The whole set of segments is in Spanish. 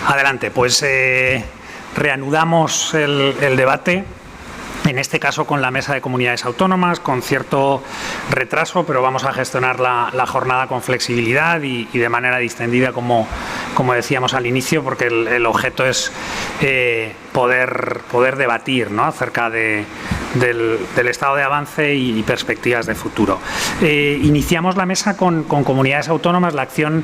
Adelante, pues reanudamos el debate. En este caso con la Mesa de Comunidades Autónomas, con cierto retraso, pero vamos a gestionar la jornada con flexibilidad y de manera distendida, como decíamos al inicio, porque el objeto es poder debatir, ¿no?, acerca del estado de avance y perspectivas de futuro. Iniciamos la mesa con comunidades autónomas. La acción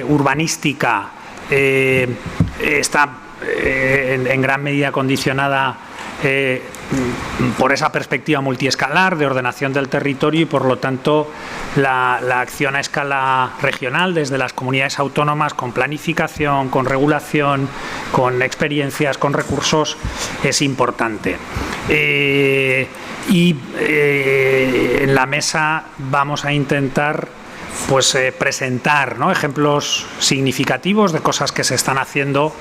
urbanística está en gran medida condicionada por esa perspectiva multiescalar de ordenación del territorio y, por lo tanto, la acción a escala regional desde las comunidades autónomas, con planificación, con regulación, con experiencias, con recursos, es importante. En la mesa vamos a intentar presentar, ¿no?, ejemplos significativos de cosas que se están haciendo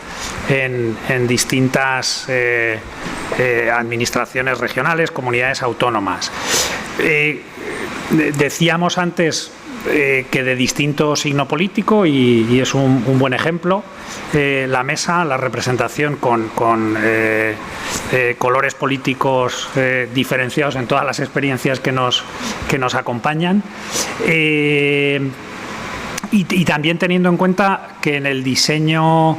en distintas administraciones regionales, comunidades autónomas. Decíamos antes que de distinto signo político, y es un buen ejemplo, la mesa, la representación con colores políticos diferenciados en todas las experiencias que nos acompañan. Y también teniendo en cuenta que en el diseño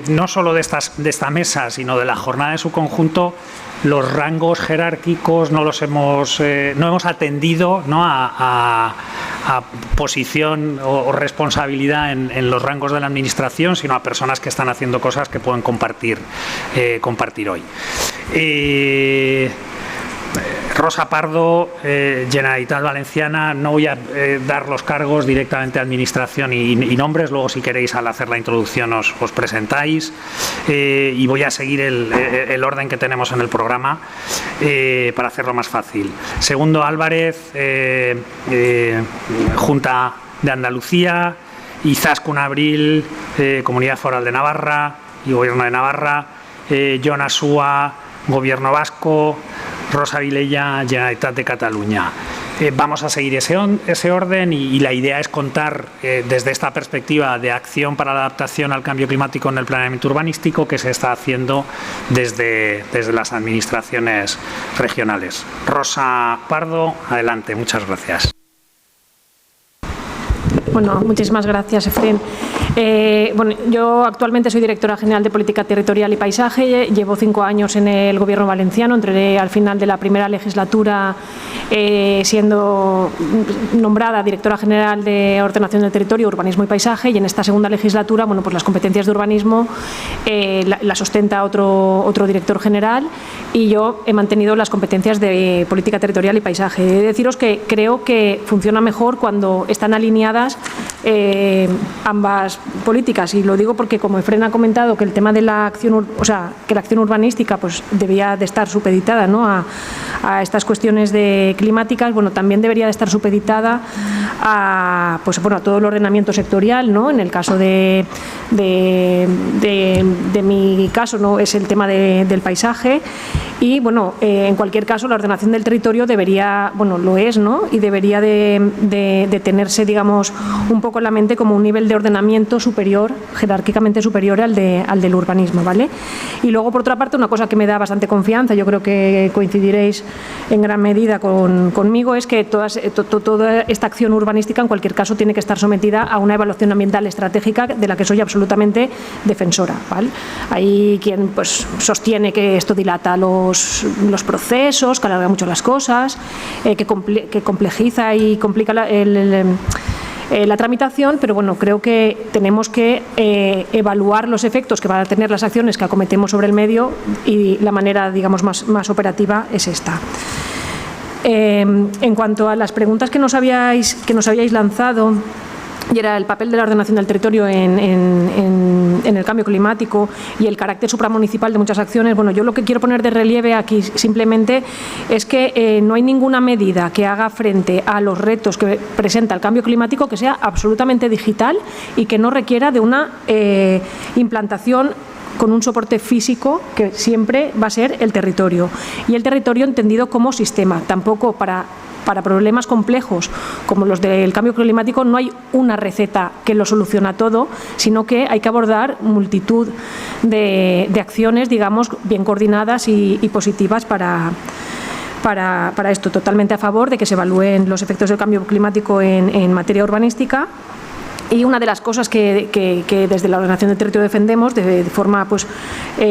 no solo de esta mesa, sino de la jornada en su conjunto, los rangos jerárquicos no hemos atendido, ¿no?, a posición o responsabilidad en los rangos de la administración, sino a personas que están haciendo cosas que pueden compartir hoy. Rosa Pardo, Generalitat Valenciana. No voy a dar los cargos directamente a Administración y nombres, luego si queréis al hacer la introducción os presentáis, y voy a seguir el orden que tenemos en el programa para hacerlo más fácil. Segundo Álvarez, Junta de Andalucía. Izaskun Abril, Comunidad Foral de Navarra y Gobierno de Navarra. Jon Asúa, Gobierno Vasco. Rosa Vilella, Generalitat de Cataluña. Vamos a seguir ese orden y la idea es contar desde esta perspectiva de acción para la adaptación al cambio climático en el planeamiento urbanístico que se está haciendo desde las administraciones regionales. Rosa Pardo, adelante. Muchas gracias. Bueno, muchísimas gracias, Efrén. Yo actualmente soy directora general de Política Territorial y Paisaje. Llevo 5 años en el Gobierno valenciano. Entré al final de la primera legislatura siendo nombrada directora general de Ordenación del Territorio, Urbanismo y Paisaje, y en esta segunda legislatura, pues las competencias de urbanismo las ostenta otro director general, y yo he mantenido las competencias de Política Territorial y Paisaje. He de deciros que creo que funciona mejor cuando están alineadas ambas políticas, y lo digo porque, como Efrén ha comentado, que el tema de la acción, que la acción urbanística pues debía de estar supeditada, ¿no?, a estas cuestiones climáticas. También debería de estar supeditada a todo el ordenamiento sectorial, ¿no? En el caso de mi caso, ¿no?, es el tema del paisaje, y en cualquier caso la ordenación del territorio debería, lo es, ¿no?, y debería de tenerse, digamos, un poco en la mente como un nivel de ordenamiento superior, jerárquicamente superior al del urbanismo, ¿vale? Y luego, por otra parte, una cosa que me da bastante confianza, yo creo que coincidiréis en gran medida conmigo, es que toda esta acción urbanística, en cualquier caso, tiene que estar sometida a una evaluación ambiental estratégica de la que soy absolutamente defensora, ¿vale? Hay quien sostiene que esto dilata los procesos, que alarga mucho las cosas, que complejiza y complica la tramitación, pero creo que tenemos que evaluar los efectos que van a tener las acciones que acometemos sobre el medio, y la manera, digamos, más operativa es esta. En cuanto a las preguntas que nos habíais lanzado, y era el papel de la ordenación del territorio en el cambio climático y el carácter supramunicipal de muchas acciones, yo lo que quiero poner de relieve aquí simplemente es que no hay ninguna medida que haga frente a los retos que presenta el cambio climático que sea absolutamente digital y que no requiera de una implantación con un soporte físico que siempre va a ser el territorio, y el territorio entendido como sistema, tampoco para para problemas complejos como los del cambio climático no hay una receta que lo soluciona todo, sino que hay que abordar multitud de acciones, digamos, bien coordinadas y positivas para esto. Totalmente a favor de que se evalúen los efectos del cambio climático en materia urbanística. Y una de las cosas que desde la Ordenación del Territorio defendemos de forma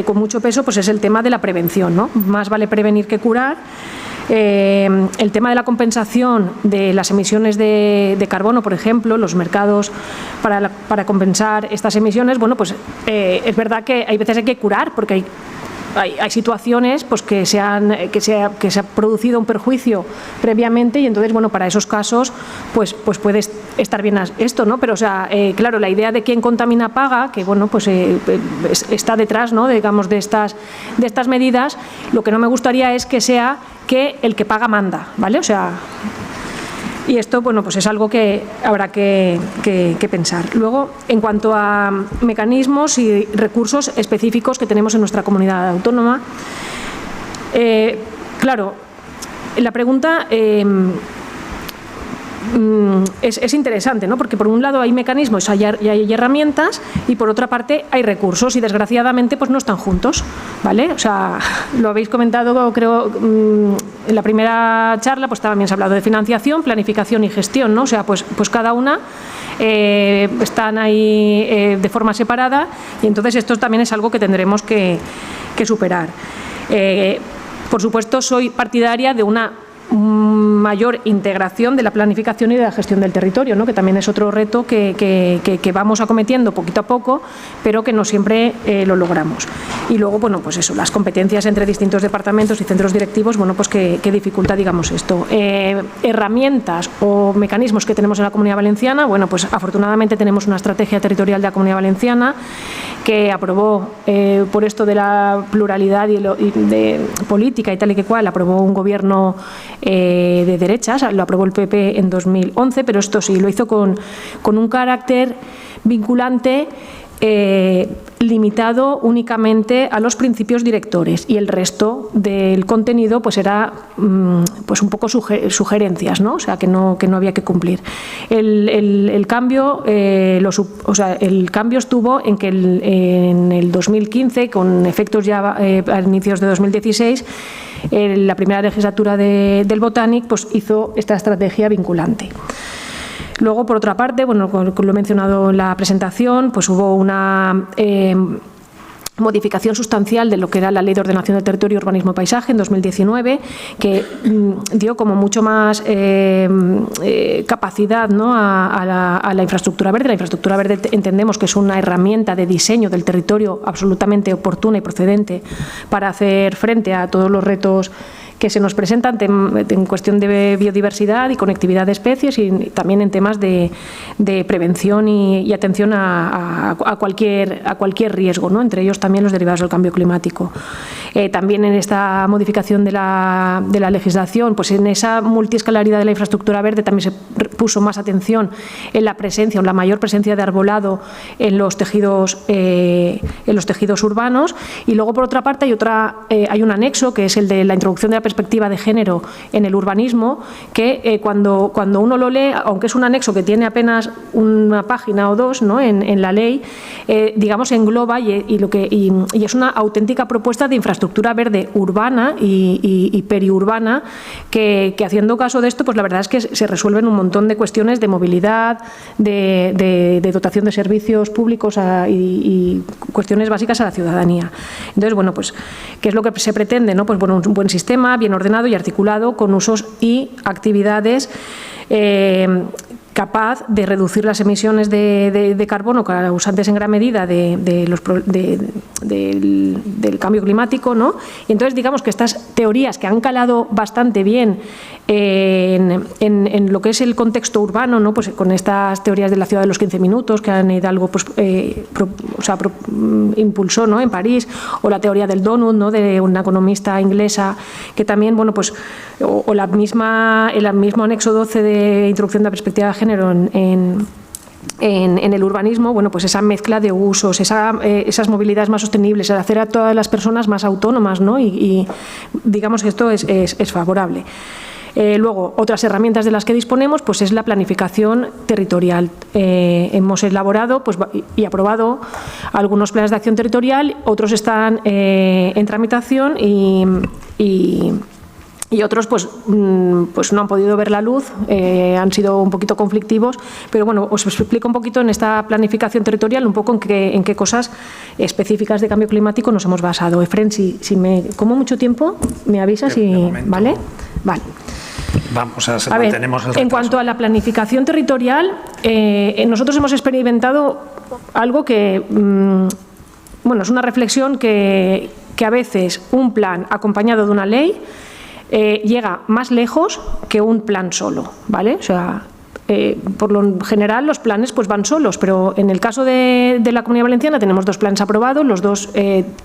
con mucho peso pues es el tema de la prevención, ¿no? Más vale prevenir que curar. El tema de la compensación de las emisiones de carbono, por ejemplo, los mercados para compensar estas emisiones, bueno, pues es verdad que hay veces hay que curar porque hay situaciones pues que se ha producido un perjuicio previamente y entonces, bueno, para esos casos pues puede estar bien esto, ¿no? Pero, o sea, claro, la idea de quien contamina paga, que, bueno, pues está detrás, ¿no?, digamos, de estas medidas, lo que no me gustaría es que sea que el que paga manda, ¿vale? O sea, y esto, bueno, pues es algo que habrá que pensar. Luego, en cuanto a mecanismos y recursos específicos que tenemos en nuestra comunidad autónoma, claro, la pregunta es interesante, ¿no? Porque por un lado hay mecanismos y hay herramientas y por otra parte hay recursos y desgraciadamente pues no están juntos, ¿vale? O sea, lo habéis comentado, creo, en la primera charla, pues también se ha hablado de financiación, planificación y gestión, ¿no? O sea, pues cada una están ahí de forma separada y entonces esto también es algo que tendremos que superar. Por supuesto, soy partidaria de una mayor integración de la planificación y de la gestión del territorio, ¿no?, que también es otro reto que vamos acometiendo poquito a poco, pero que no siempre lo logramos. Y luego, bueno, pues eso, las competencias entre distintos departamentos y centros directivos, bueno, pues que dificulta, digamos, esto. Herramientas o mecanismos que tenemos en la Comunidad Valenciana, bueno, pues afortunadamente tenemos una estrategia territorial de la Comunidad Valenciana que aprobó, por esto de la pluralidad y de política y tal y que cual, aprobó un gobierno de derechas, lo aprobó el PP en 2011, pero esto sí, lo hizo con un carácter vinculante limitado únicamente a los principios directores y el resto del contenido pues era pues un poco sugerencias, ¿no? O sea, que no había que cumplir. El cambio el cambio estuvo en que en el 2015, con efectos ya a inicios de 2016, la primera legislatura del Botanic pues hizo esta estrategia vinculante. Luego, por otra parte, bueno, como lo he mencionado en la presentación, pues hubo una modificación sustancial de lo que era la Ley de Ordenación del Territorio, Urbanismo y Paisaje en 2019, que dio como mucho más capacidad, ¿no?, a la infraestructura verde. La infraestructura verde entendemos que es una herramienta de diseño del territorio absolutamente oportuna y procedente para hacer frente a todos los retos que se nos presentan en cuestión de biodiversidad y conectividad de especies y también en temas de prevención y atención a cualquier riesgo, ¿no?, entre ellos también los derivados del cambio climático. También en esta modificación de la legislación, pues en esa multiescalaridad de la infraestructura verde también se puso más atención en la presencia, en la mayor presencia de arbolado en los tejidos urbanos. Y luego, por otra parte, hay un anexo que es el de la introducción de la perspectiva de género en el urbanismo, que cuando uno lo lee, aunque es un anexo que tiene apenas una página o dos, ¿no?, en la ley, digamos, engloba y es una auténtica propuesta de infraestructura verde urbana y periurbana que haciendo caso de esto, pues la verdad es que se resuelven un montón de cuestiones de movilidad, de dotación de servicios públicos y cuestiones básicas a la ciudadanía. Entonces, bueno, pues, ¿qué es lo que se pretende, no? Pues bueno, un buen sistema bien ordenado y articulado con usos y actividades capaz de reducir las emisiones de carbono causantes en gran medida del cambio climático, ¿no? Y entonces, digamos que estas teorías que han calado bastante bien en lo que es el contexto urbano, ¿no?, pues con estas teorías de la ciudad de los 15 minutos que Anne Hidalgo pues, impulsó, ¿no?, en París, o la teoría del donut, ¿no?, de una economista inglesa que también, bueno, pues, o el mismo anexo 12 de introducción de la perspectiva de género en el urbanismo, bueno, pues esa mezcla de usos, esas movilidades más sostenibles, hacer a todas las personas más autónomas, ¿no? Y digamos que esto es favorable. Luego, otras herramientas de las que disponemos pues es la planificación territorial. Hemos elaborado pues, y aprobado algunos planes de acción territorial, otros están en tramitación y otros pues no han podido ver la luz, han sido un poquito conflictivos, pero bueno, os explico un poquito en esta planificación territorial un poco en qué cosas específicas de cambio climático nos hemos basado. Efren, si me como mucho tiempo, me avisas y ¿vale? Vale. Vamos a mantenemos el retraso. En cuanto a la planificación territorial, nosotros hemos experimentado algo que, bueno, es una reflexión que a veces un plan acompañado de una ley llega más lejos que un plan solo, ¿vale? O sea, por lo general los planes pues van solos, pero en el caso de la Comunidad Valenciana tenemos 2 planes aprobados, los 2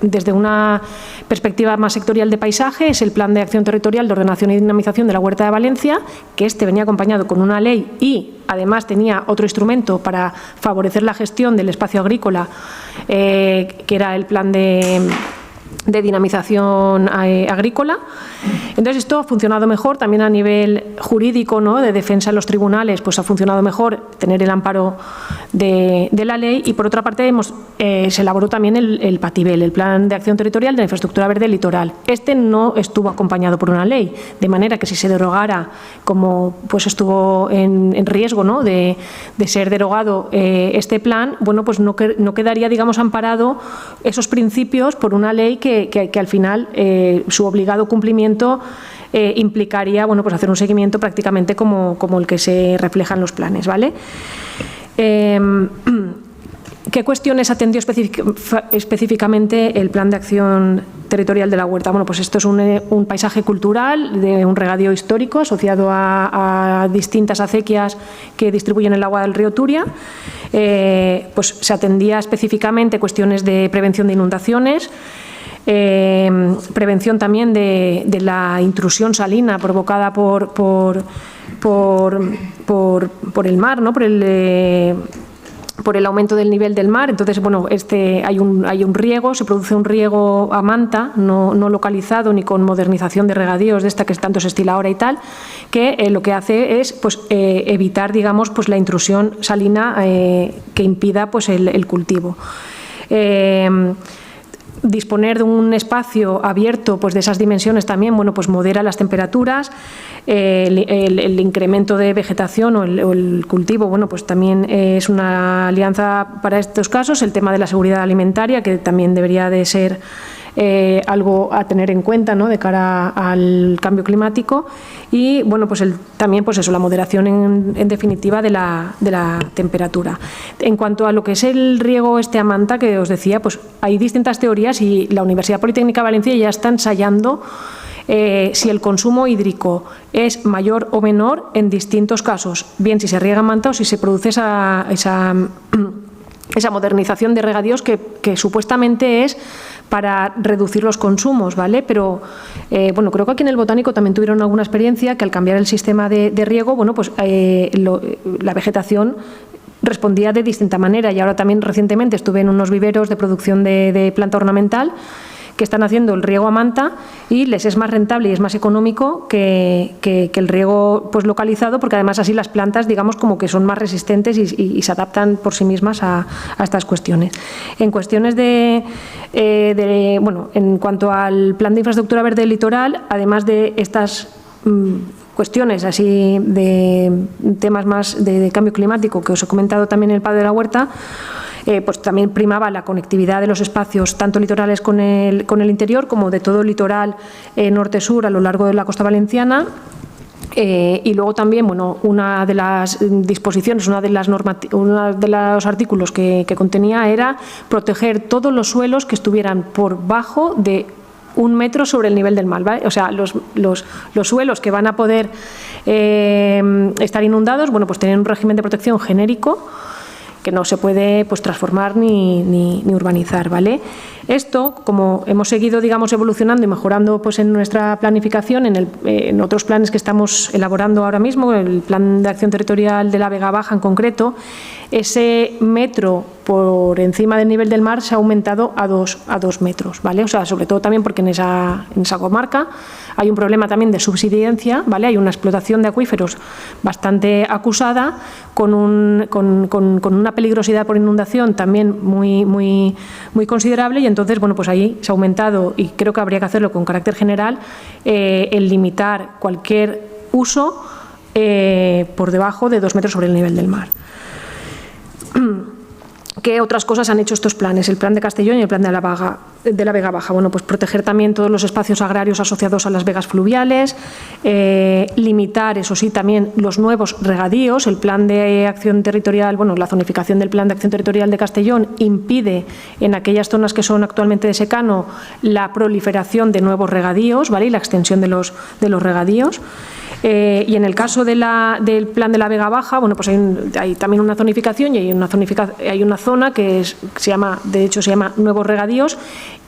desde una perspectiva más sectorial de paisaje. Es el Plan de Acción Territorial de Ordenación y Dinamización de la Huerta de Valencia, que venía acompañado con una ley y además tenía otro instrumento para favorecer la gestión del espacio agrícola, que era el Plan de dinamización agrícola. Entonces esto ha funcionado mejor también a nivel jurídico, ¿no? De defensa en los tribunales, pues ha funcionado mejor tener el amparo de la ley. Y por otra parte se elaboró también el PATIBEL, el Plan de Acción Territorial de la Infraestructura Verde Litoral. Este no estuvo acompañado por una ley, de manera que si se derogara, como pues estuvo en riesgo, ¿no? de ser derogado este plan, bueno, pues no quedaría, digamos, amparado esos principios por una ley que al final su obligado cumplimiento implicaría, bueno, pues hacer un seguimiento prácticamente como el que se refleja en los planes, ¿vale? ¿Qué cuestiones atendió específicamente el Plan de Acción Territorial de la Huerta? Bueno, pues esto es un paisaje cultural de un regadío histórico asociado a distintas acequias que distribuyen el agua del río Turia. Pues se atendía específicamente cuestiones de prevención de inundaciones, prevención también de la intrusión salina provocada por el mar, ¿no? Por el aumento del nivel del mar. Entonces, bueno, hay un riego, se produce un riego a manta, no localizado ni con modernización de regadíos de esta que tanto se estila ahora y tal, que lo que hace es pues, evitar, digamos, pues, la intrusión salina que impida pues, el cultivo. Disponer de un espacio abierto pues de esas dimensiones también, bueno, pues modera las temperaturas, el incremento de vegetación o el cultivo, bueno, pues también es una alianza para estos casos. El tema de la seguridad alimentaria, que también debería de ser algo a tener en cuenta, ¿no? De cara al cambio climático. Y bueno, pues también pues eso, la moderación en definitiva de la temperatura. En cuanto a lo que es el riego a manta que os decía, pues hay distintas teorías y la Universidad Politécnica de Valencia ya está ensayando si el consumo hídrico es mayor o menor en distintos casos, bien si se riega a manta o si se produce esa modernización de regadíos que supuestamente es para reducir los consumos, ¿vale? Pero, bueno, creo que aquí en el Botánico también tuvieron alguna experiencia que al cambiar el sistema de riego, bueno, pues la vegetación respondía de distinta manera. Y ahora también recientemente estuve en unos viveros de producción de planta ornamental que están haciendo el riego a manta y les es más rentable y es más económico que el riego pues localizado, porque además así las plantas, digamos, como que son más resistentes y se adaptan por sí mismas a estas cuestiones. En cuestiones bueno, en cuanto al Plan de Infraestructura Verde Litoral, además de estas cuestiones así de temas más de cambio climático que os he comentado también en el Padre de la Huerta, pues también primaba la conectividad de los espacios tanto litorales con el interior como de todo el litoral norte-sur a lo largo de la costa valenciana. Y luego también, bueno, una de las disposiciones, uno de los artículos que contenía era proteger todos los suelos que estuvieran por bajo de 1 metro sobre el nivel del mar, ¿vale? O sea, los suelos que van a poder estar inundados, bueno, pues tienen un régimen de protección genérico que no se puede pues transformar ni urbanizar, ¿vale? Esto, como hemos seguido, digamos, evolucionando y mejorando pues en nuestra planificación, en otros planes que estamos elaborando ahora mismo, el Plan de Acción Territorial de la Vega Baja en concreto, ese metro por encima del nivel del mar se ha aumentado a 2 metros, ¿vale? O sea, sobre todo también porque en esa comarca hay un problema también de subsidencia, ¿vale? Hay una explotación de acuíferos bastante acusada, con una peligrosidad por inundación también muy considerable, y entonces, bueno, pues ahí se ha aumentado, y creo que habría que hacerlo con carácter general, el limitar cualquier uso por debajo de 2 metros sobre el nivel del mar. ¿Qué otras cosas han hecho estos planes? El plan de Castellón y el plan de la Vega Baja. Bueno, pues proteger también todos los espacios agrarios asociados a las vegas fluviales, limitar, eso sí, también los nuevos regadíos. El plan de acción territorial, bueno, la zonificación del plan de acción territorial de Castellón impide en aquellas zonas que son actualmente de secano la proliferación de nuevos regadíos, ¿vale? Y la extensión de los regadíos. Y en el caso del plan de la Vega Baja, bueno, pues hay también una zonificación, y hay una zona que se llama nuevos regadíos,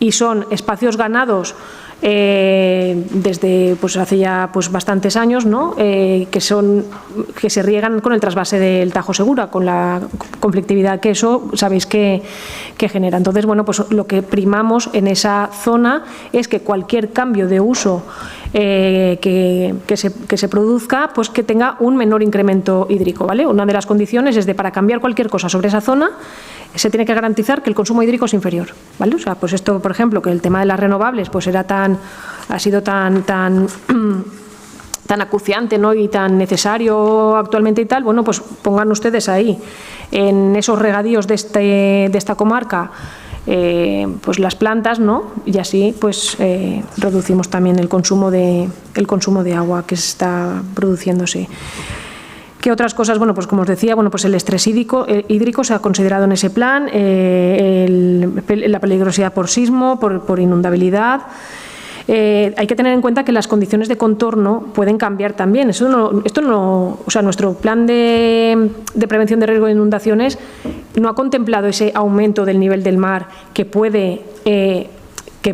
y son espacios ganados desde pues hace ya pues bastantes años, ¿no? que se riegan con el trasvase del Tajo Segura, con la conflictividad que eso sabéis que genera. Entonces, bueno, pues lo que primamos en esa zona es que cualquier cambio de uso que se produzca, pues que tenga un menor incremento hídrico, ¿vale? Una de las condiciones es para cambiar cualquier cosa sobre esa zona, se tiene que garantizar que el consumo hídrico es inferior, ¿vale? O sea, pues esto, por ejemplo, que el tema de las renovables pues ha sido tan acuciante, ¿no? Y tan necesario actualmente y tal, bueno, pues pongan ustedes ahí en esos regadíos de esta comarca pues las plantas, ¿no? Y así pues reducimos también el consumo de agua que está produciéndose. ¿Qué otras cosas? Bueno, pues como os decía, bueno, pues el estrés hídrico se ha considerado en ese plan, la peligrosidad por sismo, por inundabilidad. Hay que tener en cuenta que las condiciones de contorno pueden cambiar también. O sea, nuestro plan de prevención de riesgo de inundaciones no ha contemplado ese aumento del nivel del mar que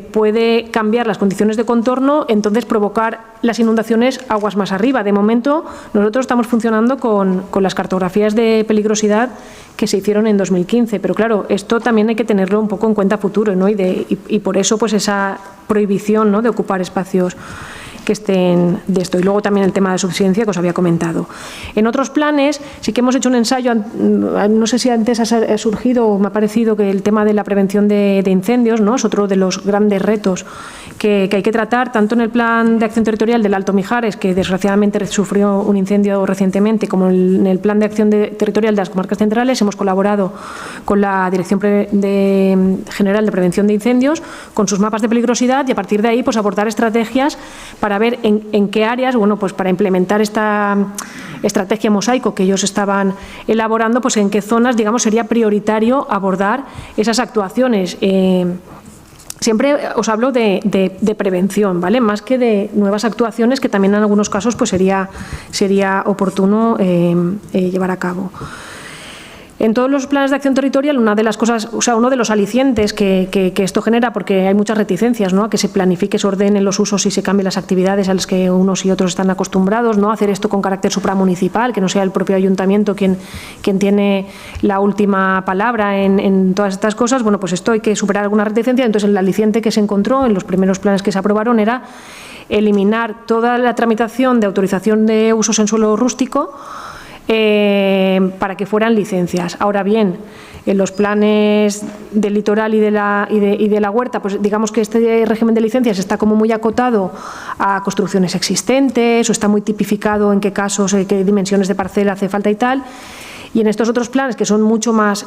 puede cambiar las condiciones de contorno, entonces provocar las inundaciones aguas más arriba. De momento, nosotros estamos funcionando con las cartografías de peligrosidad que se hicieron en 2015, pero claro, esto también hay que tenerlo un poco en cuenta futuro, ¿no? Y por eso pues esa prohibición, ¿no?, de ocupar espacios que estén de esto. Y luego también el tema de subsidencia que os había comentado. En otros planes sí que hemos hecho un ensayo, no sé si antes ha surgido o me ha parecido que el tema de la prevención de incendios, ¿no?, es otro de los grandes retos que hay que tratar, tanto en el plan de acción territorial del Alto Mijares, que desgraciadamente sufrió un incendio recientemente, como en el plan de acción territorial de las comarcas centrales. Hemos colaborado con la Dirección General de Prevención de Incendios, con sus mapas de peligrosidad, y a partir de ahí pues abordar estrategias para ver en qué áreas, bueno, pues para implementar esta estrategia mosaico que ellos estaban elaborando, pues en qué zonas, digamos, sería prioritario abordar esas actuaciones. Siempre os hablo de prevención, ¿vale?, más que de nuevas actuaciones que también en algunos casos pues sería oportuno llevar a cabo. En todos los planes de acción territorial, una de las cosas, o sea, uno de los alicientes que esto genera, porque hay muchas reticencias, ¿no?, a que se planifique, se ordenen los usos y se cambien las actividades a las que unos y otros están acostumbrados, ¿no?, hacer esto con carácter supramunicipal, que no sea el propio ayuntamiento quien tiene la última palabra en todas estas cosas. Bueno, pues esto hay que superar alguna reticencia. Entonces, el aliciente que se encontró en los primeros planes que se aprobaron era eliminar toda la tramitación de autorización de usos en suelo rústico para que fueran licencias. Ahora bien, en los planes del litoral y de la huerta, pues digamos que este régimen de licencias está como muy acotado a construcciones existentes, o está muy tipificado en qué casos, qué dimensiones de parcela hace falta y tal. Y en estos otros planes, que son mucho más,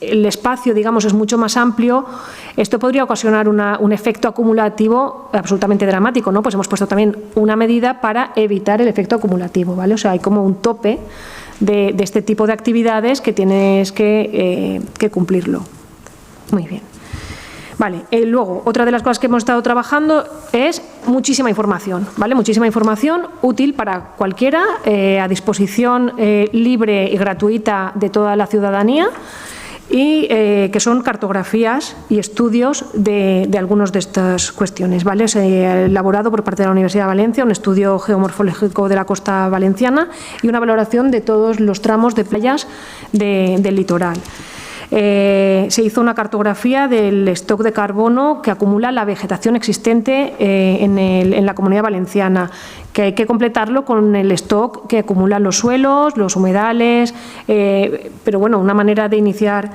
el espacio, digamos, es mucho más amplio, esto podría ocasionar un efecto acumulativo absolutamente dramático, ¿no? Pues hemos puesto también una medida para evitar el efecto acumulativo, ¿vale? O sea, hay como un tope de este tipo de actividades que tienes que cumplirlo. Muy bien. Vale, luego, otra de las cosas que hemos estado trabajando es muchísima información, ¿vale? Muchísima información útil para cualquiera, a disposición libre y gratuita de toda la ciudadanía. y que son cartografías y estudios de algunas de estas cuestiones, ¿vale? Se ha elaborado por parte de la Universidad de Valencia un estudio geomorfológico de la costa valenciana y una valoración de todos los tramos de playas del litoral. Se hizo una cartografía del stock de carbono que acumula la vegetación existente en la Comunidad Valenciana, que hay que completarlo con el stock que acumulan los suelos, los humedales, pero bueno, una manera de iniciar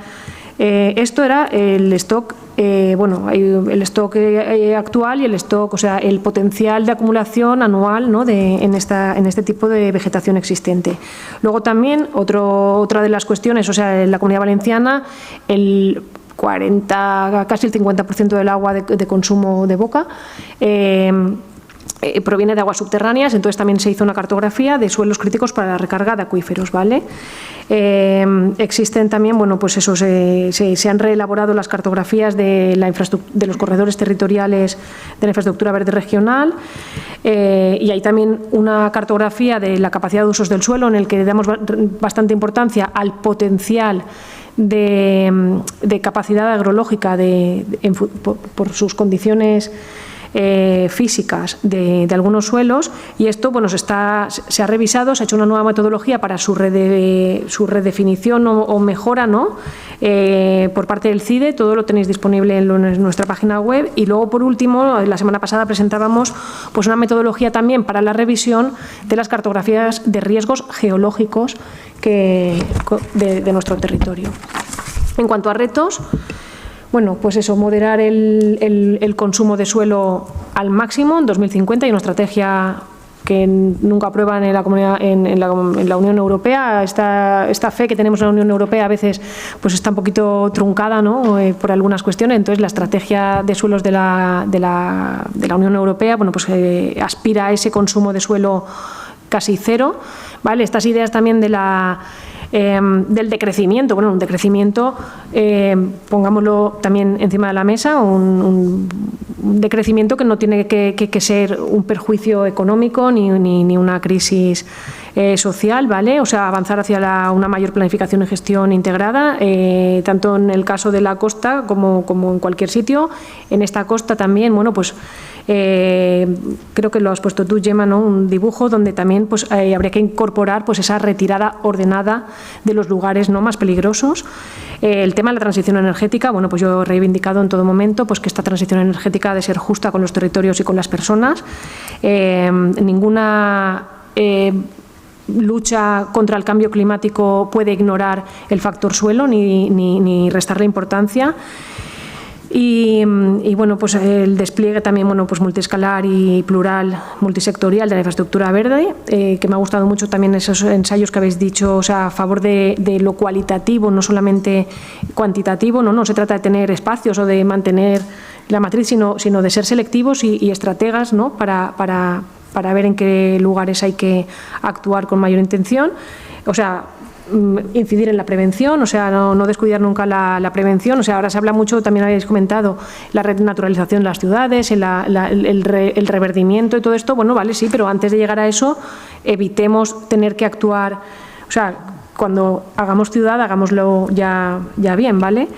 esto era el stock, el stock actual y el stock, o sea, el potencial de acumulación anual, ¿no?, en este tipo de vegetación existente. Luego también otra de las cuestiones, o sea, en la Comunidad Valenciana casi el 50% del agua de consumo de boca proviene de aguas subterráneas, entonces también se hizo una cartografía de suelos críticos para la recarga de acuíferos, ¿vale? Existen también, bueno, pues eso, se han reelaborado las cartografías de los corredores territoriales de la infraestructura verde regional, y hay también una cartografía de la capacidad de usos del suelo en el que damos bastante importancia al potencial de capacidad agrológica por sus condiciones físicas de algunos suelos, y esto, bueno, se ha revisado, se ha hecho una nueva metodología para su redefinición o mejora, ¿no?, por parte del CIDE. Todo lo tenéis disponible en nuestra página web. Y luego, por último, la semana pasada presentábamos pues una metodología también para la revisión de las cartografías de riesgos geológicos de nuestro territorio. En cuanto a retos, bueno, pues eso, moderar el consumo de suelo al máximo en 2050 y una estrategia que nunca aprueban en la Unión Europea. Esta fe que tenemos en la Unión Europea a veces pues está un poquito truncada, ¿no?, por algunas cuestiones. Entonces, la estrategia de suelos de la Unión Europea, bueno, pues aspira a ese consumo de suelo casi cero, ¿vale? Estas ideas también del decrecimiento, bueno, un decrecimiento, pongámoslo también encima de la mesa, un decrecimiento que no tiene que ser un perjuicio económico ni una crisis social, ¿vale? O sea, avanzar hacia una mayor planificación y gestión integrada, tanto en el caso de la costa como en cualquier sitio. En esta costa también, bueno, pues creo que lo has puesto tú, Gemma, ¿no?, un dibujo donde también pues habría que incorporar pues esa retirada ordenada de los lugares no más peligrosos. El tema de la transición energética, bueno, pues yo he reivindicado en todo momento pues que esta transición energética ha de ser justa con los territorios y con las personas. Ninguna lucha contra el cambio climático puede ignorar el factor suelo ni restarle importancia. Y bueno, pues el despliegue también, bueno, pues multiescalar y plural, multisectorial de la infraestructura verde, que me ha gustado mucho también esos ensayos que habéis dicho, o sea, a favor de lo cualitativo, no solamente cuantitativo, no se trata de tener espacios o de mantener la matriz, sino de ser selectivos y estrategas, ¿no?, para ver en qué lugares hay que actuar con mayor intención, o sea, incidir en la prevención, o sea, no descuidar nunca la prevención. O sea, ahora se habla mucho, también habéis comentado, la renaturalización de las ciudades, el reverdimiento y todo esto. Bueno, vale, sí, pero antes de llegar a eso, evitemos tener que actuar, o sea, cuando hagamos ciudad, hagámoslo ya bien, ¿vale?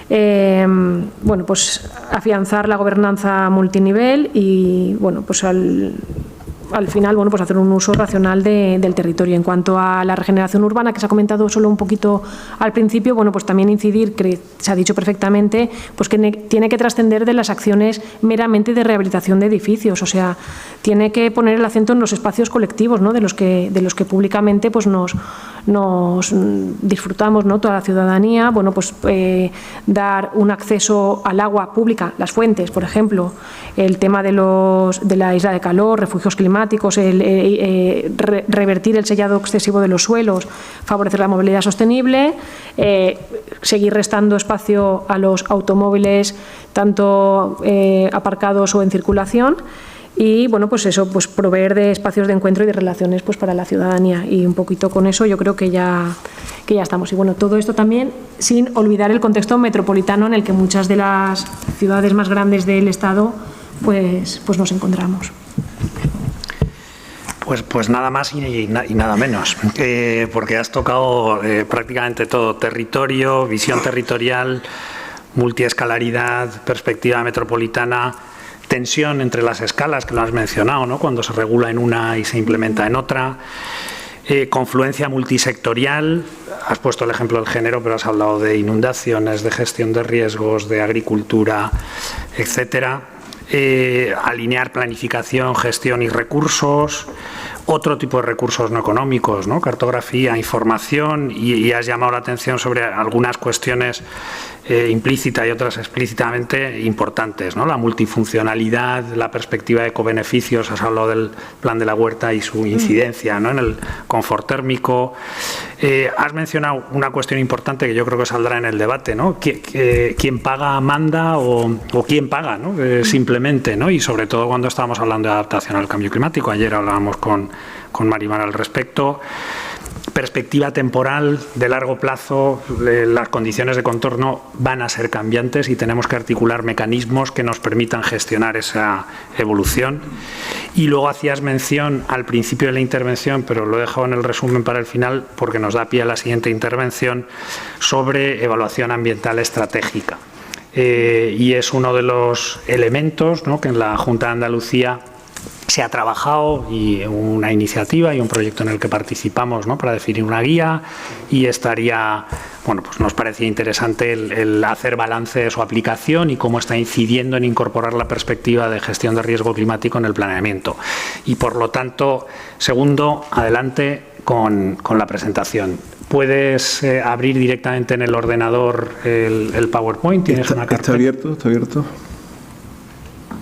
Bueno, pues afianzar la gobernanza multinivel y, bueno, pues al final, bueno, pues hacer un uso racional del territorio. En cuanto a la regeneración urbana, que se ha comentado solo un poquito al principio, bueno, pues también incidir, que se ha dicho perfectamente, pues que tiene que trascender de las acciones meramente de rehabilitación de edificios, o sea, tiene que poner el acento en los espacios colectivos, ¿no?, de los que públicamente pues nos disfrutamos, ¿no?, toda la ciudadanía. Bueno, pues dar un acceso al agua pública, las fuentes, por ejemplo, el tema de la isla de calor, refugios climáticos, revertir el sellado excesivo de los suelos, favorecer la movilidad sostenible, seguir restando espacio a los automóviles, tanto aparcados o en circulación. Y, bueno, pues eso, pues proveer de espacios de encuentro y de relaciones pues para la ciudadanía, y un poquito con eso yo creo que ya estamos. Y bueno, todo esto también sin olvidar el contexto metropolitano en el que muchas de las ciudades más grandes del Estado pues nos encontramos. Pues nada más y nada menos, porque has tocado prácticamente todo: territorio, visión territorial, multiescalaridad, perspectiva metropolitana, tensión entre las escalas, que lo has mencionado, ¿no?, cuando se regula en una y se implementa en otra, confluencia multisectorial. Has puesto el ejemplo del género, pero has hablado de inundaciones, de gestión de riesgos, de agricultura, etcétera. Alinear planificación, gestión y recursos, otro tipo de recursos no económicos, ¿no?, cartografía, información, y has llamado la atención sobre algunas cuestiones implícita y otras explícitamente importantes, ¿no?, la multifuncionalidad, la perspectiva de ecobeneficios. Has hablado del plan de la huerta y su incidencia, ¿no?, en el confort térmico. Has mencionado una cuestión importante que yo creo que saldrá en el debate, ¿no?, ¿quién paga manda o quién paga, ¿no?, simplemente, ¿no?, y sobre todo cuando estábamos hablando de adaptación al cambio climático. Ayer hablábamos con Marimar al respecto. Perspectiva temporal de largo plazo, las condiciones de contorno van a ser cambiantes y tenemos que articular mecanismos que nos permitan gestionar esa evolución. Y luego hacías mención al principio de la intervención, pero lo he dejado en el resumen para el final porque nos da pie a la siguiente intervención, sobre evaluación ambiental estratégica. Y es uno de los elementos, ¿no?, que en la Junta de Andalucía se ha trabajado, y una iniciativa y un proyecto en el que participamos, ¿no?, para definir una guía, y estaría, bueno, pues nos parecía interesante el hacer balance de su aplicación y cómo está incidiendo en incorporar la perspectiva de gestión de riesgo climático en el planeamiento. Y por lo tanto, segundo, adelante con la presentación. ¿Puedes abrir directamente en el ordenador el PowerPoint? ¿Tienes una carpeta? Está abierto.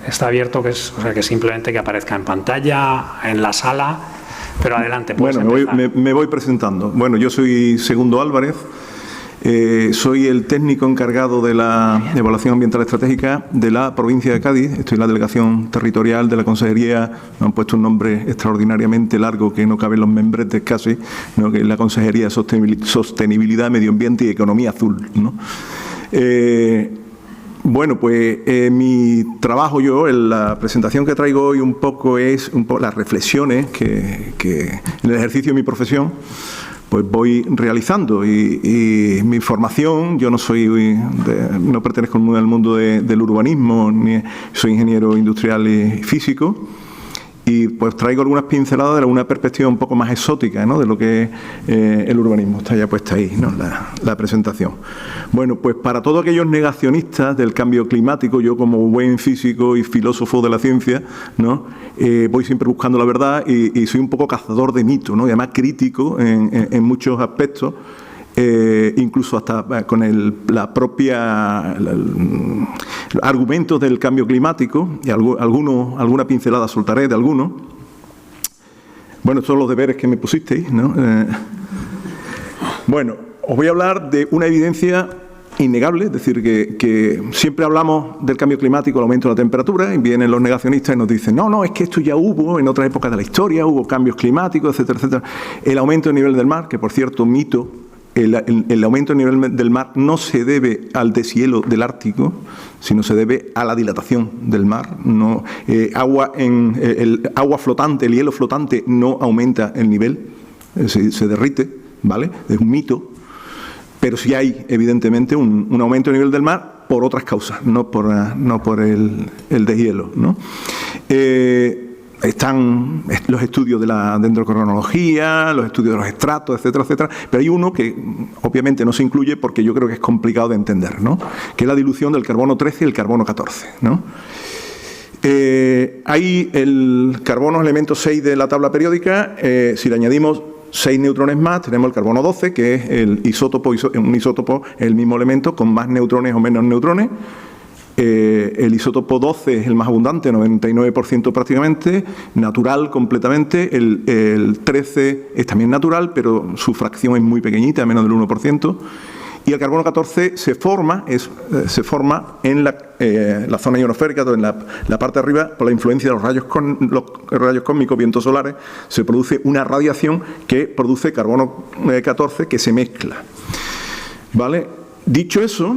Está abierto, o sea, que simplemente que aparezca en pantalla, en la sala, pero adelante. Bueno, me voy presentando. Bueno, yo soy Segundo Álvarez, soy el técnico encargado de la evaluación ambiental estratégica de la provincia de Cádiz. Estoy en la delegación territorial de la Consejería. Me han puesto un nombre extraordinariamente largo que no cabe en los membretes casi, ¿no?, que es la Consejería de Sostenibilidad, Medio Ambiente y Economía Azul, ¿no? Bueno, pues mi trabajo, la presentación que traigo hoy un poco es las reflexiones que en el ejercicio de mi profesión pues voy realizando, y mi formación, yo no pertenezco al mundo del urbanismo, ni soy ingeniero industrial y físico, y pues traigo algunas pinceladas de una perspectiva un poco más exótica, ¿no?, de lo que es el urbanismo. Está ya puesta ahí, ¿no?, la presentación. Bueno, pues para todos aquellos negacionistas del cambio climático, yo como buen físico y filósofo de la ciencia, ¿no?, voy siempre buscando la verdad, y soy un poco cazador de mitos, ¿no?, y además crítico en muchos aspectos. Incluso hasta con argumentos del cambio climático, y alguna pincelada soltaré de algunos. Bueno, estos son los deberes que me pusisteis, ¿no? Bueno, os voy a hablar de una evidencia innegable, es decir, que siempre hablamos del cambio climático, el aumento de la temperatura, y vienen los negacionistas y nos dicen, no, es que esto ya hubo en otra época de la historia, hubo cambios climáticos, etcétera, etcétera. El aumento del nivel del mar, que por cierto, mito. El aumento del nivel del mar no se debe al deshielo del Ártico, sino se debe a la dilatación del mar. El agua flotante, el hielo flotante no aumenta el nivel, se derrite, ¿vale? Es un mito, pero sí hay evidentemente un aumento del nivel del mar por otras causas, no por el deshielo, ¿no? Están los estudios de la dendrocronología, los estudios de los estratos, etcétera, etcétera, pero hay uno que obviamente no se incluye porque yo creo que es complicado de entender, ¿no?, que es la dilución del carbono 13 y el carbono 14, ¿no? Hay el carbono, elemento 6 de la tabla periódica. Si le añadimos 6 neutrones más, tenemos el carbono 12, que es un isótopo, el mismo elemento con más neutrones o menos neutrones. El isótopo 12 es el más abundante, 99% prácticamente, natural completamente. El 13 es también natural, pero su fracción es muy pequeñita, menos del 1%. Y el carbono 14 se forma en la zona ionosférica, en la parte de arriba, por la influencia de los rayos cósmicos, vientos solares, se produce una radiación que produce carbono 14 que se mezcla. ¿Vale? Dicho eso,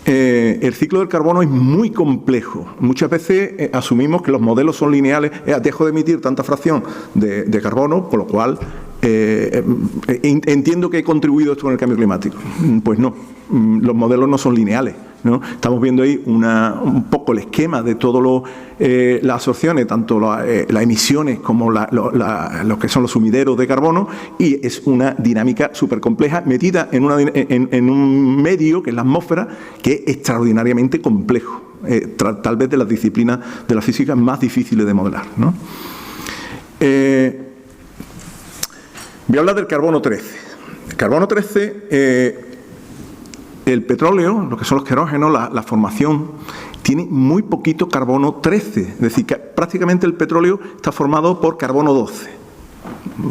el ciclo del carbono es muy complejo. Muchas veces asumimos que los modelos son lineales. Dejo de emitir tanta fracción de carbono, con lo cual entiendo que he contribuido esto con el cambio climático. Pues no, los modelos no son lineales, ¿no? Estamos viendo ahí un poco el esquema de todas las absorciones, tanto las emisiones como los que son los sumideros de carbono, y es una dinámica súper compleja metida en un medio, que es la atmósfera, que es extraordinariamente complejo, tal vez de las disciplinas de la física más difíciles de modelar, ¿no? Voy a hablar del carbono 13. El carbono 13, el petróleo, lo que son los querógenos, la formación, tiene muy poquito carbono 13. Es decir, que prácticamente el petróleo está formado por carbono 12.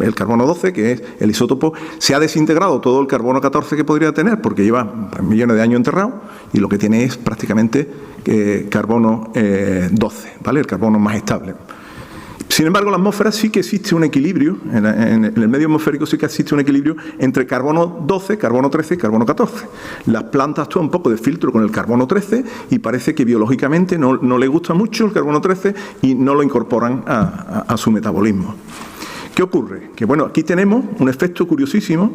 El carbono 12, que es el isótopo, se ha desintegrado todo el carbono 14 que podría tener, porque lleva millones de años enterrado, y lo que tiene es prácticamente carbono 12, ¿vale? El carbono más estable. Sin embargo, en la atmósfera sí que existe un equilibrio, en el medio atmosférico sí que existe un equilibrio entre carbono 12, carbono 13 y carbono 14. Las plantas actúan un poco de filtro con el carbono 13 y parece que biológicamente no les gusta mucho el carbono 13 y no lo incorporan a su metabolismo. ¿Qué ocurre? Que bueno, aquí tenemos un efecto curiosísimo,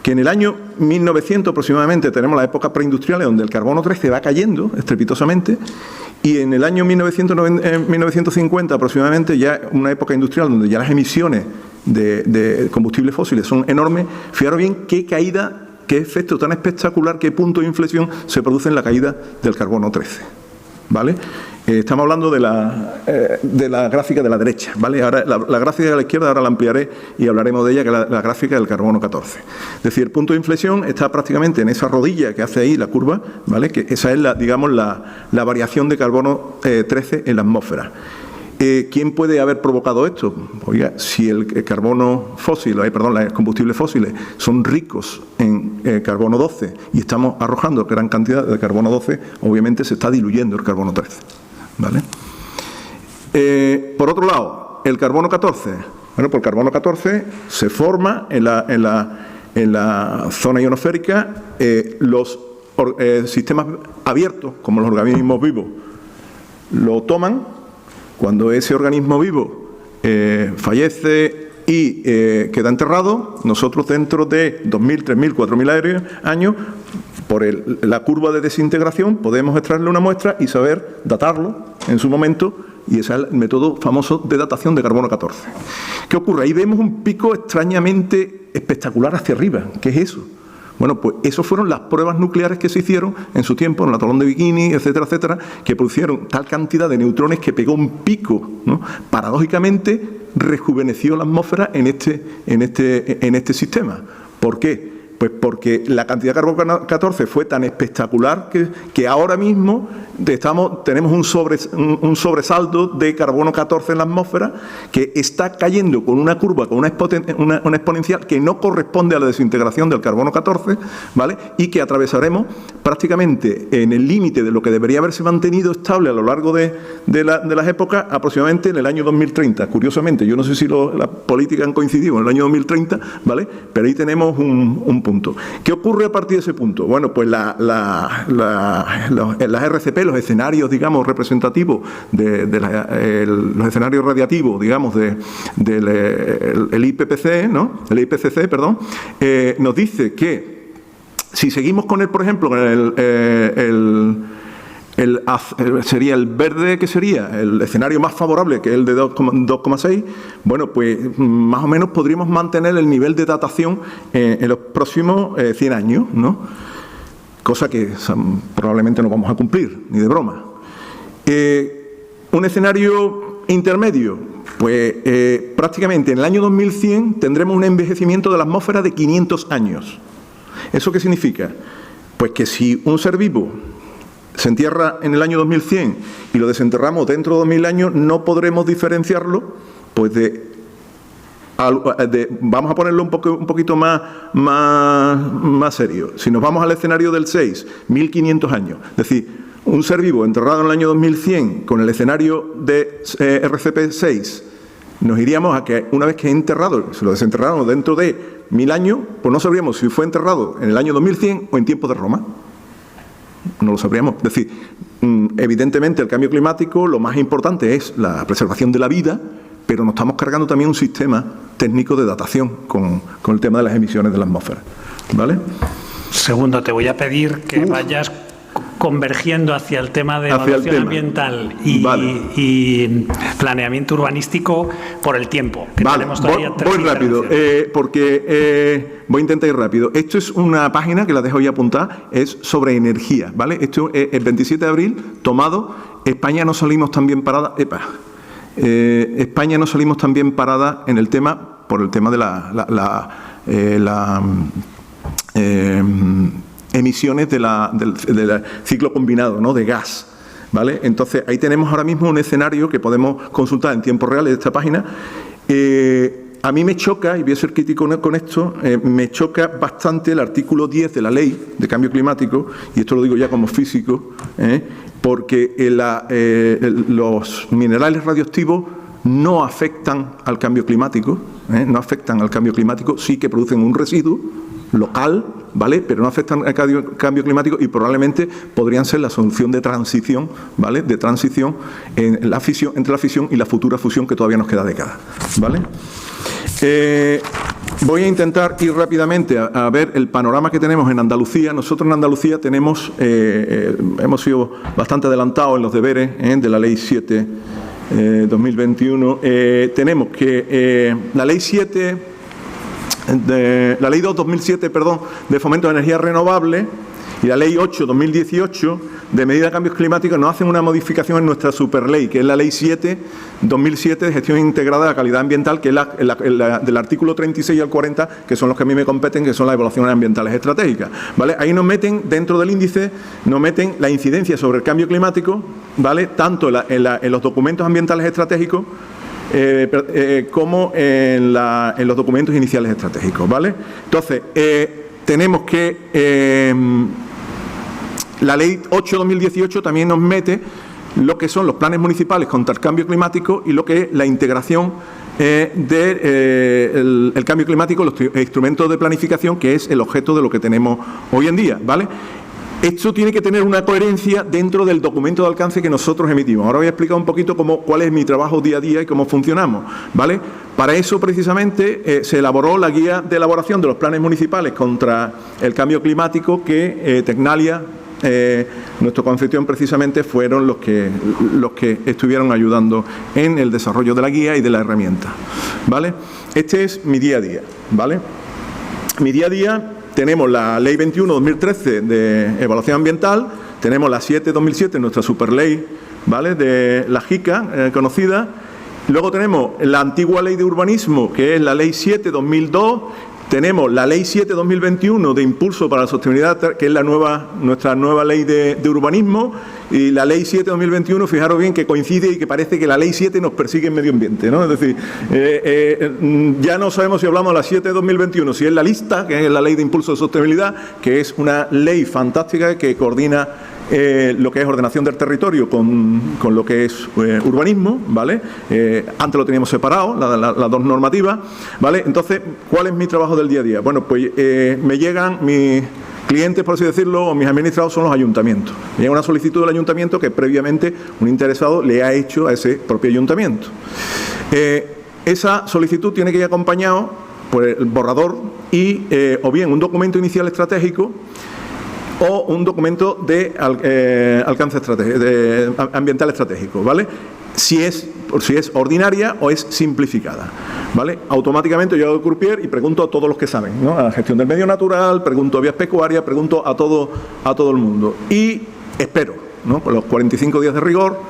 que en el año 1900 aproximadamente tenemos la época preindustrial donde el carbono 13 va cayendo estrepitosamente, y en el año 1950 aproximadamente, ya una época industrial donde ya las emisiones de combustibles fósiles son enormes. Fijaros bien qué caída, qué efecto tan espectacular, qué punto de inflexión se produce en la caída del carbono 13, ¿vale? Estamos hablando de la gráfica de la derecha, ¿vale? Ahora la gráfica de la izquierda ahora la ampliaré y hablaremos de ella, que es la gráfica del carbono 14. Es decir, el punto de inflexión está prácticamente en esa rodilla que hace ahí la curva, ¿vale? Que esa es la variación de carbono 13 en la atmósfera. ¿Quién puede haber provocado esto? Oiga, si el carbono fósil, los combustibles fósiles son ricos en carbono 12 y estamos arrojando gran cantidad de carbono 12, obviamente se está diluyendo el carbono 13, ¿vale? Por otro lado, el carbono 14. Bueno, pues el carbono 14 se forma en la zona ionosférica. Los sistemas abiertos, como los organismos vivos, lo toman. Cuando ese organismo vivo fallece y queda enterrado, nosotros dentro de 2.000, 3.000, 4.000 años, por la curva de desintegración, podemos extraerle una muestra y saber datarlo en su momento, y ese es el método famoso de datación de carbono 14. ¿Qué ocurre? Ahí vemos un pico extrañamente espectacular hacia arriba. ¿Qué es eso? Bueno, pues esas fueron las pruebas nucleares que se hicieron en su tiempo, en el atolón de Bikini, etcétera, etcétera, que produjeron tal cantidad de neutrones que pegó un pico, ¿no? Paradójicamente, rejuveneció la atmósfera en este sistema. ¿Por qué? Pues porque la cantidad de carbono 14 fue tan espectacular que ahora mismo tenemos un sobresalto de carbono 14 en la atmósfera, que está cayendo con una curva, con una exponencial que no corresponde a la desintegración del carbono 14, ¿vale? Y que atravesaremos prácticamente en el límite de lo que debería haberse mantenido estable a lo largo de las épocas, aproximadamente en el año 2030. Curiosamente, yo no sé si las políticas han coincidido en el año 2030, ¿vale? Pero ahí tenemos un punto. ¿Qué ocurre a partir de ese punto? Bueno, pues las RCP, los escenarios, digamos, representativos los escenarios radiativos, digamos, del IPCC, ¿no? El IPCC, perdón, nos dice que si seguimos con por ejemplo, con sería el verde, que sería el escenario más favorable, que es el de 2,6, bueno, pues más o menos podríamos mantener el nivel de datación en los próximos 100 años, ¿no? Cosa que probablemente no vamos a cumplir, ni de broma. Un escenario intermedio, pues prácticamente en el año 2100 tendremos un envejecimiento de la atmósfera de 500 años. ¿Eso qué significa? Pues que si un ser vivo se entierra en el año 2100 y lo desenterramos dentro de 2000 años, no podremos diferenciarlo, pues vamos a ponerlo un poquito más serio. Si nos vamos al escenario del 6, 1500 años, es decir, un ser vivo enterrado en el año 2100 con el escenario de RCP 6, nos iríamos a que una vez que es enterrado, si lo desenterramos dentro de 1000 años, pues no sabríamos si fue enterrado en el año 2100 o en tiempos de Roma. no lo sabríamos. Es decir, evidentemente el cambio climático, lo más importante es la preservación de la vida, pero nos estamos cargando también un sistema técnico de datación con el tema de las emisiones de la atmósfera. ¿Vale? Segundo, te voy a pedir que vayas convergiendo hacia el tema de evaluación ambiental y planeamiento urbanístico por el tiempo, que tenemos todavía tres voy rápido, porque voy a intentar ir rápido. Esto es una página que la dejo ya apuntada, es sobre energía, ¿vale? Esto es el 27 de abril, tomado. España no salimos tan bien parada. España no salimos tan bien parada en el tema, por el tema de emisiones del ciclo combinado, ¿no?, de gas, ¿vale? Entonces, ahí tenemos ahora mismo un escenario que podemos consultar en tiempo real de esta página. A mí me choca, y voy a ser crítico con esto, me choca bastante el artículo 10 de la Ley de Cambio Climático, y esto lo digo ya como físico, porque los minerales radioactivos no afectan al cambio climático, sí que producen un residuo local, ¿vale?, pero no afectan al cambio climático y probablemente podrían ser la solución de transición, ¿vale?, de transición en la fisión, entre la fisión y la futura fusión, que todavía nos queda décadas, ¿vale? Voy a intentar ir rápidamente a ver el panorama que tenemos en Andalucía. Nosotros en Andalucía tenemos, hemos sido bastante adelantados en los deberes de la Ley 7 2021. Tenemos que la Ley 7... la Ley 2/2007, perdón, de fomento de energías renovables, y la Ley 8/2018 de medida de cambios climáticos nos hacen una modificación en nuestra superley, que es la Ley 7/2007 de gestión integrada de la calidad ambiental, que es del artículo 36 al 40, que son los que a mí me competen, que son las evaluaciones ambientales estratégicas, ¿vale? Ahí nos meten, dentro del índice, nos meten la incidencia sobre el cambio climático, ¿vale?, tanto en los documentos ambientales estratégicos como en los documentos iniciales estratégicos, ¿vale? Entonces, tenemos que la Ley 8/2018 también nos mete lo que son los planes municipales contra el cambio climático y lo que es la integración del cambio climático, los instrumentos de planificación, que es el objeto de lo que tenemos hoy en día, ¿vale? Esto tiene que tener una coherencia dentro del documento de alcance que nosotros emitimos. Ahora voy a explicar un poquito cuál es mi trabajo día a día y cómo funcionamos, ¿vale? Para eso, precisamente, se elaboró la guía de elaboración de los planes municipales contra el cambio climático que Tecnalia, nuestro concepción, precisamente, fueron los que estuvieron ayudando en el desarrollo de la guía y de la herramienta, ¿vale? Este es mi día a día, ¿vale? Mi día a día... Tenemos la Ley 21/2013 de evaluación ambiental, tenemos la 7/2007, nuestra superley, ¿vale?, de la JICA, conocida. Luego tenemos la antigua Ley de Urbanismo, que es la Ley 7/2002. Tenemos la Ley 7/2021 de Impulso para la Sostenibilidad, que es nuestra nueva Ley de Urbanismo, y la Ley 7/2021, fijaros bien que coincide y que parece que la Ley 7 nos persigue en medio ambiente, ¿no? Es decir, ya no sabemos si hablamos de la 7/2021, si es la lista, que es la Ley de Impulso de Sostenibilidad, que es una ley fantástica que coordina lo que es ordenación del territorio con lo que es urbanismo, ¿vale? Antes lo teníamos separado, las dos normativas, ¿vale? Entonces, ¿cuál es mi trabajo del día a día? Bueno, pues me llegan mis clientes, por así decirlo, o mis administrados son los ayuntamientos. Me llega una solicitud del ayuntamiento que previamente un interesado le ha hecho a ese propio ayuntamiento. Esa solicitud tiene que ir acompañado por el borrador y o bien un documento inicial estratégico o un documento de alcance ambiental estratégico, ¿vale? Si es ordinaria o es simplificada, ¿vale? Automáticamente yo hago croupier y pregunto a todos los que saben, ¿no? A la gestión del medio natural, pregunto a vías pecuarias, pregunto a todo el mundo y espero, ¿no?, por los 45 días de rigor,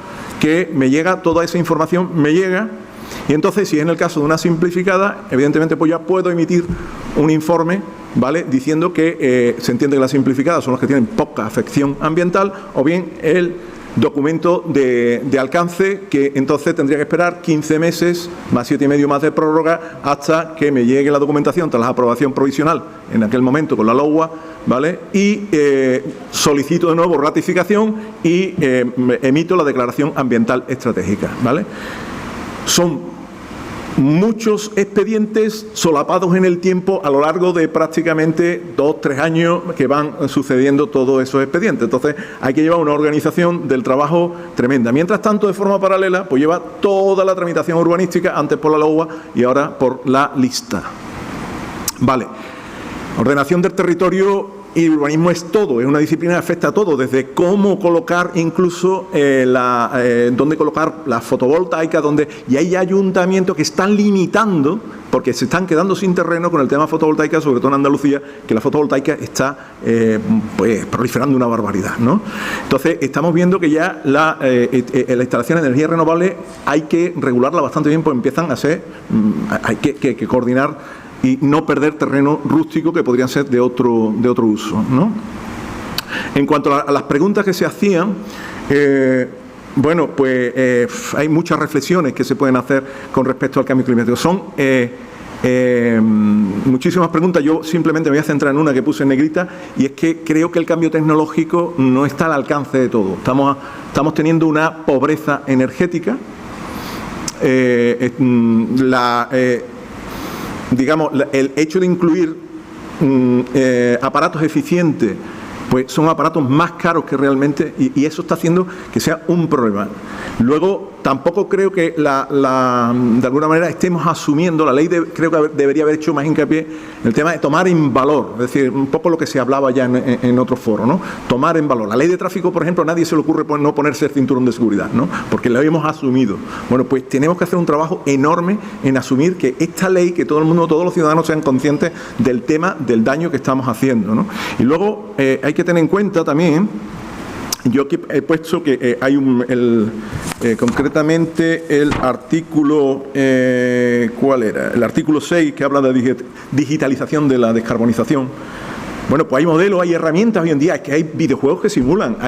que me llega toda esa información, y entonces, si es en el caso de una simplificada, evidentemente pues ya puedo emitir un informe, ¿vale?, diciendo que se entiende que las simplificadas son los que tienen poca afección ambiental, o bien el documento de alcance, que entonces tendría que esperar 15 meses, más 7 y medio más de prórroga, hasta que me llegue la documentación tras la aprobación provisional, en aquel momento con la LOA, ¿vale?, y solicito de nuevo ratificación y emito la declaración ambiental estratégica, ¿vale? Son muchos expedientes solapados en el tiempo a lo largo de prácticamente 2-3 años que van sucediendo todos esos expedientes. Entonces hay que llevar una organización del trabajo tremenda. Mientras tanto, de forma paralela, pues lleva toda la tramitación urbanística, antes por la LOUA y ahora por la lista. Vale. Ordenación del territorio y urbanismo es todo, es una disciplina que afecta a todo, desde cómo colocar incluso dónde colocar la fotovoltaica, y hay ayuntamientos que están limitando, porque se están quedando sin terreno con el tema fotovoltaica, sobre todo en Andalucía, que la fotovoltaica está pues proliferando una barbaridad, ¿no? Entonces, estamos viendo que ya la instalación de energía renovable hay que regularla bastante bien, pues empiezan a ser, hay que coordinar y no perder terreno rústico que podrían ser de otro uso, ¿no? En cuanto a las preguntas que se hacían, bueno, pues hay muchas reflexiones que se pueden hacer con respecto al cambio climático. Son muchísimas preguntas. Yo simplemente me voy a centrar en una que puse en negrita, y es que creo que el cambio tecnológico no está al alcance de todo. Estamos teniendo una pobreza energética. Digamos, el hecho de incluir aparatos eficientes, pues son aparatos más caros que realmente, y eso está haciendo que sea un problema. Luego, tampoco creo que de alguna manera estemos asumiendo, la ley creo que debería haber hecho más hincapié en el tema de tomar en valor, es decir, un poco lo que se hablaba ya en otro foro, ¿no? Tomar en valor. La ley de tráfico, por ejemplo, a nadie se le ocurre no ponerse el cinturón de seguridad, ¿no? Porque lo habíamos asumido. Bueno, pues tenemos que hacer un trabajo enorme en asumir que esta ley, que todo el mundo, todos los ciudadanos sean conscientes del tema, del daño que estamos haciendo, ¿no? Y luego hay que tener en cuenta también, yo aquí he puesto que hay concretamente el artículo, ¿cuál era? El artículo 6, que habla de digitalización de la descarbonización. Bueno, pues hay modelos, hay herramientas hoy en día, es que hay videojuegos que simulan,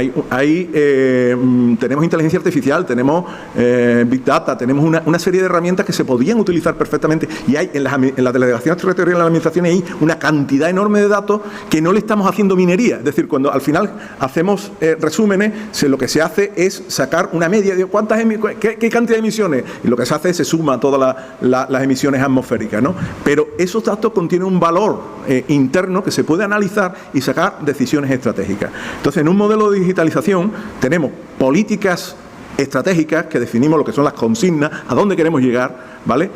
tenemos inteligencia artificial, tenemos Big Data, tenemos una serie de herramientas que se podían utilizar perfectamente, y hay en las delegaciones territoriales de las administraciones hay una cantidad enorme de datos que no le estamos haciendo minería. Es decir, cuando al final hacemos resúmenes, lo que se hace es sacar una media de qué cantidad de emisiones, y lo que se hace es se suma todas las emisiones atmosféricas, ¿no? Pero esos datos contienen un valor interno que se puede analizar y sacar decisiones estratégicas. Entonces, en un modelo de digitalización tenemos políticas estratégicas que definimos lo que son las consignas, a dónde queremos llegar, ¿vale?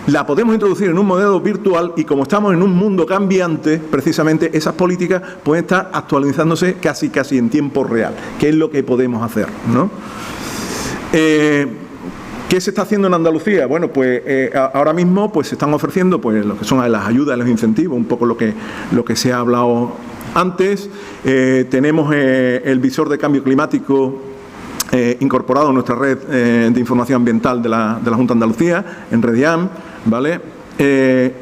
La podemos introducir en un modelo virtual, y como estamos en un mundo cambiante, precisamente esas políticas pueden estar actualizándose casi en tiempo real, que es lo que podemos hacer, ¿no? ¿Qué se está haciendo en Andalucía? Bueno, pues ahora mismo pues se están ofreciendo pues lo que son las ayudas, los incentivos, un poco lo que se ha hablado antes. Tenemos el visor de cambio climático incorporado en nuestra red de información ambiental de la Junta de Andalucía, en Rediam, ¿vale?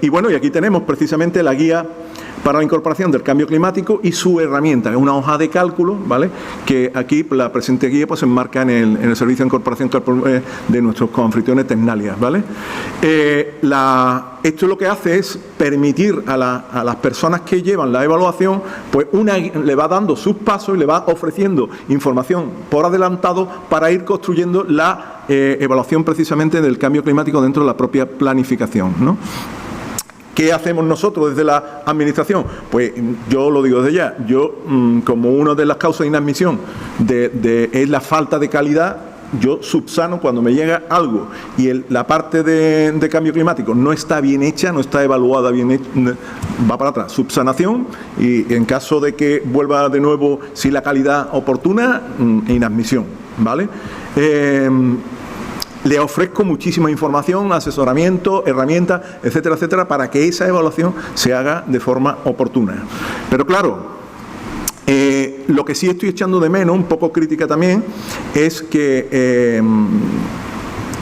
Y bueno, y aquí tenemos precisamente la guía para la incorporación del cambio climático y su herramienta, es una hoja de cálculo, ¿vale? Que aquí la presente guía pues se enmarca en el servicio de incorporación de nuestros coanfitriones Tecnalia, ¿vale? Esto lo que hace es permitir a las personas que llevan la evaluación, pues le va dando sus pasos y le va ofreciendo información por adelantado para ir construyendo la evaluación precisamente del cambio climático dentro de la propia planificación, ¿no? ¿Qué hacemos nosotros desde la Administración? Pues yo lo digo desde ya, como una de las causas de inadmisión es la falta de calidad, yo subsano cuando me llega algo y la parte de cambio climático no está bien hecha, no está evaluada bien hecha, va para atrás, subsanación, y en caso de que vuelva de nuevo, si la calidad oportuna, inadmisión, ¿vale? Le ofrezco muchísima información, asesoramiento, herramientas, etcétera, etcétera, para que esa evaluación se haga de forma oportuna. Pero claro, lo que sí estoy echando de menos, un poco crítica también, es que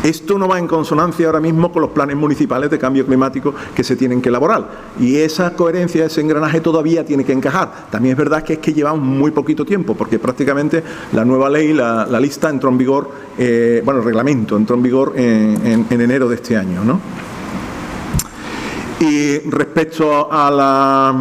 esto no va en consonancia ahora mismo con los planes municipales de cambio climático que se tienen que elaborar. Y esa coherencia, ese engranaje todavía tiene que encajar. También es verdad que llevamos muy poquito tiempo, porque prácticamente la nueva ley, la lista entró en vigor, el reglamento entró en vigor en enero de este año, ¿no? Y respecto a la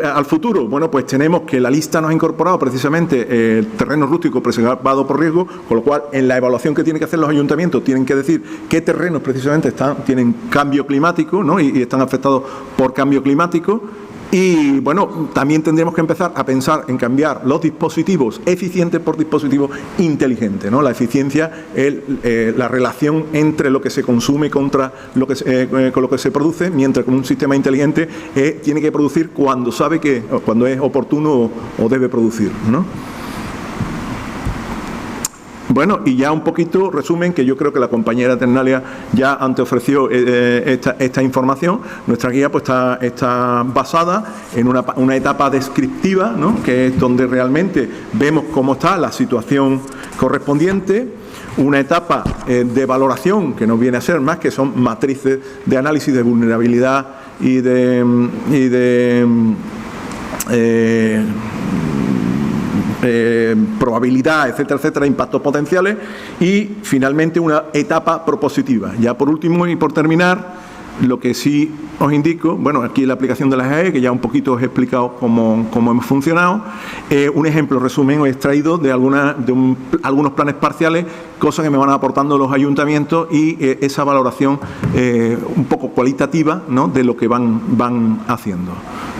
al futuro, bueno, pues tenemos que la lista nos ha incorporado precisamente el terreno rústico preservado por riesgo, con lo cual en la evaluación que tienen que hacer los ayuntamientos tienen que decir qué terrenos precisamente tienen cambio climático, ¿no? y están afectados por cambio climático. Y bueno, también tendríamos que empezar a pensar en cambiar los dispositivos eficientes por dispositivos inteligentes, ¿no? La eficiencia es la relación entre lo que se consume contra lo que con lo que se produce, mientras que un sistema inteligente tiene que producir cuando sabe que cuando es oportuno o debe producir, ¿no? Bueno, y ya un poquito resumen, que yo creo que la compañera Ternalia ya antes ofreció esta información. Nuestra guía pues está basada en una etapa descriptiva, ¿no? Que es donde realmente vemos cómo está la situación correspondiente, una etapa de valoración que no viene a ser más que son matrices de análisis de vulnerabilidad y de probabilidad, etcétera, etcétera, impactos potenciales, y finalmente una etapa propositiva. Ya por último y por terminar, lo que sí os indico, bueno, aquí la aplicación de la GAE, que ya un poquito os he explicado cómo hemos funcionado. Un ejemplo, resumen, he extraído de algunos planes parciales, cosas que me van aportando los ayuntamientos y esa valoración un poco cualitativa, ¿no? De lo que van haciendo,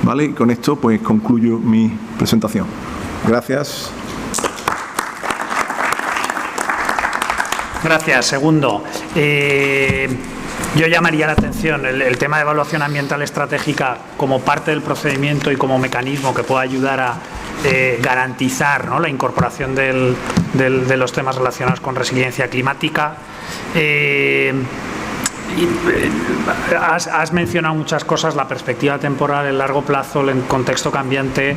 ¿vale? Y con esto pues concluyo mi presentación. Gracias. Gracias. Segundo, yo llamaría la atención el tema de evaluación ambiental estratégica como parte del procedimiento y como mecanismo que pueda ayudar a garantizar, ¿no?, la incorporación de los temas relacionados con resiliencia climática. Has mencionado muchas cosas, la perspectiva temporal, el largo plazo, el contexto cambiante.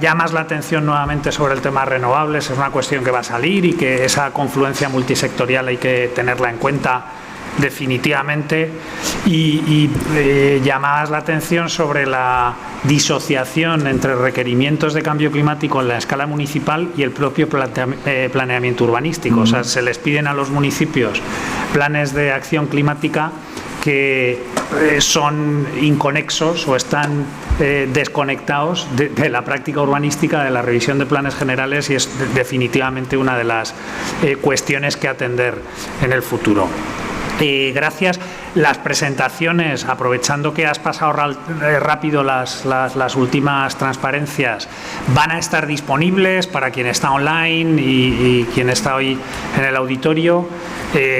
Llamas la atención nuevamente sobre el tema renovables, es una cuestión que va a salir y que esa confluencia multisectorial hay que tenerla en cuenta definitivamente. Y llamabas la atención sobre la disociación entre requerimientos de cambio climático en la escala municipal y el propio planeamiento urbanístico. O sea, se les piden a los municipios planes de acción climática que son inconexos o están desconectados de la práctica urbanística, de la revisión de planes generales, y es definitivamente una de las cuestiones que atender en el futuro. Gracias. Las presentaciones, aprovechando que has pasado rápido las últimas transparencias, van a estar disponibles para quien está online y quien está hoy en el auditorio,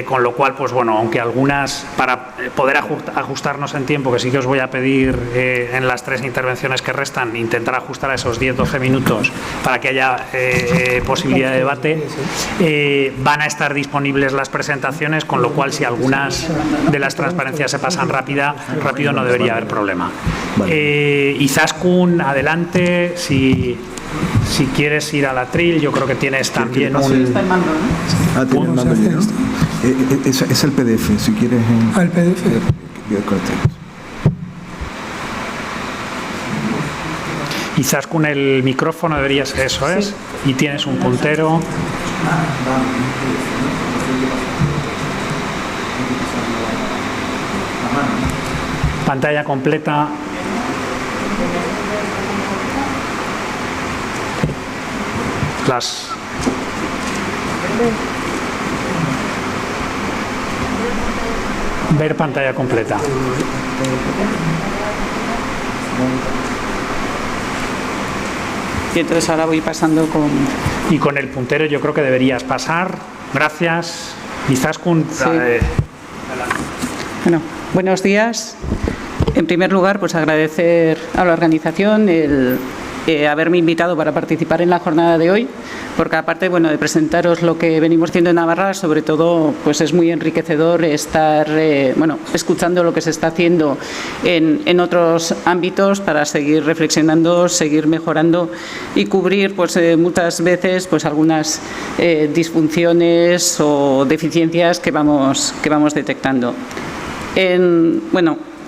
con lo cual, pues bueno, aunque algunas, para poder ajustarnos en tiempo, que sí que os voy a pedir en las 3 intervenciones que restan, intentar ajustar a esos 10-12 minutos para que haya posibilidad de debate, van a estar disponibles las presentaciones, con lo cual si algunas de las transparencias se pasan rápido no debería haber problema. Vale. Izaskun, adelante, si quieres ir al atril, yo creo que tienes también un... Está el mando, ¿no? Ah, tiene el mando allí, ¿no? Es el PDF, si quieres... el PDF. Izaskun, el micrófono deberías... Eso es. Sí. Y tienes un puntero. Pantalla completa. Ver pantalla completa. Y entonces ahora voy pasando con... Y con el puntero yo creo que deberías pasar. Gracias. Izaskun. Sí. Bueno, buenos días. En primer lugar, pues agradecer a la organización el haberme invitado para participar en la jornada de hoy, porque aparte, bueno, de presentaros lo que venimos haciendo en Navarra, sobre todo, pues es muy enriquecedor estar, escuchando lo que se está haciendo en otros ámbitos para seguir reflexionando, seguir mejorando y cubrir, pues muchas veces, pues algunas disfunciones o deficiencias que vamos detectando.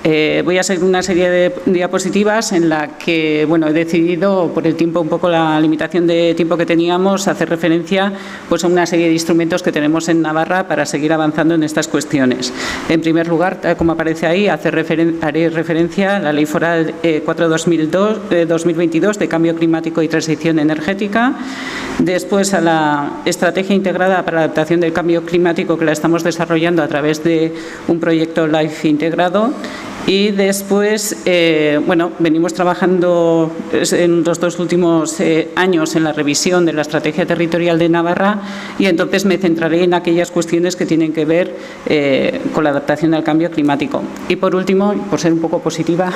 Voy a seguir una serie de diapositivas en la que, bueno, he decidido, por el tiempo, un poco la limitación de tiempo que teníamos, hacer referencia pues, a una serie de instrumentos que tenemos en Navarra para seguir avanzando en estas cuestiones. En primer lugar, como aparece ahí, haré referencia a la Ley Foral 4/2022 de Cambio Climático y Transición Energética. Después, a la Estrategia Integrada para la Adaptación del Cambio Climático, que la estamos desarrollando a través de un proyecto LIFE integrado. Y después, bueno, venimos trabajando en los 2 últimos años en la revisión de la Estrategia Territorial de Navarra, y entonces me centraré en aquellas cuestiones que tienen que ver con la adaptación al cambio climático. Y por último, por ser un poco positiva,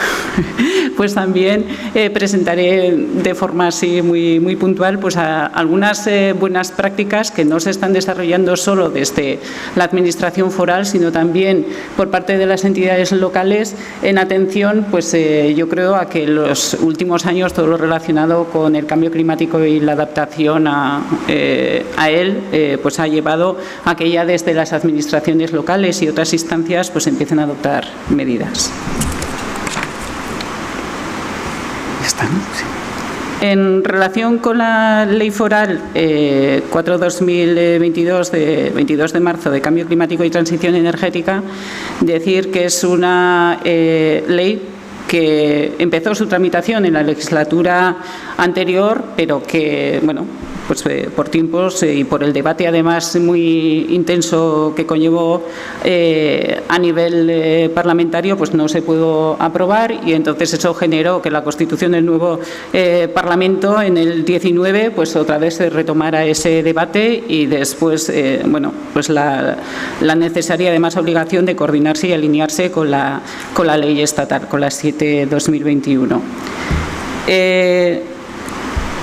pues también presentaré de forma así muy puntual pues algunas buenas prácticas que no se están desarrollando solo desde la Administración foral, sino también por parte de las entidades locales, en atención, pues yo creo, a que en los últimos años todo lo relacionado con el cambio climático y la adaptación a él, pues ha llevado a que ya desde las administraciones locales y otras instancias pues empiecen a adoptar medidas. ¿Ya está, no? Sí. En relación con la Ley Foral 4/2022 de 22 de marzo de Cambio Climático y Transición Energética, decir que es una ley que empezó su tramitación en la legislatura anterior, pero que, bueno, pues por tiempos y por el debate además muy intenso que conllevó a nivel parlamentario, pues no se pudo aprobar, y entonces eso generó que la constitución del nuevo Parlamento en el 19 pues otra vez se retomara ese debate, y después bueno, pues la necesaria además obligación de coordinarse y alinearse con la ley estatal, con la 7/2021.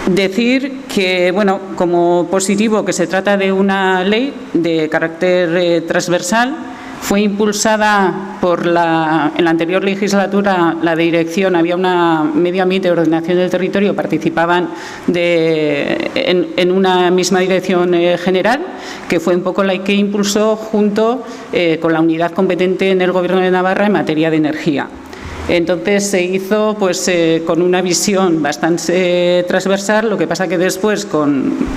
Decir que, bueno, como positivo, que se trata de una ley de carácter transversal. Fue impulsada por en la anterior legislatura, la dirección, había una medio ambiente y ordenación del territorio, participaban en una misma dirección general, que fue un poco la que impulsó junto con la unidad competente en el Gobierno de Navarra en materia de energía. Entonces se hizo pues con una visión bastante transversal. Lo que pasa que después,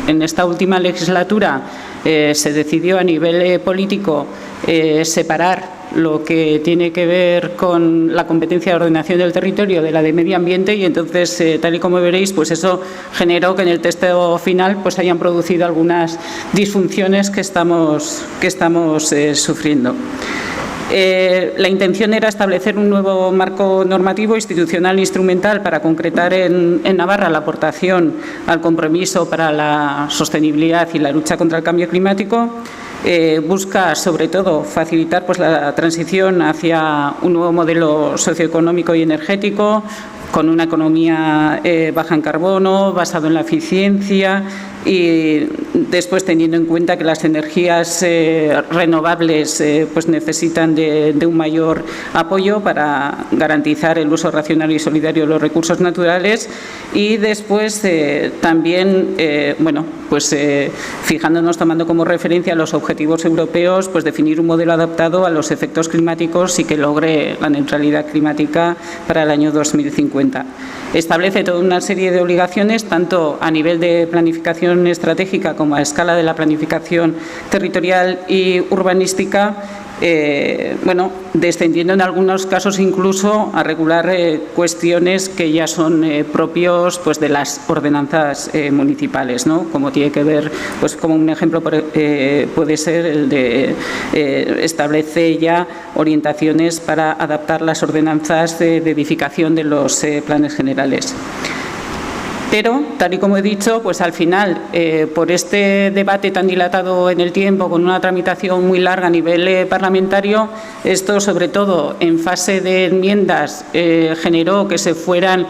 en esta última legislatura, se decidió a nivel político separar lo que tiene que ver con la competencia de ordenación del territorio de la de medio ambiente, y entonces, tal y como veréis, pues eso generó que en el texto final pues hayan producido algunas disfunciones que estamos sufriendo. La intención era establecer un nuevo marco normativo, institucional e instrumental para concretar en Navarra la aportación al compromiso para la sostenibilidad y la lucha contra el cambio climático. Busca, sobre todo, facilitar pues, la transición hacia un nuevo modelo socioeconómico y energético, con una economía baja en carbono, basado en la eficiencia, y después teniendo en cuenta que las energías renovables pues necesitan de un mayor apoyo para garantizar el uso racional y solidario de los recursos naturales, y después también bueno, pues fijándonos, tomando como referencia los objetivos europeos, pues definir un modelo adaptado a los efectos climáticos y que logre la neutralidad climática para el año 2050. Establece toda una serie de obligaciones, tanto a nivel de planificación estratégica como a escala de la planificación territorial y urbanística, bueno, descendiendo en algunos casos incluso a regular cuestiones que ya son propios pues, de las ordenanzas municipales, ¿no? Como tiene que ver, pues como un ejemplo puede ser el de establece ya orientaciones para adaptar las ordenanzas de edificación de los planes generales. Pero, tal y como he dicho, pues al final, por este debate tan dilatado en el tiempo, con una tramitación muy larga a nivel parlamentario, esto, sobre todo en fase de enmiendas, generó que se fueran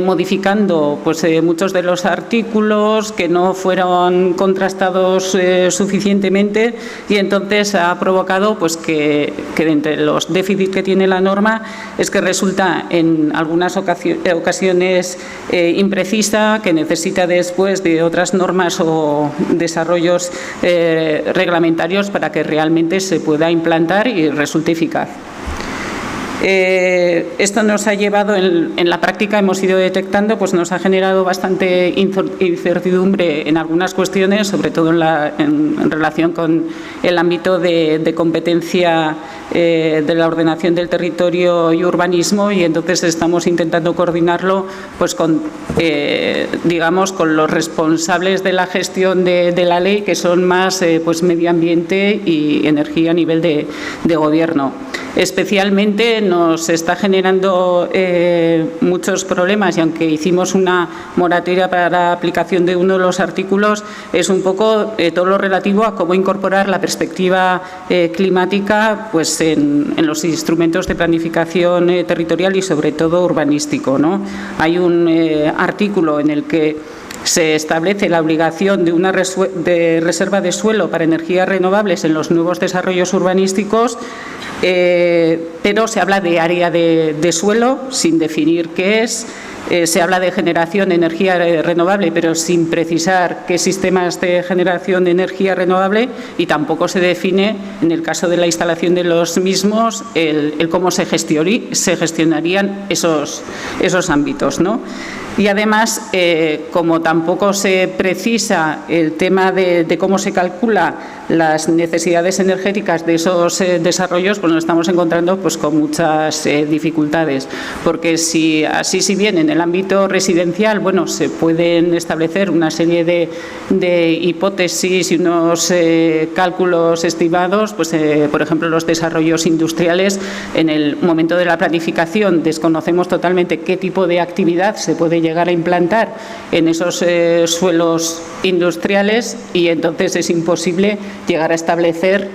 modificando pues, muchos de los artículos, que no fueron contrastados suficientemente, y entonces ha provocado pues, que entre los déficits que tiene la norma es que resulta en algunas ocasiones imprecisa, que necesita después de otras normas o desarrollos reglamentarios para que realmente se pueda implantar y resulte eficaz. Esto nos ha llevado, en la práctica hemos ido detectando, pues nos ha generado bastante incertidumbre en algunas cuestiones, sobre todo en relación con el ámbito de competencia de la ordenación del territorio y urbanismo, y entonces estamos intentando coordinarlo pues con los responsables de la gestión de la ley, que son más pues medio ambiente y energía a nivel de gobierno. Especialmente nos está generando muchos problemas, y aunque hicimos una moratoria para la aplicación de uno de los artículos, es un poco todo lo relativo a cómo incorporar la perspectiva climática pues en los instrumentos de planificación territorial y sobre todo urbanístico, ¿no? Hay un artículo en el que se establece la obligación de una reserva de suelo para energías renovables en los nuevos desarrollos urbanísticos, pero se habla de área de suelo sin definir qué es. Se habla de generación de energía renovable, pero sin precisar qué sistemas de generación de energía renovable, y tampoco se define, en el caso de la instalación de los mismos, el cómo se gestionarían esos ámbitos, ¿no? Y además, como tampoco se precisa el tema de cómo se calcula las necesidades energéticas de esos desarrollos, pues nos estamos encontrando pues con muchas dificultades, porque si bien en el ámbito residencial, bueno, se pueden establecer una serie de hipótesis y unos cálculos estimados, pues por ejemplo los desarrollos industriales, en el momento de la planificación desconocemos totalmente qué tipo de actividad se puede llegar a implantar en esos suelos industriales, y entonces es imposible llegar a establecer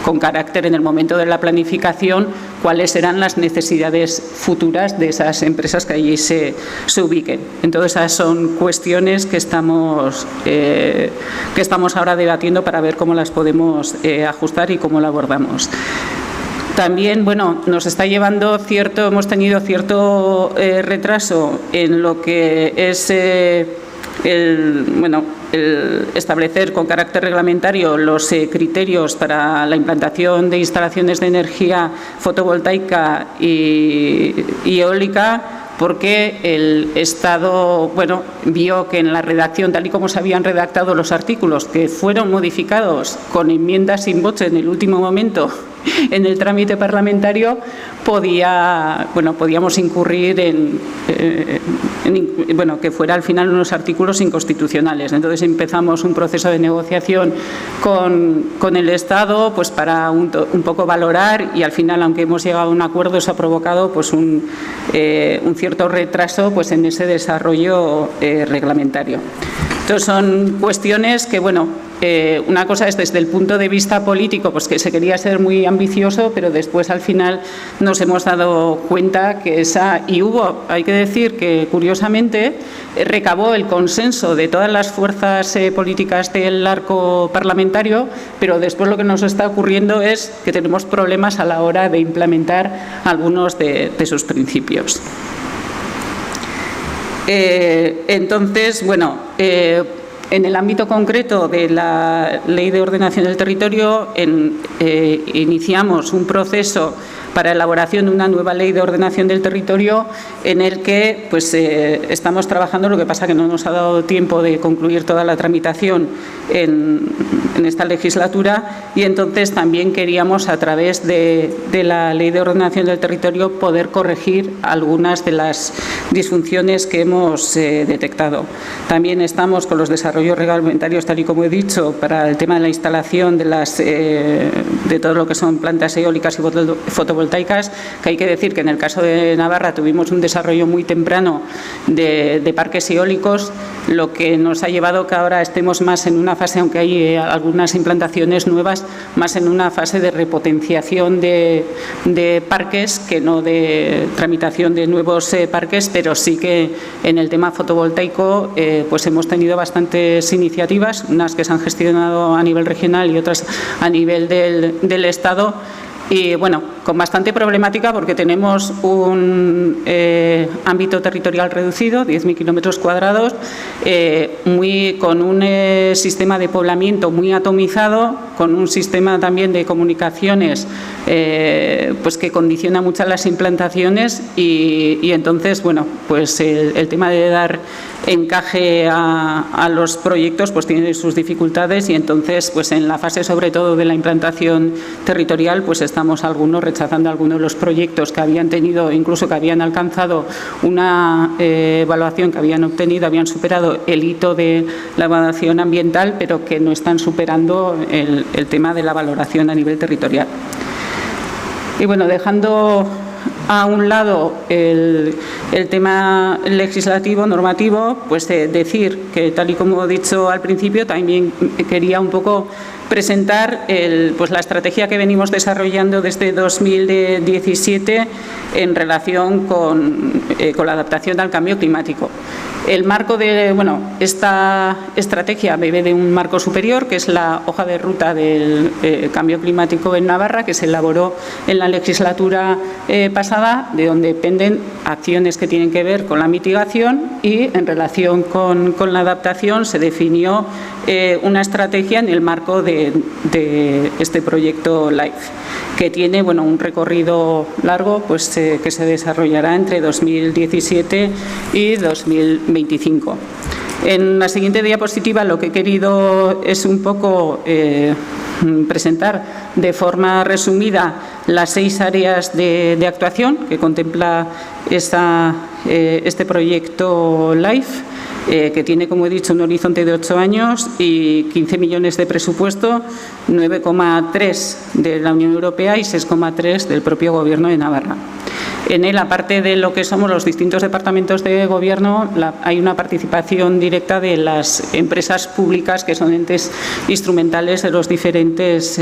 con carácter en el momento de la planificación cuáles serán las necesidades futuras de esas empresas que allí se ubiquen. Entonces, esas son cuestiones que estamos ahora debatiendo para ver cómo las podemos ajustar y cómo la abordamos. También, bueno, nos está llevando hemos tenido cierto retraso en lo que es el establecer con carácter reglamentario los criterios para la implantación de instalaciones de energía fotovoltaica y eólica, porque el Estado vio que en la redacción, tal y como se habían redactado los artículos, que fueron modificados con enmiendas sin voce en el último momento en el trámite parlamentario, podíamos incurrir en que fuera al final unos artículos inconstitucionales. Entonces empezamos un proceso de negociación con el Estado pues para un poco valorar, y al final, aunque hemos llegado a un acuerdo, eso ha provocado pues un cierto retraso pues en ese desarrollo reglamentario. Entonces son cuestiones que, una cosa es desde el punto de vista político, pues que se quería ser muy ambicioso, pero después al final nos hemos dado cuenta que hay que decir que curiosamente recabó el consenso de todas las fuerzas políticas del arco parlamentario, pero después lo que nos está ocurriendo es que tenemos problemas a la hora de implementar algunos de sus principios. Entonces, en el ámbito concreto de la Ley de Ordenación del Territorio, iniciamos un proceso para la elaboración de una nueva Ley de Ordenación del Territorio, en el que estamos trabajando. Lo que pasa que no nos ha dado tiempo de concluir toda la tramitación en esta legislatura, y entonces también queríamos, a través de la Ley de Ordenación del Territorio, poder corregir algunas de las disfunciones que hemos detectado. También estamos con los desarrollos reglamentarios, tal y como he dicho, para el tema de la instalación de todo lo que son plantas eólicas y fotovoltaicas, que hay que decir que en el caso de Navarra tuvimos un desarrollo muy temprano de parques eólicos, lo que nos ha llevado que ahora estemos más en una fase, aunque hay algunas implantaciones nuevas, más en una fase de repotenciación de parques, que no de tramitación de nuevos parques, pero sí que en el tema fotovoltaico pues hemos tenido bastantes iniciativas, unas que se han gestionado a nivel regional y otras a nivel del Estado, y bueno, con bastante problemática porque tenemos un ámbito territorial reducido, 10.000 kilómetros cuadrados, con un sistema de poblamiento muy atomizado, con un sistema también de comunicaciones pues que condiciona mucho las implantaciones y entonces, bueno, pues el tema de dar encaje a los proyectos pues tiene sus dificultades y entonces pues en la fase sobre todo de la implantación territorial pues estamos algunos rechazando algunos de los proyectos que habían tenido, incluso que habían alcanzado una evaluación que habían obtenido, habían superado el hito de la evaluación ambiental, pero que no están superando el tema de la valoración a nivel territorial. Y bueno, dejando a un lado el tema legislativo, normativo, pues decir que, tal y como he dicho al principio, también quería un poco presentar pues la estrategia que venimos desarrollando desde 2017 en relación con la adaptación al cambio climático. El marco de, bueno, esta estrategia bebe de un marco superior, que es la hoja de ruta del cambio climático en Navarra, que se elaboró en la legislatura pasada, de donde dependen acciones que tienen que ver con la mitigación y en relación con la adaptación se definió una estrategia en el marco de este proyecto LIFE, que tiene, bueno, un recorrido largo pues, que se desarrollará entre 2017 y 2025. En la siguiente diapositiva lo que he querido es un poco presentar de forma resumida las 6 áreas de actuación que contempla este proyecto LIFE. Que tiene, como he dicho, un horizonte de 8 años y 15 millones de presupuesto, 9,3 de la Unión Europea y 6,3 del propio Gobierno de Navarra. En él, aparte de lo que somos los distintos departamentos de Gobierno, hay una participación directa de las empresas públicas que son entes instrumentales de los diferentes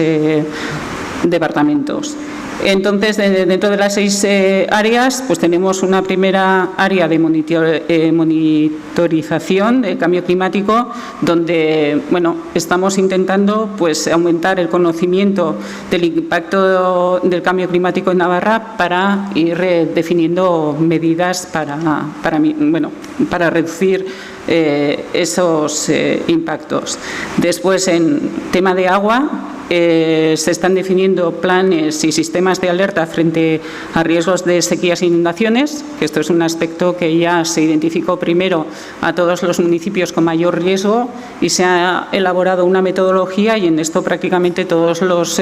departamentos. Entonces, dentro de las 6 áreas, pues tenemos una primera área de monitorización del cambio climático, donde, bueno, estamos intentando pues aumentar el conocimiento del impacto del cambio climático en Navarra para ir definiendo medidas para reducir esos impactos. Después, en tema de agua, se están definiendo planes y sistemas de alerta frente a riesgos de sequías e inundaciones, que esto es un aspecto que ya se identificó primero a todos los municipios con mayor riesgo y se ha elaborado una metodología y en esto prácticamente todos los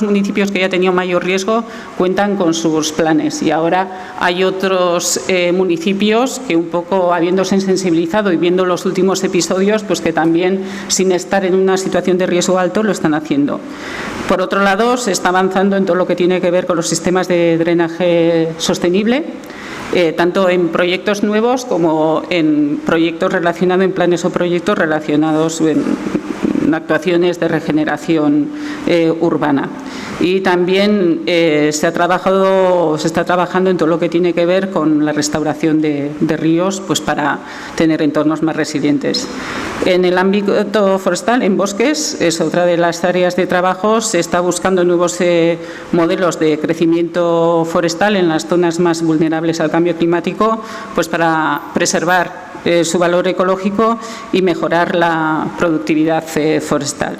municipios que ya tenían mayor riesgo cuentan con sus planes y ahora hay otros municipios que un poco habiéndose sensibilizado y viendo los últimos episodios, pues que también sin estar en una situación de riesgo alto lo están haciendo. Por otro lado, se está avanzando en todo lo que tiene que ver con los sistemas de drenaje sostenible, tanto en proyectos nuevos como en proyectos relacionados, en planes o proyectos relacionados en actuaciones de regeneración urbana. Y también se está trabajando en todo lo que tiene que ver con la restauración de ríos, pues para tener entornos más resilientes. En el ámbito forestal, en bosques, es otra de las áreas de trabajo. Se está buscando nuevos modelos de crecimiento forestal en las zonas más vulnerables al cambio climático, pues para preservar su valor ecológico y mejorar la productividad forestal.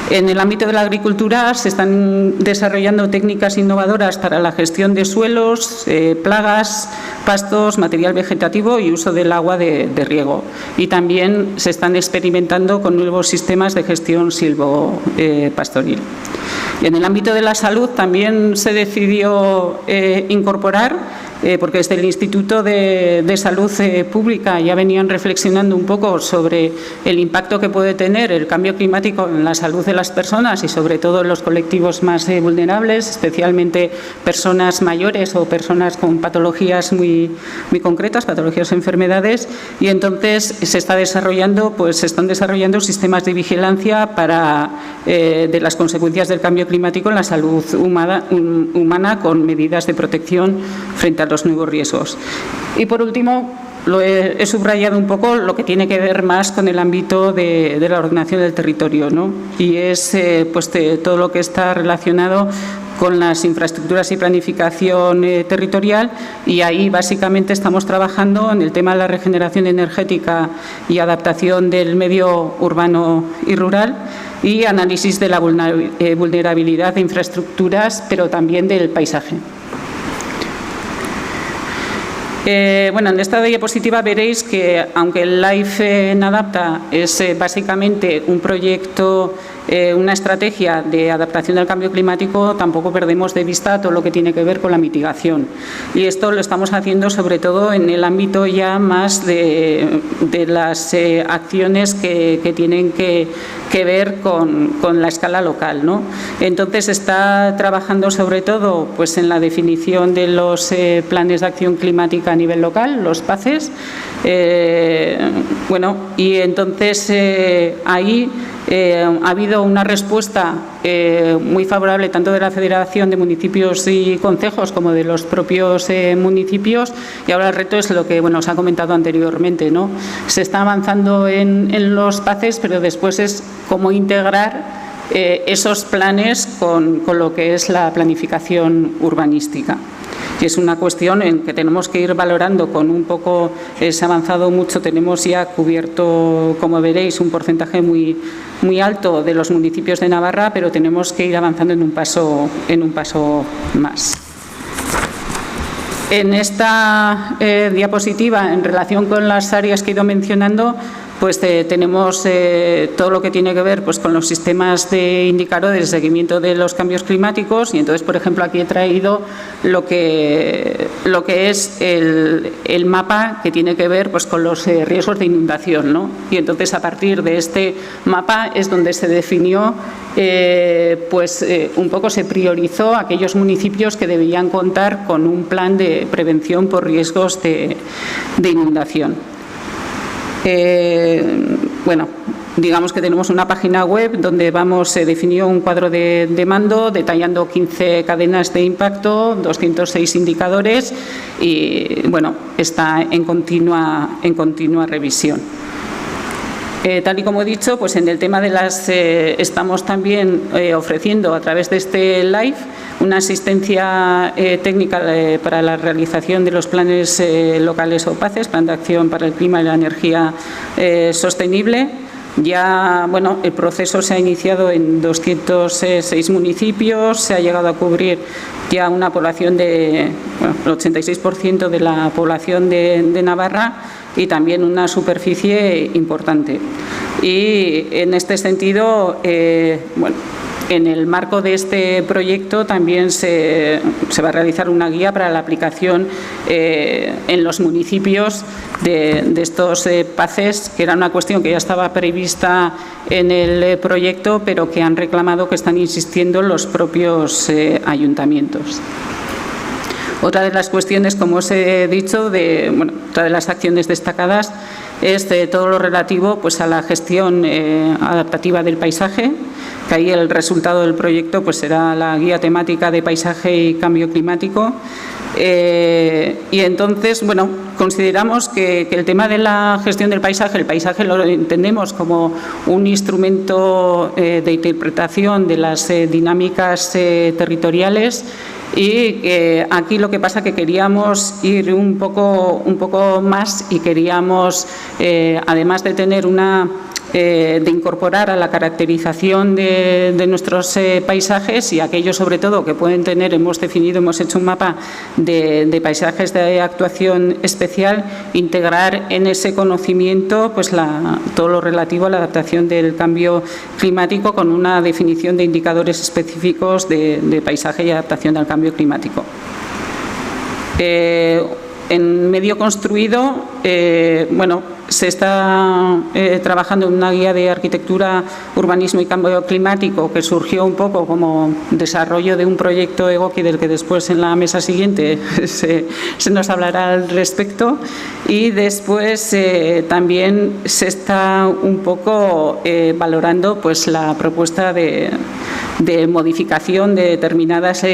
En el ámbito de la agricultura se están desarrollando técnicas innovadoras para la gestión de suelos, plagas, pastos, material vegetativo y uso del agua de riego. Y también se están experimentando con nuevos sistemas de gestión silvopastoril. Y en el ámbito de la salud también se decidió incorporar, porque desde el Instituto de Salud Pública ya venían reflexionando un poco sobre el impacto que puede tener el cambio climático en la salud de las personas y sobre todo en los colectivos más vulnerables, especialmente personas mayores o personas con patologías muy concretas, patologías o enfermedades, y entonces se están desarrollando sistemas de vigilancia de las consecuencias del cambio climático en la salud humana con medidas de protección frente a los nuevos riesgos. Y por último, he subrayado un poco lo que tiene que ver más con el ámbito de la ordenación del territorio, ¿no? Y es todo lo que está relacionado con las infraestructuras y planificación territorial, y ahí básicamente estamos trabajando en el tema de la regeneración energética y adaptación del medio urbano y rural, y análisis de la vulnerabilidad de infraestructuras, pero también del paisaje. En esta diapositiva veréis que, aunque el LIFE en Adapta es básicamente un proyecto, una estrategia de adaptación al cambio climático, tampoco perdemos de vista todo lo que tiene que ver con la mitigación. Y esto lo estamos haciendo sobre todo en el ámbito ya más de las acciones que tienen que ver con la escala local, ¿no? Entonces, está trabajando sobre todo pues, en la definición de los planes de acción climática a nivel local, los PACES. Y entonces ahí ha habido una respuesta muy favorable tanto de la Federación de Municipios y Concejos como de los propios municipios, y ahora el reto es lo que os ha comentado anteriormente, ¿no? Se está avanzando en los PACES, pero después es cómo integrar esos planes con lo que es la planificación urbanística. Y es una cuestión en que tenemos que ir valorando con un poco, se ha avanzado mucho, tenemos ya cubierto, como veréis, un porcentaje muy alto de los municipios de Navarra, pero tenemos que ir avanzando en un paso más. En esta diapositiva, en relación con las áreas que he ido mencionando, pues tenemos todo lo que tiene que ver pues, con los sistemas de indicadores de seguimiento de los cambios climáticos, y entonces, por ejemplo, aquí he traído lo que es el mapa que tiene que ver pues, con los riesgos de inundación, ¿no? Y entonces, a partir de este mapa es donde se definió, un poco se priorizó aquellos municipios que debían contar con un plan de prevención por riesgos de inundación. Digamos que tenemos una página web donde se definió un cuadro de mando detallando 15 cadenas de impacto, 206 indicadores, y está en continua revisión. Tal y como he dicho, pues en el tema de estamos también ofreciendo a través de este live una asistencia técnica para la realización de los planes locales o PACES, Plan de Acción para el Clima y la Energía Sostenible. Ya, el proceso se ha iniciado en 206 municipios, se ha llegado a cubrir ya una población el 86% de la población de Navarra, y también una superficie importante. Y en este sentido, en el marco de este proyecto también se va a realizar una guía para la aplicación en los municipios de estos PACES, que era una cuestión que ya estaba prevista en el proyecto, pero que han reclamado, que están insistiendo los propios ayuntamientos. Otra de las cuestiones, como os he dicho, otra de las acciones destacadas es todo lo relativo pues, a la gestión adaptativa del paisaje, que ahí el resultado del proyecto pues, será la guía temática de paisaje y cambio climático. Y entonces, consideramos que el tema de la gestión del paisaje, el paisaje lo entendemos como un instrumento de interpretación de las dinámicas territoriales, y aquí lo que pasa es que queríamos ir un poco más, y queríamos, además de tener de incorporar a la caracterización de nuestros paisajes, y aquellos sobre todo que pueden tener, hemos hecho un mapa de paisajes de actuación especial, integrar en ese conocimiento pues todo lo relativo a la adaptación del cambio climático, con una definición de indicadores específicos de paisaje y adaptación al cambio climático. En medio construido, se está trabajando en una guía de arquitectura, urbanismo y cambio climático, que surgió un poco como desarrollo de un proyecto EGOCI, del que después en la mesa siguiente se nos hablará al respecto. Y después también se está un poco valorando pues, la propuesta de modificación de determinadas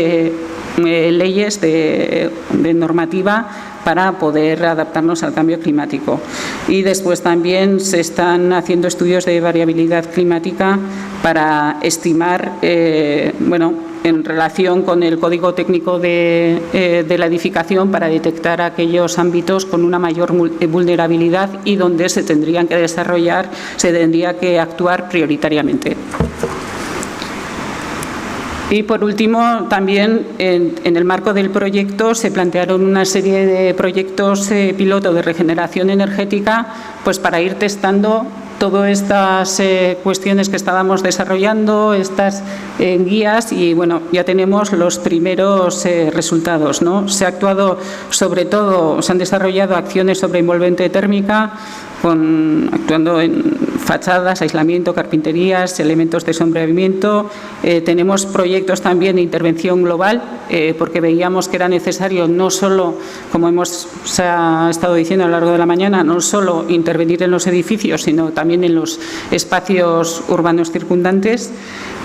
leyes de normativa para poder adaptarnos al cambio climático. Y después también se están haciendo estudios de variabilidad climática para estimar, en relación con el código técnico de la edificación, para detectar aquellos ámbitos con una mayor vulnerabilidad y donde se tendría que actuar prioritariamente. Y por último, también en el marco del proyecto se plantearon una serie de proyectos piloto de regeneración energética, pues para ir testando todas estas cuestiones que estábamos desarrollando, estas guías, y bueno, ya tenemos los primeros resultados, ¿no? Se ha actuado sobre todo, se han desarrollado acciones sobre envolvente térmica, actuando en fachadas, aislamiento, carpinterías, elementos de sombreamiento. Tenemos proyectos también de intervención global, porque veíamos que era necesario no solo, como se ha estado diciendo a lo largo de la mañana, no solo intervenir en los edificios, sino también en los espacios urbanos circundantes.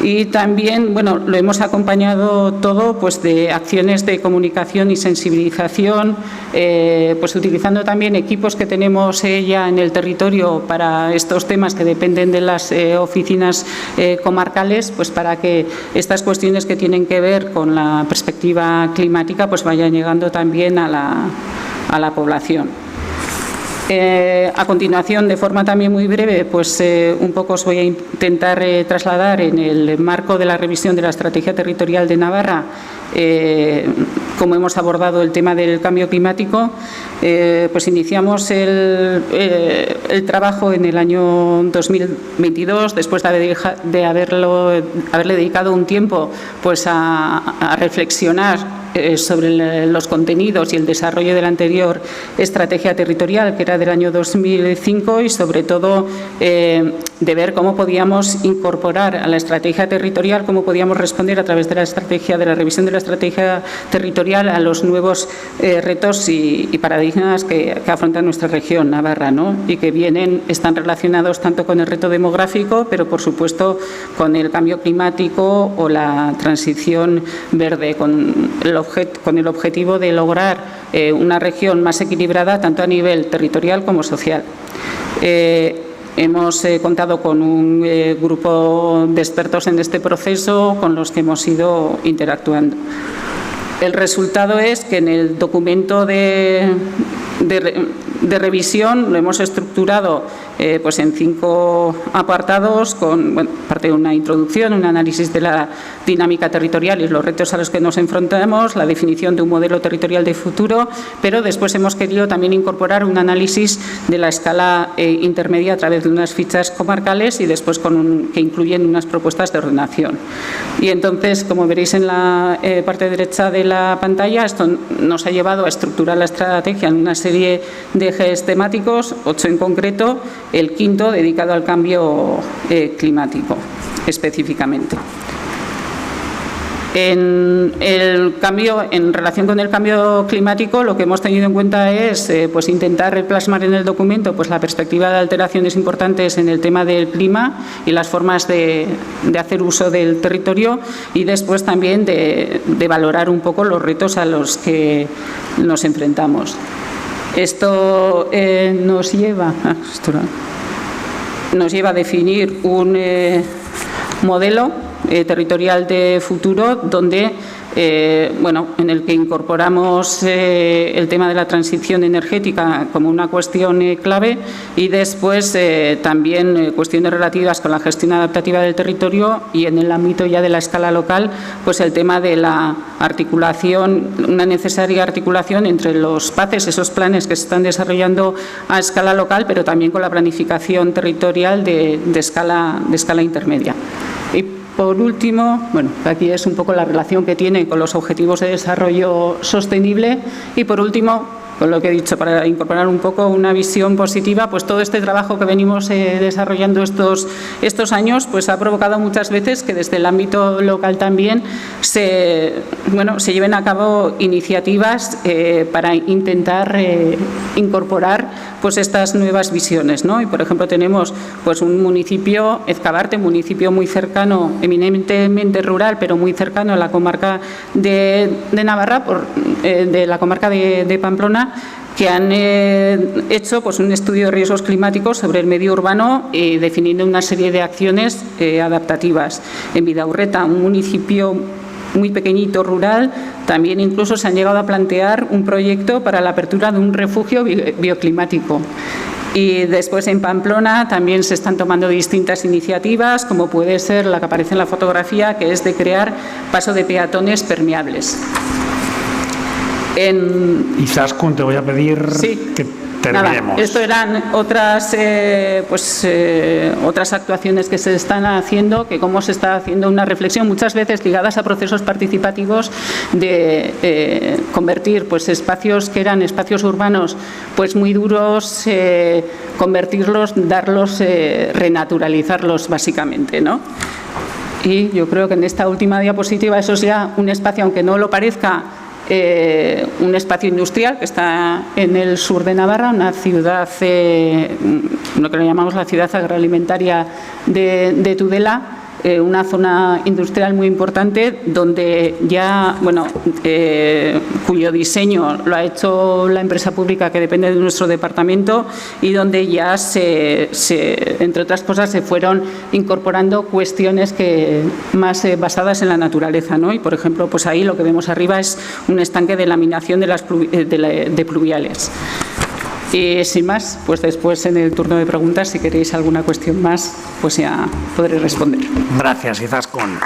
Y también, bueno, lo hemos acompañado todo pues de acciones de comunicación y sensibilización, pues utilizando también equipos que tenemos ya en el territorio para estos temas que dependen de las oficinas comarcales, pues para que estas cuestiones que tienen que ver con la perspectiva climática pues vayan llegando también a la población. A continuación, de forma también muy breve, pues un poco os voy a intentar trasladar en el marco de la revisión de la Estrategia Territorial de Navarra, cómo hemos abordado el tema del cambio climático. Pues iniciamos el trabajo en el año 2022, después de haberle dedicado un tiempo pues a reflexionar sobre los contenidos y el desarrollo de la anterior estrategia territorial, que era del año 2005, y sobre todo de ver cómo podíamos incorporar a la estrategia territorial, cómo podíamos responder a través de la revisión de la estrategia territorial a los nuevos retos y paradigmas que afronta nuestra región, Navarra, ¿no? Y que están relacionados tanto con el reto demográfico, pero por supuesto con el cambio climático o la transición verde, con el objetivo de lograr una región más equilibrada tanto a nivel territorial como social. Hemos contado con un grupo de expertos en este proceso con los que hemos ido interactuando. El resultado es que en el documento de revisión lo hemos estructurado pues en 5 apartados, con parte de una introducción, un análisis de la dinámica territorial y los retos a los que nos enfrentamos, la definición de un modelo territorial de futuro, pero después hemos querido también incorporar un análisis de la escala intermedia a través de unas fichas comarcales y después que incluyen unas propuestas de ordenación. Y entonces, como veréis en la parte derecha de la pantalla, esto nos ha llevado a estructurar la estrategia en una serie de ejes temáticos, 8 en concreto, el quinto dedicado al cambio climático específicamente. En relación con el cambio climático, lo que hemos tenido en cuenta es pues intentar plasmar en el documento pues la perspectiva de alteraciones importantes en el tema del clima y las formas de hacer uso del territorio, y después también de valorar un poco los retos a los que nos enfrentamos. Esto nos lleva a definir un modelo territorial de futuro donde en el que incorporamos el tema de la transición energética como una cuestión clave, y después también cuestiones relativas con la gestión adaptativa del territorio, y en el ámbito ya de la escala local, pues el tema de la articulación, una necesaria articulación entre los PACES, esos planes que se están desarrollando a escala local, pero también con la planificación territorial de escala intermedia. Y por último, aquí es un poco la relación que tiene con los objetivos de desarrollo sostenible, y por último, con lo que he dicho, para incorporar un poco una visión positiva, pues todo este trabajo que venimos desarrollando estos años, pues ha provocado muchas veces que desde el ámbito local también se lleven a cabo iniciativas para intentar incorporar pues estas nuevas visiones, ¿no? Y por ejemplo tenemos pues un municipio, Ezcabarte, un municipio muy cercano, eminentemente rural, pero muy cercano a la comarca de Navarra, de la comarca de Pamplona, que han hecho pues un estudio de riesgos climáticos sobre el medio urbano, definiendo una serie de acciones adaptativas. En Bidaurreta, un municipio muy pequeñito, rural, también incluso se han llegado a plantear un proyecto para la apertura de un refugio bioclimático. Y después en Pamplona también se están tomando distintas iniciativas, como puede ser la que aparece en la fotografía, que es de crear paso de peatones permeables. Izaskun, te voy a pedir que terminemos. Nada, esto eran otras otras actuaciones que se están haciendo, que cómo se está haciendo una reflexión muchas veces ligadas a procesos participativos de convertir pues espacios que eran espacios urbanos pues muy duros, convertirlos, darlos, renaturalizarlos básicamente, ¿no? Y yo creo que en esta última diapositiva eso es ya un espacio, aunque no lo parezca, un espacio industrial que está en el sur de Navarra, una ciudad, lo que le llamamos la ciudad agroalimentaria de Tudela, una zona industrial muy importante donde ya, cuyo diseño lo ha hecho la empresa pública que depende de nuestro departamento y donde ya entre otras cosas, se fueron incorporando cuestiones más basadas en la naturaleza, ¿no? Y por ejemplo, pues ahí lo que vemos arriba es un estanque de laminación de pluviales. Y sin más, pues después en el turno de preguntas, si queréis alguna cuestión más, pues ya podré responder. Gracias, Izaskun.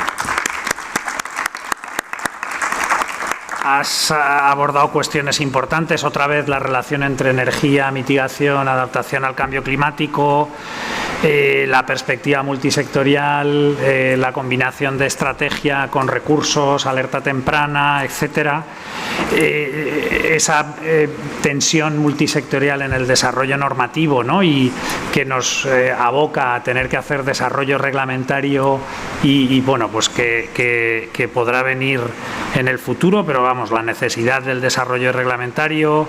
Has abordado cuestiones importantes, otra vez la relación entre energía, mitigación, adaptación al cambio climático, la perspectiva multisectorial, la combinación de estrategia con recursos, alerta temprana, etcétera. Esa tensión multisectorial en el desarrollo normativo, ¿no? Y que nos aboca a tener que hacer desarrollo reglamentario y bueno, pues que podrá venir en el futuro, pero vamos, la necesidad del desarrollo reglamentario,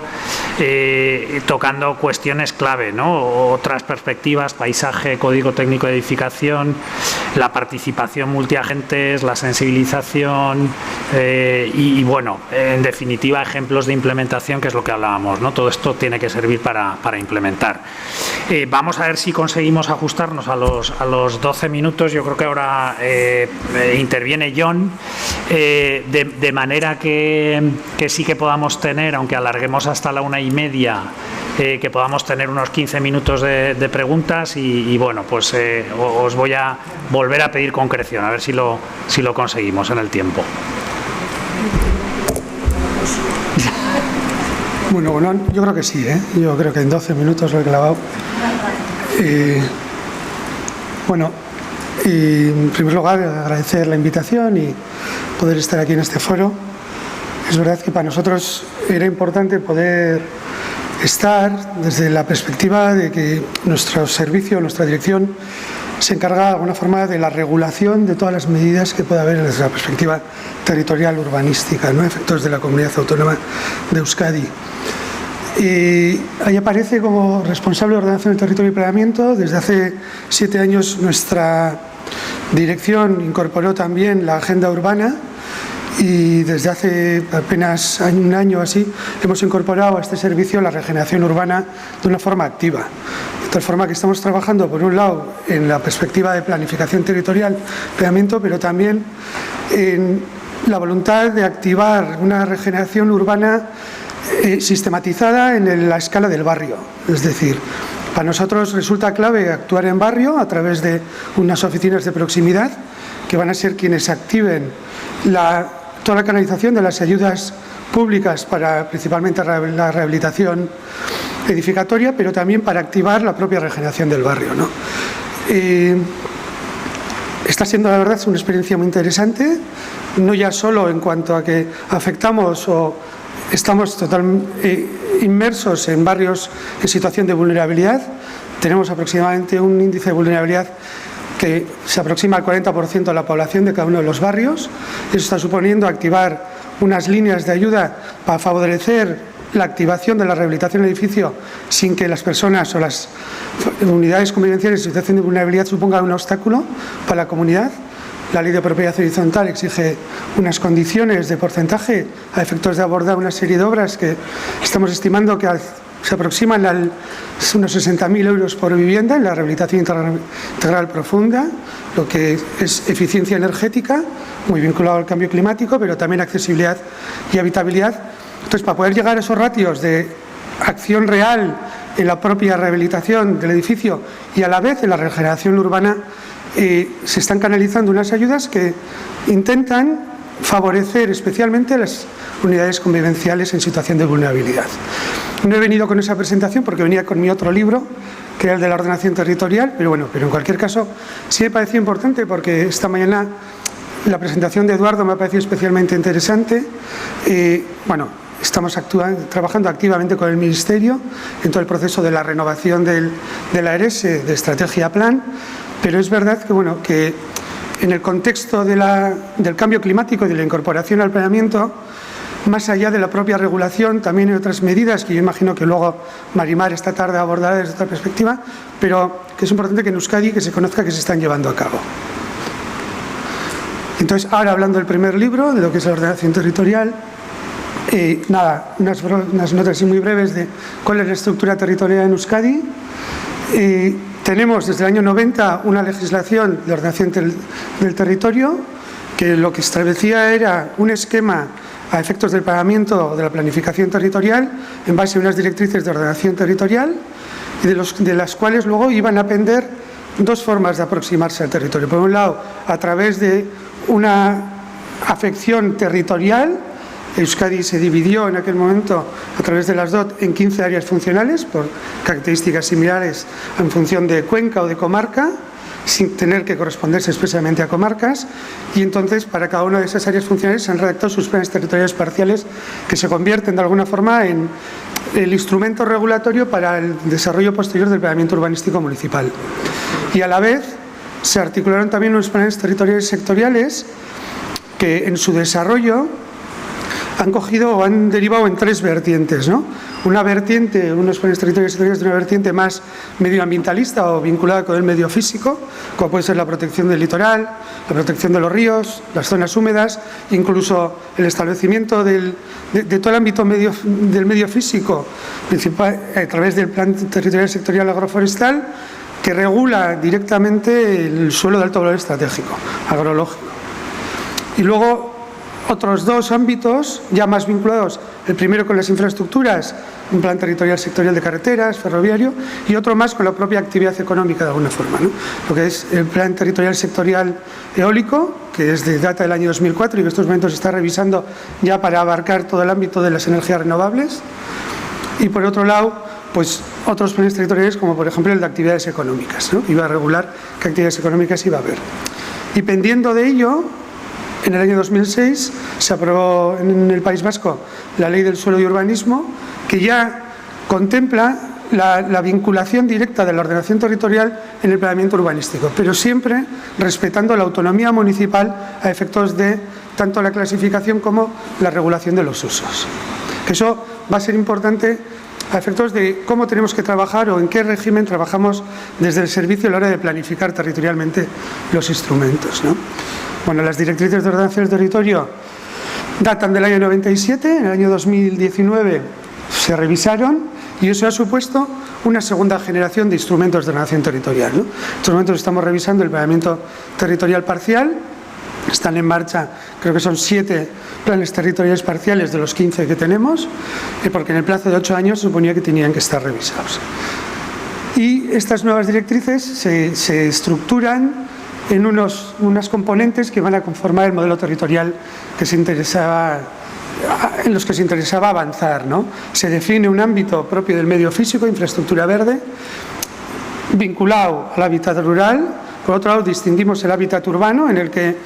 tocando cuestiones clave, ¿no? Otras perspectivas, paisaje, código técnico de edificación, la participación multiagentes, la sensibilización y bueno, en definitiva, ejemplos de implementación, que es lo que hablábamos, ¿no? Todo esto tiene que servir para implementar. Vamos a ver si conseguimos ajustarnos a los 12 minutos. Yo creo que ahora interviene Jon, de manera que sí que podamos tener, aunque alarguemos hasta la 1:30, que podamos tener unos 15 minutos de preguntas y bueno, pues os voy a volver a pedir concreción, a ver si lo conseguimos en el tiempo. Bueno, yo creo que sí, ¿eh? Yo creo que en 12 minutos lo he clavado. En primer lugar, agradecer la invitación y poder estar aquí en este foro. Es verdad que para nosotros era importante poder estar desde la perspectiva de que nuestro servicio, nuestra dirección, se encarga de alguna forma de la regulación de todas las medidas que pueda haber desde la perspectiva territorial urbanística, ¿no? Efectos de la Comunidad Autónoma de Euskadi. Y ahí aparece como responsable de ordenación del territorio y planeamiento. Desde hace 7 años nuestra dirección incorporó también la agenda urbana y desde hace apenas un año así hemos incorporado a este servicio la regeneración urbana de una forma activa. De tal forma que estamos trabajando, por un lado, en la perspectiva de planificación territorial, planeamiento, pero también en la voluntad de activar una regeneración urbana sistematizada en la escala del barrio. Es decir, para nosotros resulta clave actuar en barrio a través de unas oficinas de proximidad que van a ser quienes activen toda la canalización de las ayudas públicas para principalmente la rehabilitación edificatoria, pero también para activar la propia regeneración del barrio, ¿no? Está siendo, la verdad, una experiencia muy interesante, no ya solo en cuanto a que afectamos o estamos totalmente inmersos en barrios en situación de vulnerabilidad. Tenemos aproximadamente un índice de vulnerabilidad que se aproxima al 40% de la población de cada uno de los barrios. Eso está suponiendo activar unas líneas de ayuda para favorecer la activación de la rehabilitación del edificio sin que las personas o las unidades convivenciales en situación de vulnerabilidad supongan un obstáculo para la comunidad. La Ley de Propiedad Horizontal exige unas condiciones de porcentaje a efectos de abordar una serie de obras que estamos estimando que se aproximan a unos 60.000 euros por vivienda en la rehabilitación integral profunda, lo que es eficiencia energética, muy vinculado al cambio climático, pero también accesibilidad y habitabilidad. Entonces, para poder llegar a esos ratios de acción real en la propia rehabilitación del edificio y a la vez en la regeneración urbana, se están canalizando unas ayudas que intentan favorecer especialmente a las unidades convivenciales en situación de vulnerabilidad. No he venido con esa presentación porque venía con mi otro libro, que era el de la ordenación territorial, pero en cualquier caso sí me pareció importante porque esta mañana la presentación de Eduardo me ha parecido especialmente interesante. Estamos trabajando activamente con el Ministerio en todo el proceso de la renovación de la ERES, de estrategia plan, pero es verdad que en el contexto del cambio climático y de la incorporación al planeamiento, más allá de la propia regulación, también hay otras medidas que yo imagino que luego Marimar esta tarde abordará desde otra perspectiva, pero que es importante que en Euskadi que se conozca que se están llevando a cabo. Entonces, ahora hablando del primer libro, de lo que es la ordenación territorial, unas notas así muy breves de cuál es la estructura territorial en Euskadi. Tenemos desde el año 90 una legislación de ordenación del territorio que lo que establecía era un esquema a efectos del planeamiento de la planificación territorial en base a unas directrices de ordenación territorial y de las cuales luego iban a pender dos formas de aproximarse al territorio. Por un lado, a través de una afección territorial. Euskadi se dividió en aquel momento a través de las DOT en 15 áreas funcionales por características similares en función de cuenca o de comarca, sin tener que corresponderse expresamente a comarcas, y entonces para cada una de esas áreas funcionales se han redactado sus planes territoriales parciales que se convierten de alguna forma en el instrumento regulatorio para el desarrollo posterior del planeamiento urbanístico municipal. Y a la vez se articularon también unos planes territoriales sectoriales que en su desarrollo han cogido o han derivado en tres vertientes, ¿no? Una vertiente, unos planes territoriales sectoriales de una vertiente más medioambientalista o vinculada con el medio físico, como puede ser la protección del litoral, la protección de los ríos, las zonas húmedas, incluso el establecimiento de todo el ámbito del medio físico, principal, a través del Plan Territorial Sectorial Agroforestal, que regula directamente el suelo de alto valor estratégico, agrológico. Y luego otros dos ámbitos ya más vinculados, el primero con las infraestructuras, un plan territorial sectorial de carreteras, ferroviario, y otro más con la propia actividad económica de alguna forma, ¿no? Lo que es el plan territorial sectorial eólico, que es de data del año 2004 y que en estos momentos se está revisando ya para abarcar todo el ámbito de las energías renovables, y por otro lado, pues otros planes territoriales como por ejemplo el de actividades económicas, ¿no? Iba a regular qué actividades económicas iba a haber. Y pendiendo de ello, en el año 2006 se aprobó en el País Vasco la Ley del Suelo y Urbanismo, que ya contempla la vinculación directa de la ordenación territorial en el planeamiento urbanístico, pero siempre respetando la autonomía municipal a efectos de tanto la clasificación como la regulación de los usos. Que eso va a ser importante a efectos de cómo tenemos que trabajar o en qué régimen trabajamos desde el servicio a la hora de planificar territorialmente los instrumentos, ¿no? Bueno, las directrices de ordenación del territorio datan del año 97, en el año 2019 se revisaron y eso ha supuesto una segunda generación de instrumentos de ordenación territorial, ¿no? En estos momentos estamos revisando el planeamiento territorial parcial, están en marcha, creo que son 7 planes territoriales parciales de los 15 que tenemos, porque en el plazo de 8 años se suponía que tenían que estar revisados. Y estas nuevas directrices se estructuran en unas componentes que van a conformar el modelo territorial en los que se interesaba avanzar, ¿no? Se define un ámbito propio del medio físico, infraestructura verde, vinculado al hábitat rural. Por otro lado, distinguimos el hábitat urbano, en el que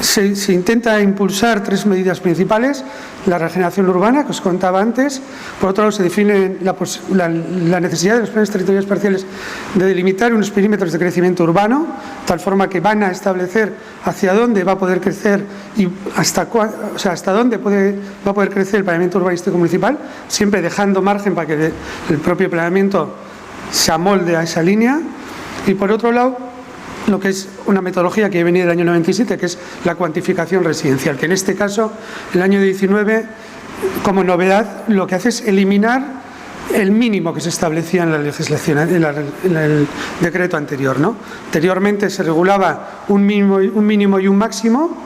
se intenta impulsar 3 medidas principales: la regeneración urbana, que os contaba antes. Por otro lado, se define la necesidad de los planes territoriales parciales de delimitar unos perímetros de crecimiento urbano, de tal forma que van a establecer hacia dónde va a poder crecer y hasta dónde va a poder crecer el planeamiento urbanístico municipal, siempre dejando margen para que el propio planeamiento se amolde a esa línea. Y por otro lado, lo que es una metodología que venía del año 97, que es la cuantificación residencial, que en este caso, el año 19, como novedad, lo que hace es eliminar el mínimo que se establecía en la legislación, en el decreto anterior, ¿no? Anteriormente se regulaba un mínimo y un máximo.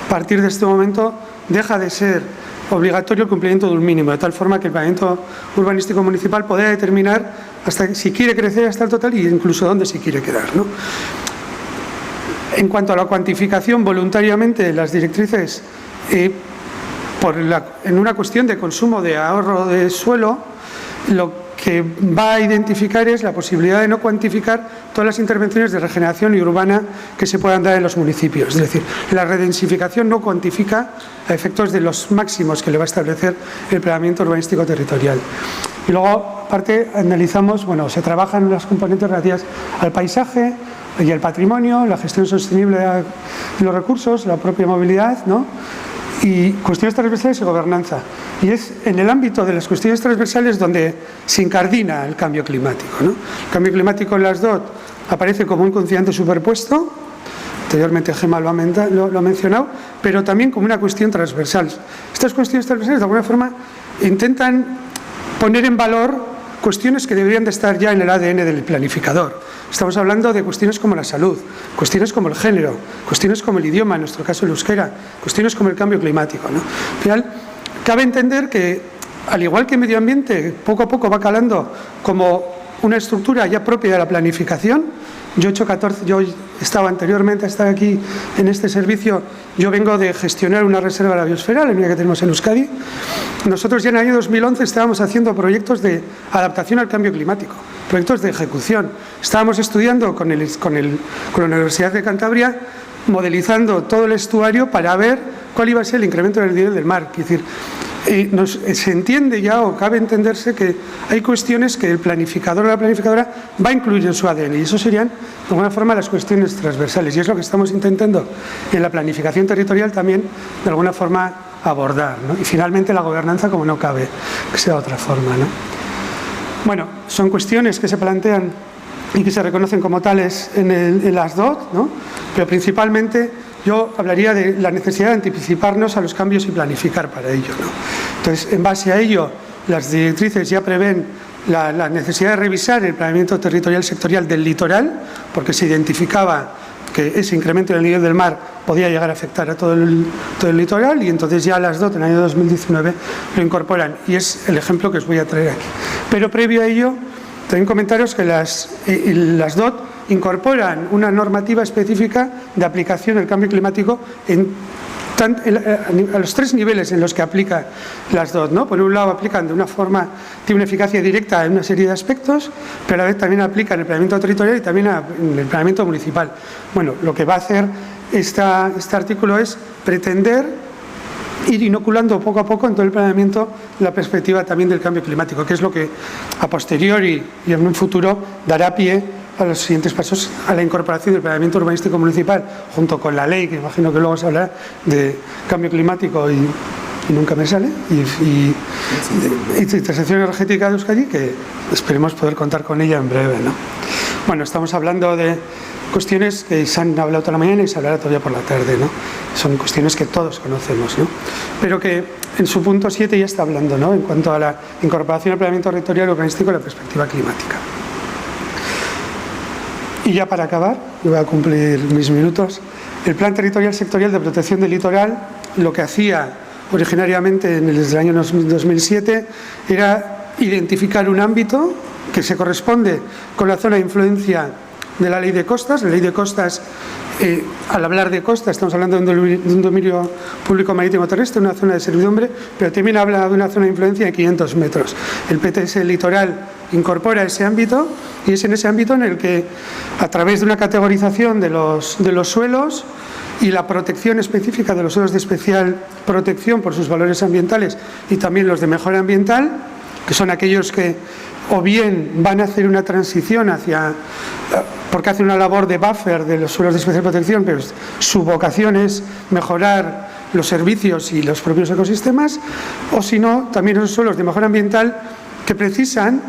A partir de este momento deja de ser obligatorio el cumplimiento de un mínimo, de tal forma que el planeamiento urbanístico municipal podrá determinar hasta si quiere crecer hasta el total e incluso dónde se quiere quedar, ¿no? En cuanto a la cuantificación, voluntariamente las directrices, en una cuestión de consumo de ahorro de suelo, lo que va a identificar es la posibilidad de no cuantificar todas las intervenciones de regeneración urbana que se puedan dar en los municipios. Es decir, la redensificación no cuantifica a efectos de los máximos que le va a establecer el planeamiento urbanístico territorial. Y luego, aparte, analizamos, se trabajan las componentes relativas al paisaje y al patrimonio, la gestión sostenible de los recursos, la propia movilidad, ¿no? Y cuestiones transversales y gobernanza. Y es en el ámbito de las cuestiones transversales donde se incardina el cambio climático, ¿no? El cambio climático en las DOT aparece como un condicionante superpuesto, anteriormente Gemma lo ha mencionado, pero también como una cuestión transversal. Estas cuestiones transversales, de alguna forma, intentan poner en valor cuestiones que deberían de estar ya en el ADN del planificador. Estamos hablando de cuestiones como la salud, cuestiones como el género, cuestiones como el idioma, en nuestro caso el euskera, cuestiones como el cambio climático, ¿no? Al final, cabe entender que, al igual que medio ambiente, poco a poco va calando como una estructura ya propia de la planificación. Yo estaba anteriormente a estar aquí en este servicio, yo vengo de gestionar una reserva de la biosfera, la única que tenemos en Euskadi. Nosotros ya en el año 2011 estábamos haciendo proyectos de adaptación al cambio climático, proyectos de ejecución. Estábamos estudiando con la Universidad de Cantabria, modelizando todo el estuario para ver cuál iba a ser el incremento del nivel del mar. Es decir, se entiende ya, o cabe entenderse, que hay cuestiones que el planificador o la planificadora va a incluir en su ADN, y eso serían, de alguna forma, las cuestiones transversales. Y es lo que estamos intentando en la planificación territorial también, de alguna forma, abordar, ¿no? Y finalmente la gobernanza, como no cabe que sea de otra forma, ¿no? Bueno, son cuestiones que se plantean y que se reconocen como tales en las DOT, ¿no? Pero principalmente yo hablaría de la necesidad de anticiparnos a los cambios y planificar para ello, ¿no? Entonces, en base a ello, las directrices ya prevén la necesidad de revisar el planeamiento territorial sectorial del litoral, porque se identificaba que ese incremento del nivel del mar podía llegar a afectar a todo el litoral, y entonces ya las DOT en el año 2019 lo incorporan, y es el ejemplo que os voy a traer aquí. Pero previo a ello, también comentaros que las DOT incorporan una normativa específica de aplicación del cambio climático a los 3 niveles en los que aplica las DOT, ¿no? Por un lado, aplican de una forma, tiene una eficacia directa en una serie de aspectos, pero a la vez también aplican el planeamiento territorial y también en el planeamiento municipal. Bueno, lo que va a hacer este artículo es pretender ir inoculando poco a poco en todo el planeamiento la perspectiva también del cambio climático, que es lo que a posteriori y en un futuro dará pie a los siguientes pasos, a la incorporación del planeamiento urbanístico municipal, junto con la ley, que imagino que luego se hablará de cambio climático y nunca me sale, y transición energética de Euskadi, que esperemos poder contar con ella en breve, ¿no? Bueno, estamos hablando de cuestiones que se han hablado toda la mañana y se hablará todavía por la tarde, ¿no? Son cuestiones que todos conocemos, ¿no? Pero que en su punto 7 ya está hablando, ¿no? En cuanto a la incorporación al planeamiento territorial urbanístico y la perspectiva climática. Y ya para acabar, y voy a cumplir mis minutos, el Plan Territorial Sectorial de Protección del Litoral lo que hacía originariamente desde el año 2007 era identificar un ámbito que se corresponde con la zona de influencia de la Ley de Costas. La Ley de Costas, al hablar de costas, estamos hablando de un dominio público marítimo terrestre, una zona de servidumbre, pero también habla de una zona de influencia de 500 metros. El PTS litoral incorpora ese ámbito, y es en ese ámbito en el que, a través de una categorización de los suelos y la protección específica de los suelos de especial protección por sus valores ambientales y también los de mejora ambiental, que son aquellos que o bien van a hacer una transición porque hacen una labor de buffer de los suelos de especial protección, pero su vocación es mejorar los servicios y los propios ecosistemas, o si no, también esos suelos de mejora ambiental que precisan,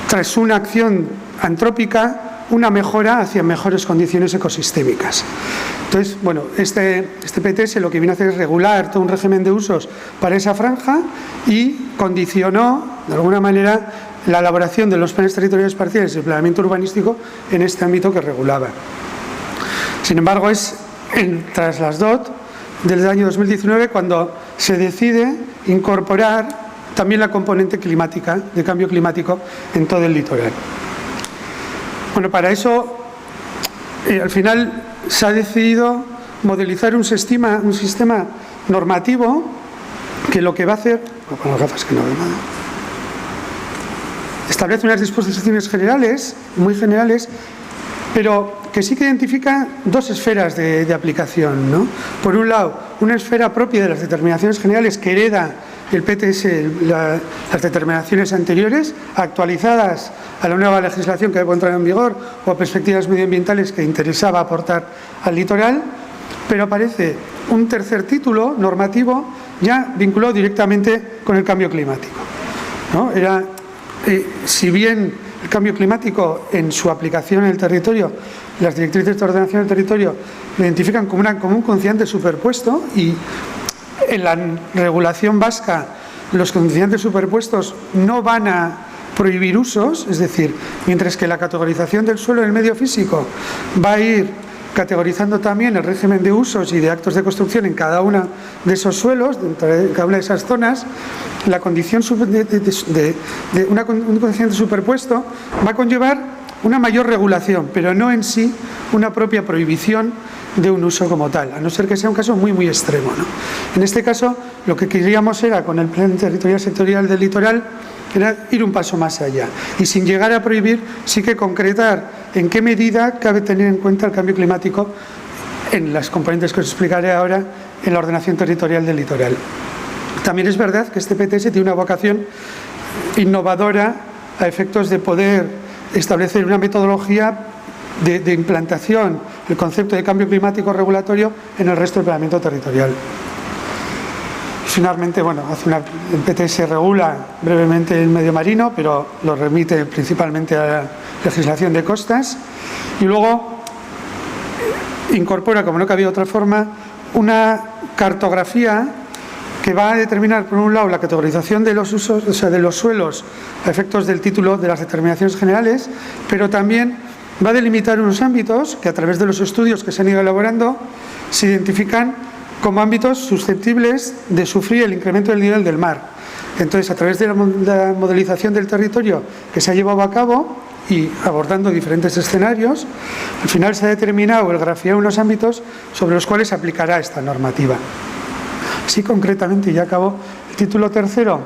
tras una acción antrópica, una mejora hacia mejores condiciones ecosistémicas. Entonces, bueno, este PTS lo que viene a hacer es regular todo un régimen de usos para esa franja y condicionó, de alguna manera, la elaboración de los planes territoriales parciales y el planeamiento urbanístico en este ámbito que regulaba. Sin embargo, es tras las DOT del año 2019 cuando se decide incorporar también la componente climática, de cambio climático, en todo el litoral. Bueno, para eso, al final se ha decidido modelizar un sistema normativo que lo que va a hacer, voy a poner las gafas que no veo nada, establece unas disposiciones generales, muy generales, pero que sí que identifica dos esferas de aplicación, ¿no? Por un lado, una esfera propia de las determinaciones generales que hereda el PTS, las determinaciones anteriores, actualizadas a la nueva legislación que debe entrar en vigor o a perspectivas medioambientales que interesaba aportar al litoral, pero aparece un tercer título normativo ya vinculado directamente con el cambio climático, ¿no? Si bien el cambio climático en su aplicación en el territorio, las directrices de ordenación del territorio lo identifican como un condicionante superpuesto, y en la regulación vasca los condicionantes superpuestos no van a prohibir usos, es decir, mientras que la categorización del suelo en el medio físico va a ir categorizando también el régimen de usos y de actos de construcción en cada uno de esos suelos, dentro de cada una de esas zonas, la condición de un condicionante superpuesto va a conllevar una mayor regulación, pero no en sí una propia prohibición de un uso como tal, a no ser que sea un caso muy, muy extremo, ¿no? En este caso, lo que queríamos era, con el Plan Territorial Sectorial del Litoral, era ir un paso más allá y, sin llegar a prohibir, sí que concretar en qué medida cabe tener en cuenta el cambio climático en las componentes que os explicaré ahora en la ordenación territorial del litoral. También es verdad que este PTS tiene una vocación innovadora a efectos de poder establecer una metodología de implantación del concepto de cambio climático regulatorio en el resto del planeamiento territorial. Finalmente, bueno, el PTS regula brevemente el medio marino, pero lo remite principalmente a la legislación de costas, y luego incorpora, como no cabía de otra forma, una cartografía que va a determinar, por un lado, la categorización de los usos, o sea, de los suelos a efectos del título de las determinaciones generales, pero también va a delimitar unos ámbitos que, a través de los estudios que se han ido elaborando, se identifican como ámbitos susceptibles de sufrir el incremento del nivel del mar. Entonces, a través de la modelización del territorio que se ha llevado a cabo y abordando diferentes escenarios, al final se ha determinado el grafiar unos ámbitos sobre los cuales se aplicará esta normativa. Así, concretamente, ya acabo el título tercero,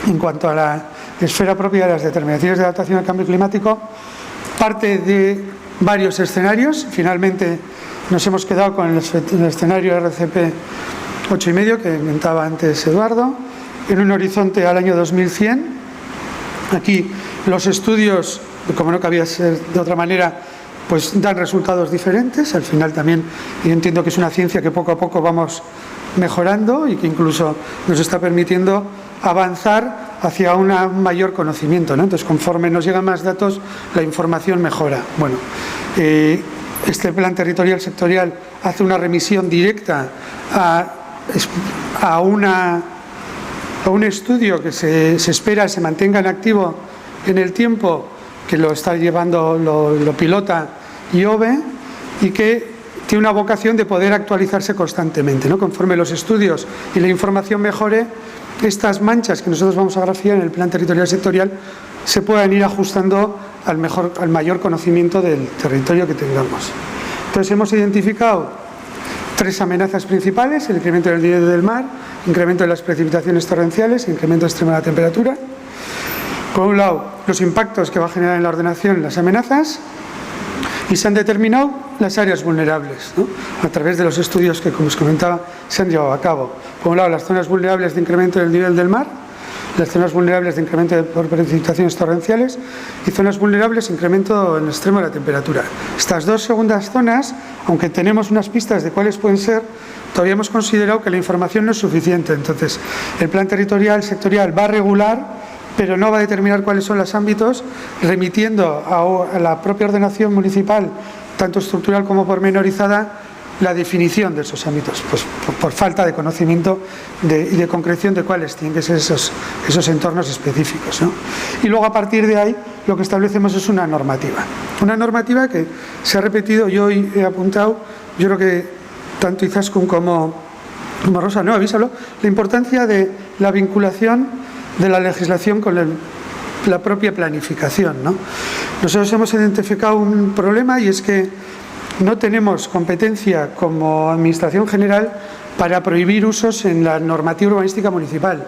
en cuanto a la esfera propia de las determinaciones de adaptación al cambio climático, parte de varios escenarios. Finalmente nos hemos quedado con el escenario RCP 8,5 que comentaba antes Eduardo, en un horizonte al año 2100. Aquí los estudios, como no cabía ser de otra manera, pues dan resultados diferentes. Al final también yo entiendo que es una ciencia que poco a poco vamos mejorando y que incluso nos está permitiendo avanzar hacia un mayor conocimiento, ¿no? Entonces, conforme nos llegan más datos, la información mejora. Bueno, este plan territorial sectorial hace una remisión directa a un estudio que se espera se mantenga en activo en el tiempo, que lo está llevando, lo pilota IOBE, y que tiene una vocación de poder actualizarse constantemente, ¿no? Conforme los estudios y la información mejore, estas manchas que nosotros vamos a grafiar en el plan territorial sectorial se puedan ir ajustando al mayor conocimiento del territorio que tengamos. Entonces, hemos identificado 3 amenazas principales: el incremento del nivel del mar, incremento de las precipitaciones torrenciales, incremento extremo de la temperatura. Por un lado, los impactos que va a generar en la ordenación las amenazas, y se han determinado las áreas vulnerables, ¿no?, a través de los estudios que, como os comentaba, se han llevado a cabo. Por un lado, las zonas vulnerables de incremento del nivel del mar, las zonas vulnerables de incremento por precipitaciones torrenciales y zonas vulnerables de incremento en el extremo de la temperatura. Estas dos segundas zonas, aunque tenemos unas pistas de cuáles pueden ser, todavía hemos considerado que la información no es suficiente. Entonces, el plan territorial sectorial va a regular, pero no va a determinar cuáles son los ámbitos, remitiendo a la propia ordenación municipal, tanto estructural como pormenorizada, la definición de esos ámbitos, pues por falta de conocimiento y de concreción de cuáles tienen que ser esos entornos específicos, ¿no? Y luego, a partir de ahí, lo que establecemos es una normativa que se ha repetido. Yo hoy he apuntado, yo creo que tanto Izaskun como Rosa, no, avísalo, la importancia de la vinculación de la legislación con la propia planificación, ¿no? Nosotros hemos identificado un problema, y es que no tenemos competencia como Administración General para prohibir usos en la normativa urbanística municipal.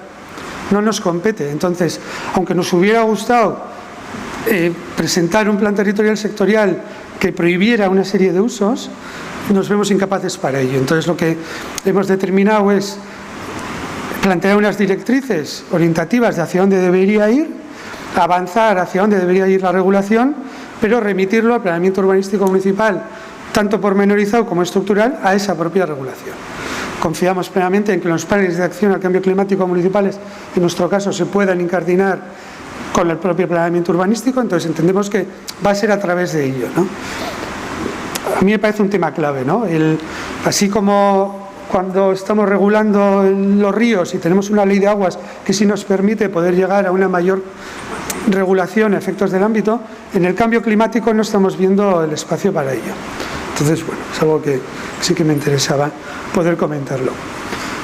No nos compete. Entonces, aunque nos hubiera gustado presentar un plan territorial sectorial que prohibiera una serie de usos, nos vemos incapaces para ello. Entonces, lo que hemos determinado es plantear unas directrices orientativas de hacia dónde debería ir, avanzar hacia dónde debería ir la regulación, pero remitirlo al planeamiento urbanístico municipal, tanto pormenorizado como estructural, a esa propia regulación. Confiamos plenamente en que los planes de acción al cambio climático municipales, en nuestro caso, se puedan incardinar con el propio planeamiento urbanístico. Entonces, entendemos que va a ser a través de ello, ¿no? A mí me parece un tema clave, ¿no? Así como cuando estamos regulando los ríos y tenemos una ley de aguas que sí nos permite poder llegar a una mayor regulación a efectos del ámbito, en el cambio climático no estamos viendo el espacio para ello. Entonces, bueno, es algo que sí que me interesaba poder comentarlo.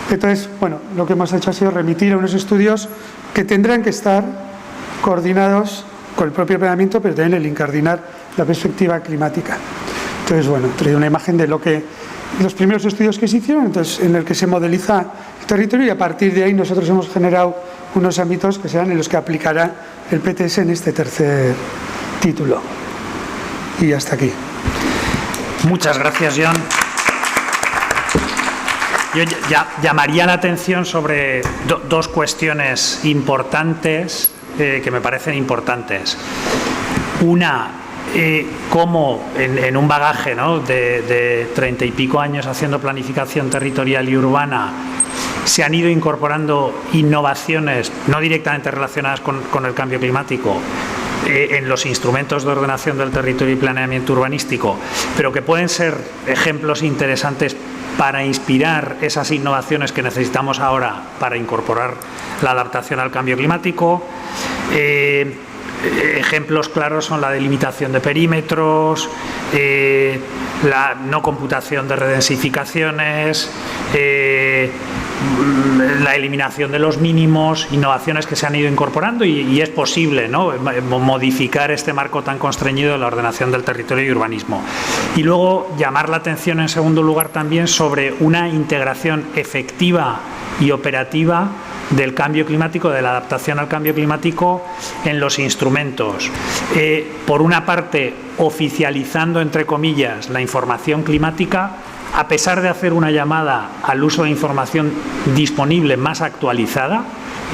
Entonces, bueno, lo que hemos hecho ha sido remitir a unos estudios que tendrán que estar coordinados con el propio planeamiento, pero también el incardinar la perspectiva climática. Entonces, bueno, he traído una imagen de los primeros estudios que se hicieron, entonces, en el que se modeliza el territorio, y a partir de ahí nosotros hemos generado unos ámbitos que serán en los que aplicará el PTS en este tercer título. Y hasta aquí. Muchas gracias, Jon. Yo llamaría la atención sobre dos cuestiones importantes que me parecen importantes. Una, cómo en un bagaje, ¿no?, de 30 y pico años haciendo planificación territorial y urbana, se han ido incorporando innovaciones no directamente relacionadas con el cambio climático en los instrumentos de ordenación del territorio y planeamiento urbanístico, pero que pueden ser ejemplos interesantes para inspirar esas innovaciones que necesitamos ahora para incorporar la adaptación al cambio climático. Ejemplos claros son la delimitación de perímetros, la no computación de redensificaciones, la eliminación de los mínimos, innovaciones que se han ido incorporando, y es posible, ¿no?, modificar este marco tan constreñido de la ordenación del territorio y urbanismo. Y luego llamar la atención, en segundo lugar, también sobre una integración efectiva y operativa del cambio climático, de la adaptación al cambio climático en los instrumentos. Por una parte, oficializando, entre comillas, la información climática, a pesar de hacer una llamada al uso de información disponible más actualizada,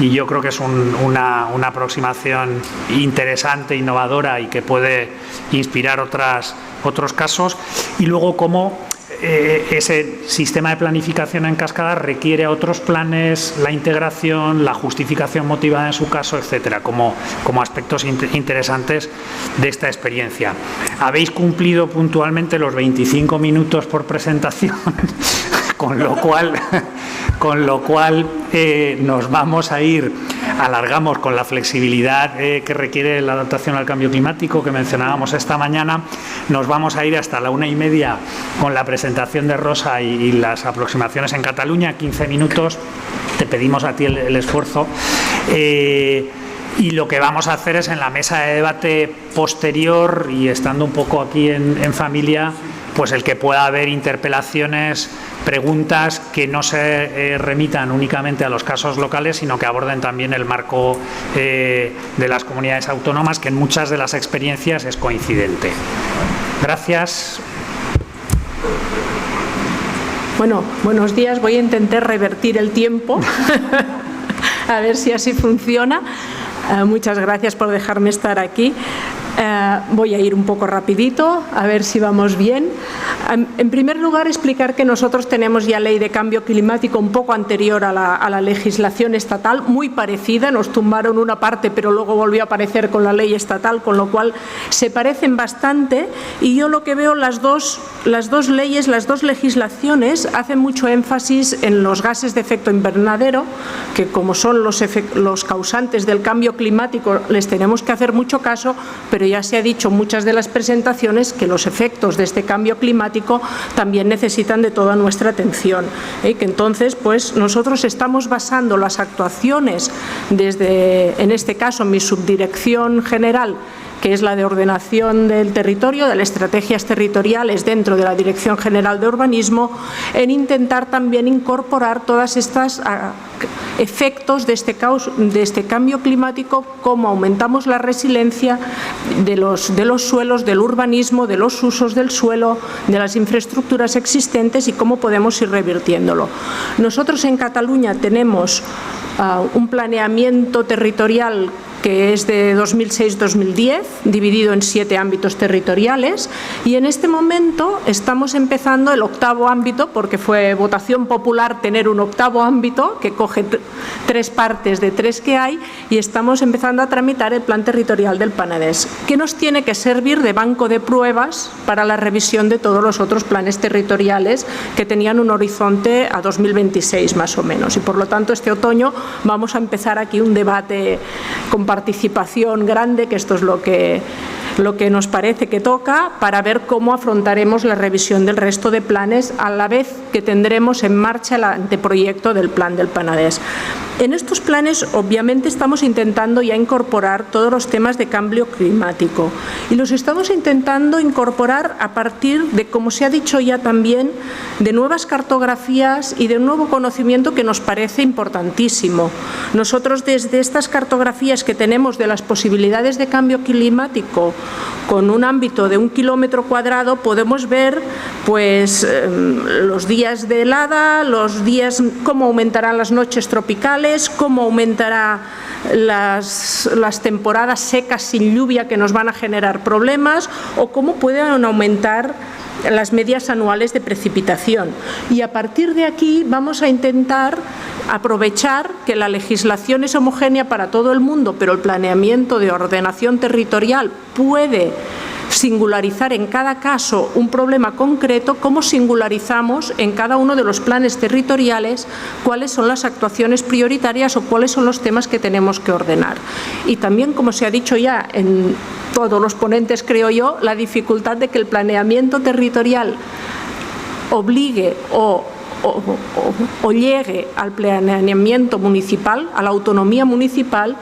y yo creo que es una aproximación interesante, innovadora, y que puede inspirar otros casos. Y luego, cómo ese sistema de planificación en cascada requiere a otros planes, la integración, la justificación motivada en su caso, etcétera, como aspectos interesantes de esta experiencia. Habéis cumplido puntualmente los 25 minutos por presentación, con lo cual nos vamos a ir, alargamos con la flexibilidad que requiere la adaptación al cambio climático que mencionábamos esta mañana. Nos vamos a ir hasta la 1:30 con la presentación de Rosa y las aproximaciones en Cataluña, 15 minutos. Te pedimos a ti el esfuerzo. Y lo que vamos a hacer es, en la mesa de debate posterior, y estando un poco aquí en familia, pues el que pueda haber interpelaciones preguntas que no se remitan únicamente a los casos locales, sino que aborden también el marco de las comunidades autónomas, que en muchas de las experiencias es coincidente. Gracias. Bueno, buenos días. Voy a intentar revertir el tiempo, a ver si así funciona. Muchas gracias por dejarme estar aquí. Voy a ir un poco rapidito, a ver si vamos bien. En primer lugar, explicar que nosotros tenemos ya ley de cambio climático un poco anterior a la legislación estatal, muy parecida. Nos tumbaron una parte, pero luego volvió a aparecer con la ley estatal, con lo cual se parecen bastante. Y yo lo que veo, las dos leyes, las dos legislaciones, hacen mucho énfasis en los gases de efecto invernadero, que como son los causantes del cambio climático, les tenemos que hacer mucho caso, pero ya se ha dicho en muchas de las presentaciones que los efectos de este cambio climático también necesitan de toda nuestra atención. Que entonces, pues nosotros estamos basando las actuaciones desde, en este caso, mi subdirección general, que es la de ordenación del territorio, de las estrategias territoriales dentro de la Dirección General de Urbanismo, en intentar también incorporar todas estas efectos de este cambio climático, cómo aumentamos la resiliencia de los suelos, del urbanismo, de los usos del suelo, de las infraestructuras existentes y cómo podemos ir revirtiéndolo. Nosotros en Cataluña tenemos un planeamiento territorial que es de 2006-2010, dividido en 7 ámbitos territoriales, y en este momento estamos empezando el 8º ámbito, porque fue votación popular tener un 8º ámbito que coge 3 partes de 3 que hay, y estamos empezando a tramitar el Plan Territorial del Penedès, que nos tiene que servir de banco de pruebas para la revisión de todos los otros planes territoriales que tenían un horizonte a 2026 más o menos, y por lo tanto este otoño vamos a empezar aquí un debate con participación grande, que esto es lo que nos parece que toca, para ver cómo afrontaremos la revisión del resto de planes a la vez que tendremos en marcha el anteproyecto del Plan del Penedès. En estos planes, obviamente, estamos intentando ya incorporar todos los temas de cambio climático, y los estamos intentando incorporar a partir de, como se ha dicho ya también, de nuevas cartografías y de un nuevo conocimiento que nos parece importantísimo. Nosotros, desde estas cartografías que tenemos de las posibilidades de cambio climático, con un ámbito de 1 kilómetro cuadrado, podemos ver pues los días de helada, cómo aumentarán las noches tropicales, cómo aumentará las temporadas secas sin lluvia que nos van a generar problemas, o cómo pueden aumentar las medias anuales de precipitación. Y a partir de aquí vamos a intentar aprovechar que la legislación es homogénea para todo el mundo, pero el planeamiento de ordenación territorial puede singularizar en cada caso un problema concreto, cómo singularizamos en cada uno de los planes territoriales cuáles son las actuaciones prioritarias o cuáles son los temas que tenemos que ordenar. Y también, como se ha dicho ya en todos los ponentes, creo yo, la dificultad de que el planeamiento territorial obligue o llegue al planeamiento municipal, a la autonomía municipal,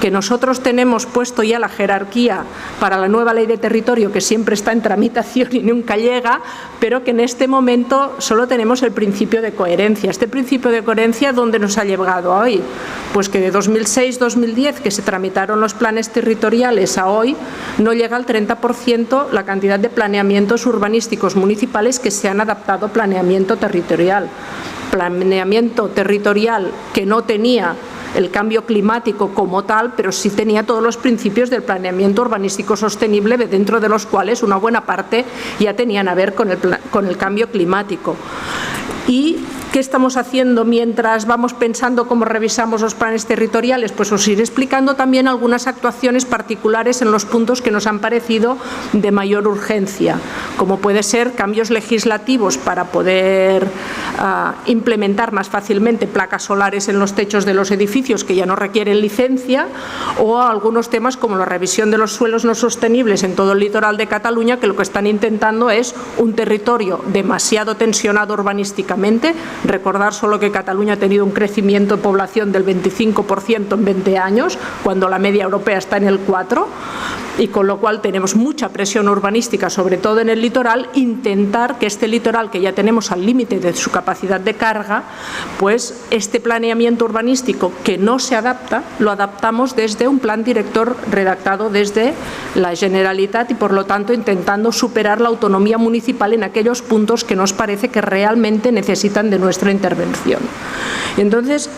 que nosotros tenemos puesto ya la jerarquía para la nueva ley de territorio, que siempre está en tramitación y nunca llega, pero que en este momento solo tenemos el principio de coherencia. Este principio de coherencia, ¿dónde nos ha llegado hoy? Pues que de 2006-2010, que se tramitaron los planes territoriales, a hoy no llega al 30% la cantidad de planeamientos urbanísticos municipales que se han adaptado a planeamiento territorial. Planeamiento territorial que no tenía el cambio climático como tal, pero sí tenía todos los principios del planeamiento urbanístico sostenible, dentro de los cuales una buena parte ya tenían a ver con el cambio climático. ¿Y qué estamos haciendo mientras vamos pensando cómo revisamos los planes territoriales? Pues os iré explicando también algunas actuaciones particulares en los puntos que nos han parecido de mayor urgencia, como puede ser cambios legislativos para poder implementar más fácilmente placas solares en los techos de los edificios que ya no requieren licencia, o algunos temas como la revisión de los suelos no sostenibles en todo el litoral de Cataluña, que lo que están intentando es un territorio demasiado tensionado urbanísticamente. Recordar solo que Cataluña ha tenido un crecimiento de población del 25% en 20 años, cuando la media europea está en el 4%, y con lo cual tenemos mucha presión urbanística, sobre todo en el litoral, intentar que este litoral, que ya tenemos al límite de su capacidad de carga, pues este planeamiento urbanístico que no se adapta, lo adaptamos desde un plan director redactado desde la Generalitat y, por lo tanto, intentando superar la autonomía municipal en aquellos puntos que nos parece que realmente necesitan de nuestra intervención. Entonces,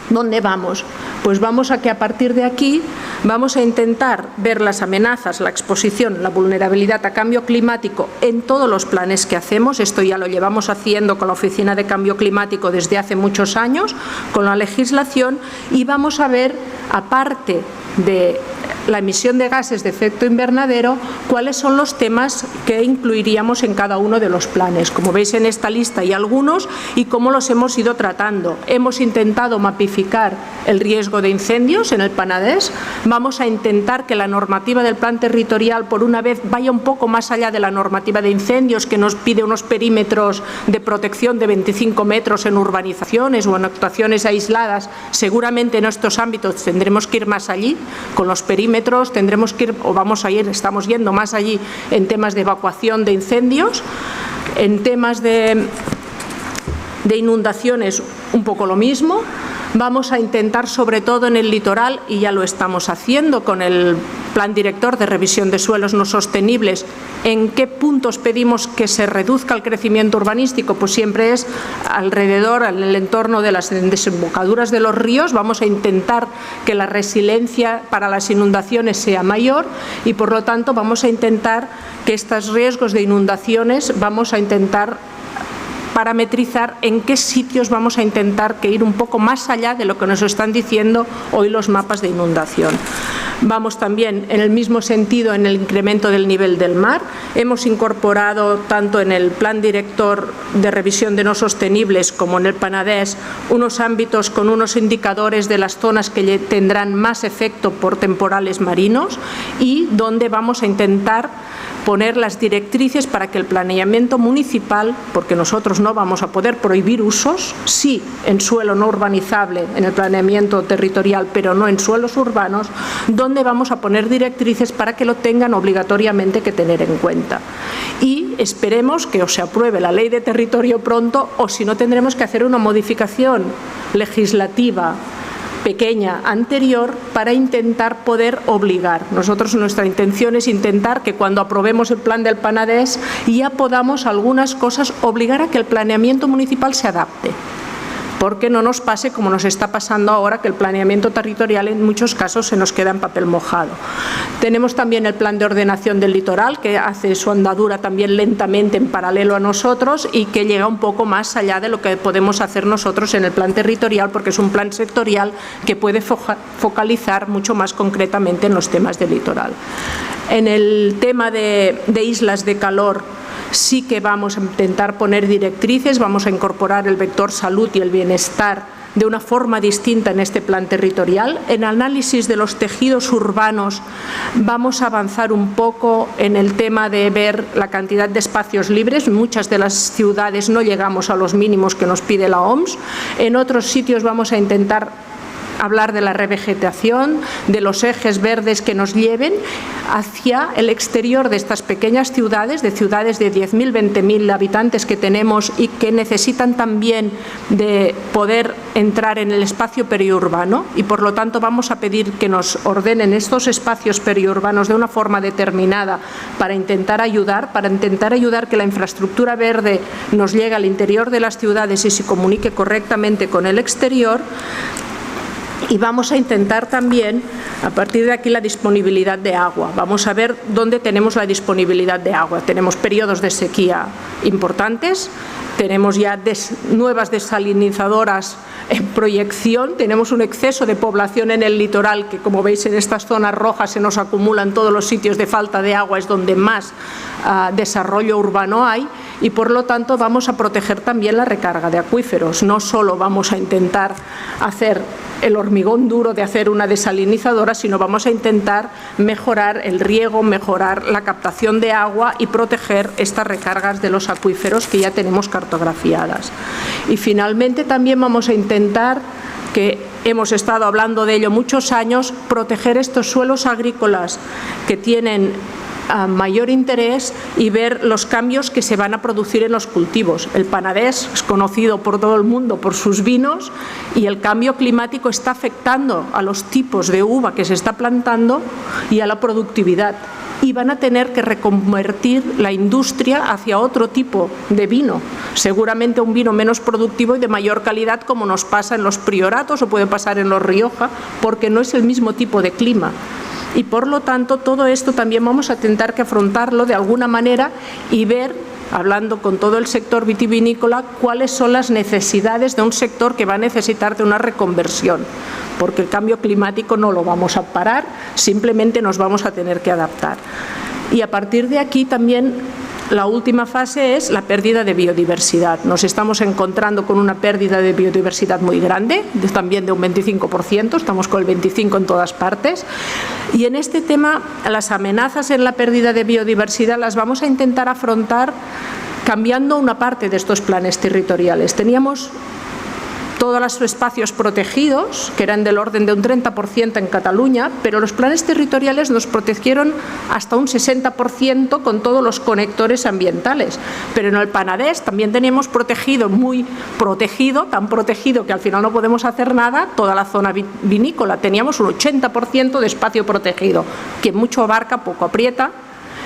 ¿dónde vamos? Pues vamos a que a partir de aquí vamos a intentar ver las amenazas, la exposición, la vulnerabilidad a cambio climático en todos los planes que hacemos. Esto ya lo llevamos haciendo con la Oficina de Cambio Climático desde hace muchos años, con la legislación, y vamos a ver, aparte de la emisión de gases de efecto invernadero, cuáles son los temas que incluiríamos en cada uno de los planes. Como veis en esta lista hay algunos y cómo los hemos ido tratando. Hemos intentado mapificar el riesgo de incendios en el Penedès. Vamos a intentar que la normativa del plan territorial, por una vez, vaya un poco más allá de la normativa de incendios, que nos pide unos perímetros de protección de 25 metros en urbanizaciones o en actuaciones aisladas. Seguramente en estos ámbitos tendremos que ir más allí con los perímetros, tendremos que ir, o vamos a ir, estamos yendo más allí en temas de evacuación de incendios, en temas de inundaciones un poco lo mismo. Vamos a intentar, sobre todo en el litoral, y ya lo estamos haciendo con el Plan Director de Revisión de Suelos No Sostenibles, ¿en qué puntos pedimos que se reduzca el crecimiento urbanístico? Pues siempre es alrededor, en el entorno de las desembocaduras de los ríos. Vamos a intentar que la resiliencia para las inundaciones sea mayor y, por lo tanto, vamos a intentar que estos riesgos de inundaciones, vamos a intentar parametrizar en qué sitios vamos a intentar que ir un poco más allá de lo que nos están diciendo hoy los mapas de inundación. Vamos también en el mismo sentido en el incremento del nivel del mar. Hemos incorporado tanto en el Plan Director de Revisión de No Sostenibles como en el Penedès unos ámbitos con unos indicadores de las zonas que tendrán más efecto por temporales marinos y donde vamos a intentar poner las directrices para que el planeamiento municipal, porque nosotros no vamos a poder prohibir usos, sí en suelo no urbanizable, en el planeamiento territorial, pero no en suelos urbanos, donde vamos a poner directrices para que lo tengan obligatoriamente que tener en cuenta. Y esperemos que o se apruebe la ley de territorio pronto, o si no tendremos que hacer una modificación legislativa pequeña anterior para intentar poder obligar. Nosotros, nuestra intención es intentar que cuando aprobemos el plan del Penedès ya podamos algunas cosas obligar a que el planeamiento municipal se adapte, porque no nos pase como nos está pasando ahora, que el planeamiento territorial en muchos casos se nos queda en papel mojado. Tenemos también el plan de ordenación del litoral, que hace su andadura también lentamente en paralelo a nosotros y que llega un poco más allá de lo que podemos hacer nosotros en el plan territorial, porque es un plan sectorial que puede focalizar mucho más concretamente en los temas del litoral. En el tema de islas de calor, sí que vamos a intentar poner directrices, vamos a incorporar el vector salud y el bienestar de una forma distinta en este plan territorial. En análisis de los tejidos urbanos vamos a avanzar un poco en el tema de ver la cantidad de espacios libres. En muchas de las ciudades no llegamos a los mínimos que nos pide la OMS. En otros sitios vamos a intentar hablar de la revegetación, de los ejes verdes que nos lleven hacia el exterior de estas pequeñas ciudades, de 10.000, 20.000 habitantes que tenemos y que necesitan también de poder entrar en el espacio periurbano, y por lo tanto vamos a pedir que nos ordenen estos espacios periurbanos de una forma determinada para intentar ayudar que la infraestructura verde nos llegue al interior de las ciudades y se comunique correctamente con el exterior. Y vamos a intentar también, a partir de aquí, la disponibilidad de agua. Vamos a ver dónde tenemos la disponibilidad de agua. Tenemos periodos de sequía importantes, tenemos ya nuevas desalinizadoras en proyección, tenemos un exceso de población en el litoral que, como veis en estas zonas rojas, se nos acumulan todos los sitios de falta de agua, es donde más desarrollo urbano hay, y por lo tanto vamos a proteger también la recarga de acuíferos. No solo vamos a intentar hacer el hormigón duro de hacer una desalinizadora, sino vamos a intentar mejorar el riego, mejorar la captación de agua y proteger estas recargas de los acuíferos que ya tenemos cartografiadas. Y finalmente también vamos a intentar que hemos estado hablando de ello muchos años, proteger estos suelos agrícolas que tienen mayor interés y ver los cambios que se van a producir en los cultivos. El Penedès es conocido por todo el mundo por sus vinos y el cambio climático está afectando a los tipos de uva que se está plantando y a la productividad. Y van a tener que reconvertir la industria hacia otro tipo de vino, seguramente un vino menos productivo y de mayor calidad, como nos pasa en los Prioratos o puede pasar en los Rioja, porque no es el mismo tipo de clima. Y por lo tanto todo esto también vamos a tener que afrontarlo de alguna manera y ver, hablando con todo el sector vitivinícola, cuáles son las necesidades de un sector que va a necesitar de una reconversión, porque el cambio climático no lo vamos a parar, simplemente nos vamos a tener que adaptar. Y a partir de aquí también la última fase es la pérdida de biodiversidad. Nos estamos encontrando con una pérdida de biodiversidad muy grande, también de un 25%, estamos con el 25% en todas partes. Y en este tema, las amenazas en la pérdida de biodiversidad las vamos a intentar afrontar cambiando una parte de estos planes territoriales. Teníamos todos los espacios protegidos, que eran del orden de un 30% en Cataluña, pero los planes territoriales nos protegieron hasta un 60% con todos los conectores ambientales. Pero en el Penedès también teníamos protegido, muy protegido, tan protegido que al final no podemos hacer nada, toda la zona vinícola. Teníamos un 80% de espacio protegido, que mucho abarca, poco aprieta.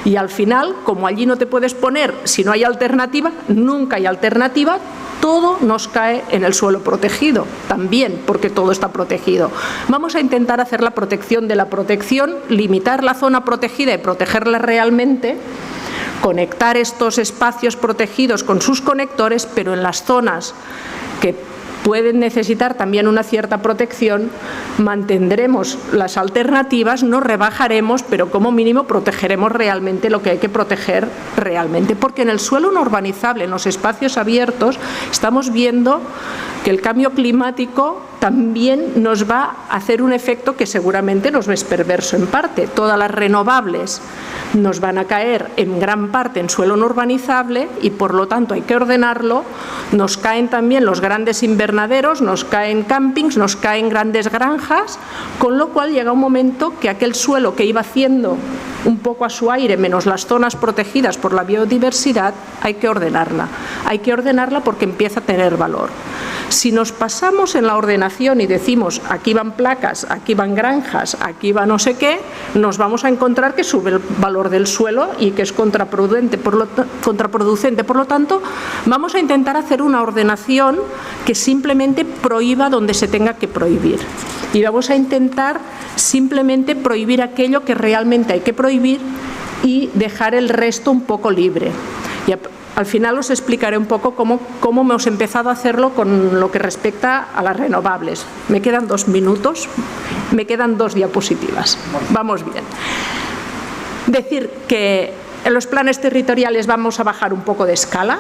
Y al final, como allí no te puedes poner, si no hay alternativa, nunca hay alternativa, todo nos cae en el suelo protegido, también porque todo está protegido. Vamos a intentar hacer la protección de la protección, limitar la zona protegida y protegerla realmente, conectar estos espacios protegidos con sus conectores, pero en las zonas que pueden necesitar también una cierta protección, mantendremos las alternativas, no rebajaremos, pero como mínimo protegeremos realmente lo que hay que proteger realmente, porque en el suelo no urbanizable, en los espacios abiertos, estamos viendo que el cambio climático también nos va a hacer un efecto que seguramente nos es perverso en parte. Todas las renovables nos van a caer en gran parte en suelo no urbanizable y por lo tanto hay que ordenarlo. Nos caen también los grandes invernaderos, nos caen campings, nos caen grandes granjas, con lo cual llega un momento que aquel suelo que iba haciendo un poco a su aire, menos las zonas protegidas por la biodiversidad, hay que ordenarla. Hay que ordenarla porque empieza a tener valor. Si nos pasamos en la ordenación y decimos aquí van placas, aquí van granjas, aquí va no sé qué, nos vamos a encontrar que sube el valor del suelo y que es contraproducente. Por lo tanto, vamos a intentar hacer una ordenación que simplemente prohíba donde se tenga que prohibir. Y vamos a intentar simplemente prohibir aquello que realmente hay que prohibir y dejar el resto un poco libre. Y al final os explicaré un poco cómo hemos empezado a hacerlo con lo que respecta a las renovables. Me quedan 2 minutos, me quedan 2 diapositivas. Vamos bien. Decir que en los planes territoriales vamos a bajar un poco de escala,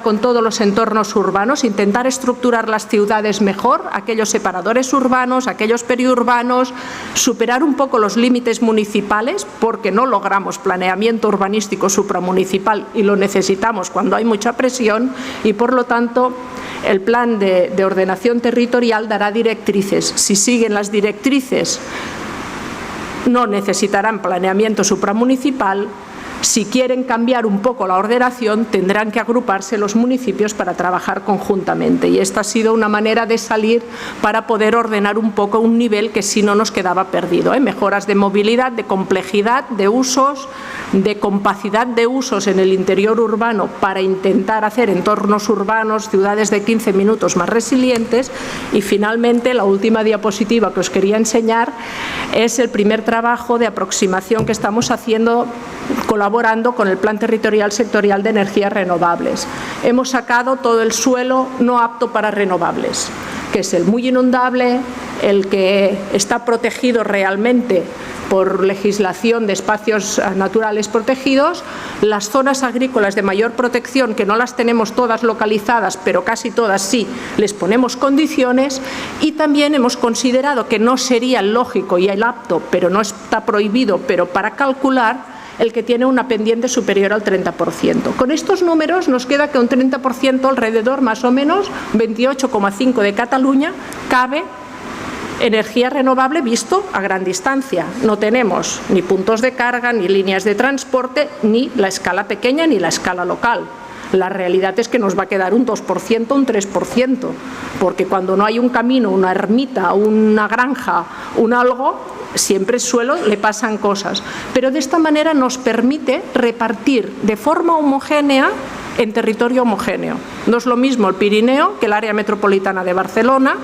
con todos los entornos urbanos, intentar estructurar las ciudades mejor, aquellos separadores urbanos, aquellos periurbanos, superar un poco los límites municipales, porque no logramos planeamiento urbanístico supramunicipal y lo necesitamos cuando hay mucha presión y por lo tanto el plan de ordenación territorial dará directrices. Si siguen las directrices, no necesitarán planeamiento supramunicipal. Si quieren cambiar un poco la ordenación, tendrán que agruparse los municipios para trabajar conjuntamente. Y esta ha sido una manera de salir para poder ordenar un poco un nivel que si no nos quedaba perdido. Mejoras de movilidad, de complejidad, de usos, de compacidad de usos en el interior urbano para intentar hacer entornos urbanos, ciudades de 15 minutos más resilientes. Y finalmente, la última diapositiva que os quería enseñar es el primer trabajo de aproximación que estamos haciendo colaborando con el Plan Territorial Sectorial de Energías Renovables. Hemos sacado todo el suelo no apto para renovables, que es el muy inundable, el que está protegido realmente por legislación de espacios naturales protegidos, las zonas agrícolas de mayor protección, que no las tenemos todas localizadas, pero casi todas sí, les ponemos condiciones y también hemos considerado que no sería lógico y el apto, pero no está prohibido, pero para calcular el que tiene una pendiente superior al 30%. Con estos números nos queda que un 30% alrededor, más o menos, 28,5 de Cataluña, cabe energía renovable visto a gran distancia. No tenemos ni puntos de carga, ni líneas de transporte, ni la escala pequeña, ni la escala local. La realidad es que nos va a quedar un 2%, un 3%, porque cuando no hay un camino, una ermita, una granja, un algo, siempre suelo le pasan cosas. Pero de esta manera nos permite repartir de forma homogénea en territorio homogéneo. No es lo mismo el Pirineo que el área metropolitana de Barcelona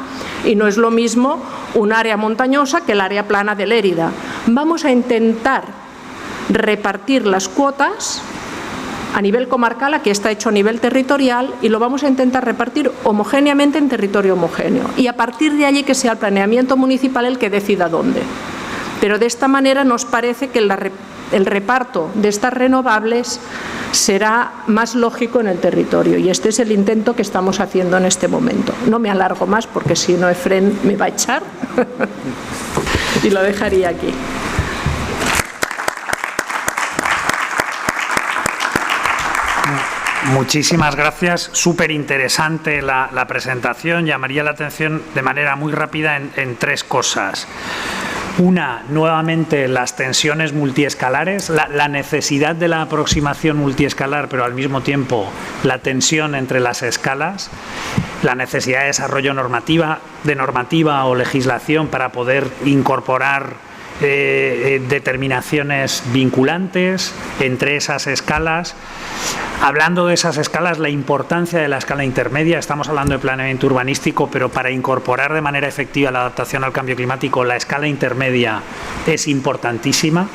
y no es lo mismo un área montañosa que el área plana de Lérida. Vamos a intentar repartir las cuotas a nivel comarcal, aquí está hecho a nivel territorial, y lo vamos a intentar repartir homogéneamente en territorio homogéneo. Y a partir de allí que sea el planeamiento municipal el que decida dónde. Pero de esta manera nos parece que el reparto de estas renovables será más lógico en el territorio, y este es el intento que estamos haciendo en este momento. No me alargo más porque si no Efrén me va a echar y lo dejaría aquí. Muchísimas gracias, súper interesante la presentación. Llamaría la atención de manera muy rápida en tres cosas. Una, nuevamente, las tensiones multiescalares, la necesidad de la aproximación multiescalar, pero al mismo tiempo la tensión entre las escalas, la necesidad de desarrollo de normativa o legislación para poder incorporar determinaciones vinculantes entre esas escalas. Hablando de esas escalas, la importancia de la escala intermedia, estamos hablando de planeamiento urbanístico, pero para incorporar de manera efectiva la adaptación al cambio climático, la escala intermedia es importantísima,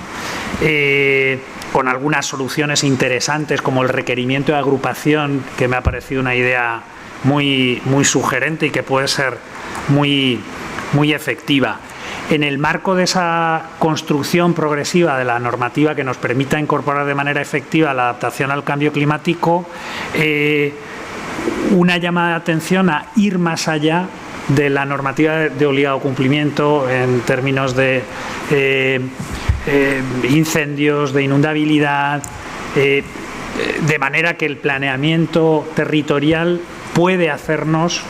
con algunas soluciones interesantes como el requerimiento de agrupación, que me ha parecido una idea muy sugerente y que puede ser muy efectiva. En el marco de esa construcción progresiva de la normativa que nos permita incorporar de manera efectiva la adaptación al cambio climático, una llamada de atención a ir más allá de la normativa de obligado cumplimiento en términos de incendios, de inundabilidad, de manera que el planeamiento territorial puede hacernos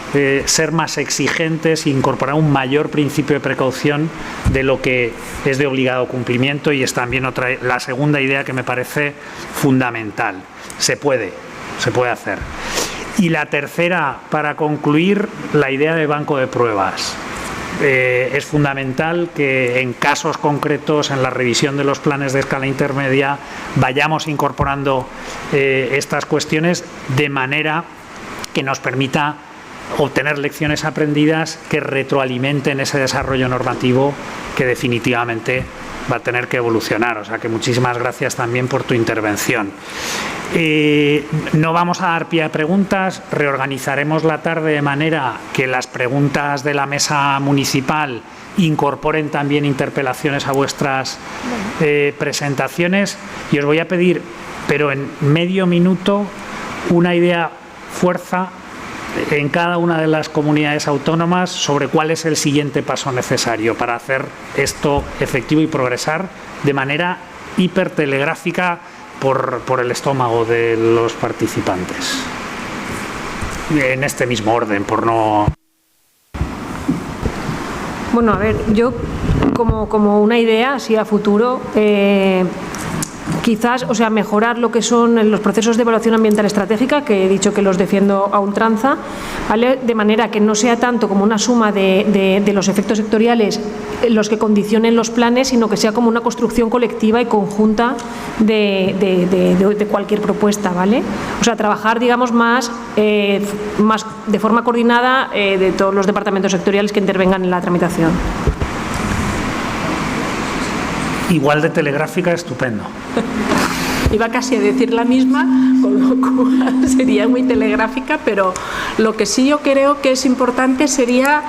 ser más exigentes e incorporar un mayor principio de precaución de lo que es de obligado cumplimiento, y es también la segunda idea que me parece fundamental. Se puede hacer. Y la tercera, para concluir, la idea de banco de pruebas. Es fundamental que en casos concretos, en la revisión de los planes de escala intermedia, vayamos incorporando estas cuestiones de manera que nos permita obtener lecciones aprendidas que retroalimenten ese desarrollo normativo que definitivamente va a tener que evolucionar. O sea que muchísimas gracias también por tu intervención. No vamos a dar pie a preguntas, reorganizaremos la tarde de manera que las preguntas de la mesa municipal incorporen también interpelaciones a vuestras presentaciones, y os voy a pedir, pero en medio minuto, una idea fuerza en cada una de las comunidades autónomas sobre cuál es el siguiente paso necesario para hacer esto efectivo y progresar de manera hipertelegráfica por el estómago de los participantes. En este mismo orden, por no... Bueno, a ver, yo como una idea así a futuro, quizás, o sea, mejorar lo que son los procesos de evaluación ambiental estratégica, que he dicho que los defiendo a ultranza, ¿vale? De manera que no sea tanto como una suma de los efectos sectoriales los que condicionen los planes, sino que sea como una construcción colectiva y conjunta de cualquier propuesta, ¿vale? O sea, trabajar, digamos, más de forma coordinada de todos los departamentos sectoriales que intervengan en la tramitación. Igual de telegráfica, estupendo. Iba casi a decir la misma, con lo cual sería muy telegráfica, pero lo que sí yo creo que es importante sería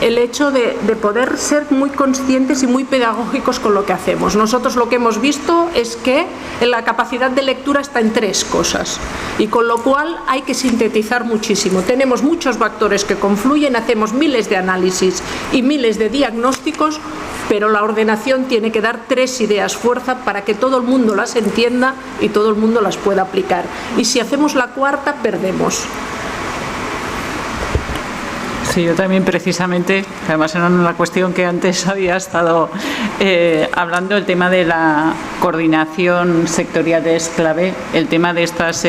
el hecho de poder ser muy conscientes y muy pedagógicos con lo que hacemos. Nosotros lo que hemos visto es que la capacidad de lectura está en tres cosas, y con lo cual hay que sintetizar muchísimo. Tenemos muchos factores que confluyen, hacemos miles de análisis y miles de diagnósticos, pero la ordenación tiene que dar 3 ideas fuerza para que todo el mundo las entienda y todo el mundo las pueda aplicar. Y si hacemos la cuarta, perdemos. Sí, yo también precisamente, además era una cuestión que antes había estado hablando, el tema de la coordinación sectorial es clave, el tema de estas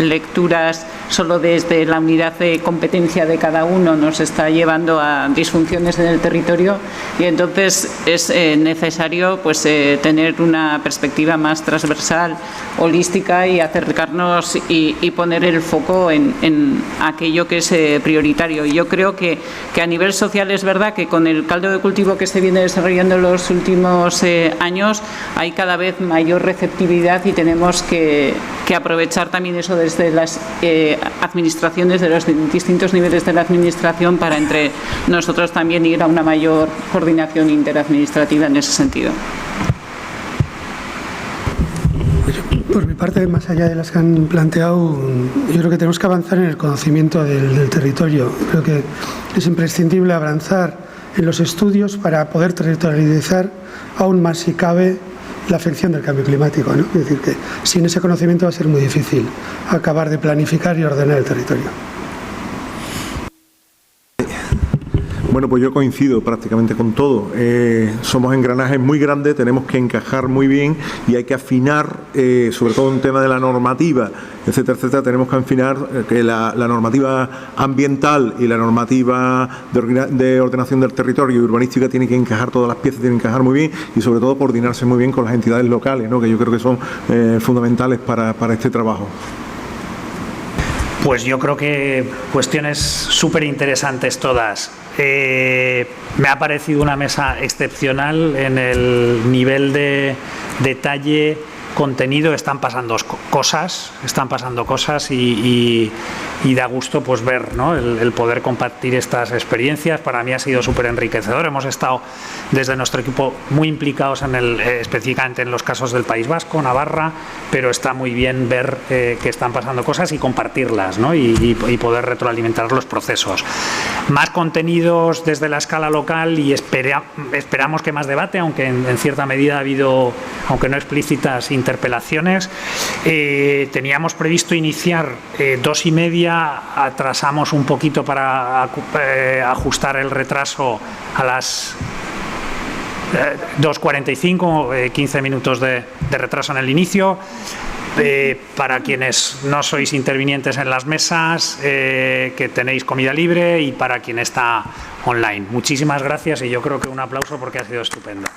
lecturas solo desde la unidad de competencia de cada uno nos está llevando a disfunciones en el territorio y entonces es necesario pues tener una perspectiva más transversal, holística y acercarnos y poner el foco en aquello que es prioritario. Yo creo que a nivel social es verdad que con el caldo de cultivo que se viene desarrollando en los últimos años hay cada vez mayor receptividad y tenemos que aprovechar también eso desde las administraciones, de los distintos niveles de la administración para entre nosotros también ir a una mayor coordinación interadministrativa en ese sentido. Por mi parte, más allá de las que han planteado, yo creo que tenemos que avanzar en el conocimiento del territorio. Creo que es imprescindible avanzar en los estudios para poder territorializar aún más, si cabe, la afección del cambio climático, ¿no? Es decir, que sin ese conocimiento va a ser muy difícil acabar de planificar y ordenar el territorio. Bueno, pues yo coincido prácticamente con todo. Somos engranajes muy grandes, tenemos que encajar muy bien y hay que afinar, sobre todo en tema de la normativa, etcétera, etcétera. Tenemos que afinar que la normativa ambiental y la normativa de ordenación del territorio y urbanística tienen que encajar, todas las piezas tienen que encajar muy bien y sobre todo coordinarse muy bien con las entidades locales, ¿no? Que yo creo que son fundamentales para este trabajo. Pues yo creo que cuestiones súper interesantes todas. Me ha parecido una mesa excepcional en el nivel de detalle, contenido. Están pasando cosas y da gusto pues ver, ¿no? el poder compartir estas experiencias. Para mí ha sido súper enriquecedor. Hemos estado desde nuestro equipo muy implicados específicamente en los casos del País Vasco, Navarra, pero está muy bien ver que están pasando cosas y compartirlas, ¿no? y poder retroalimentar los procesos. Más contenidos desde la escala local y esperamos que más debate, aunque en cierta medida ha habido, aunque no explícitas, interpelaciones. Teníamos previsto iniciar 2:30, atrasamos un poquito para ajustar el retraso a las 2:45, 15 minutos de retraso en el inicio. Para quienes no sois intervinientes en las mesas, que tenéis comida libre, y para quien está online. Muchísimas gracias y yo creo que un aplauso porque ha sido estupendo.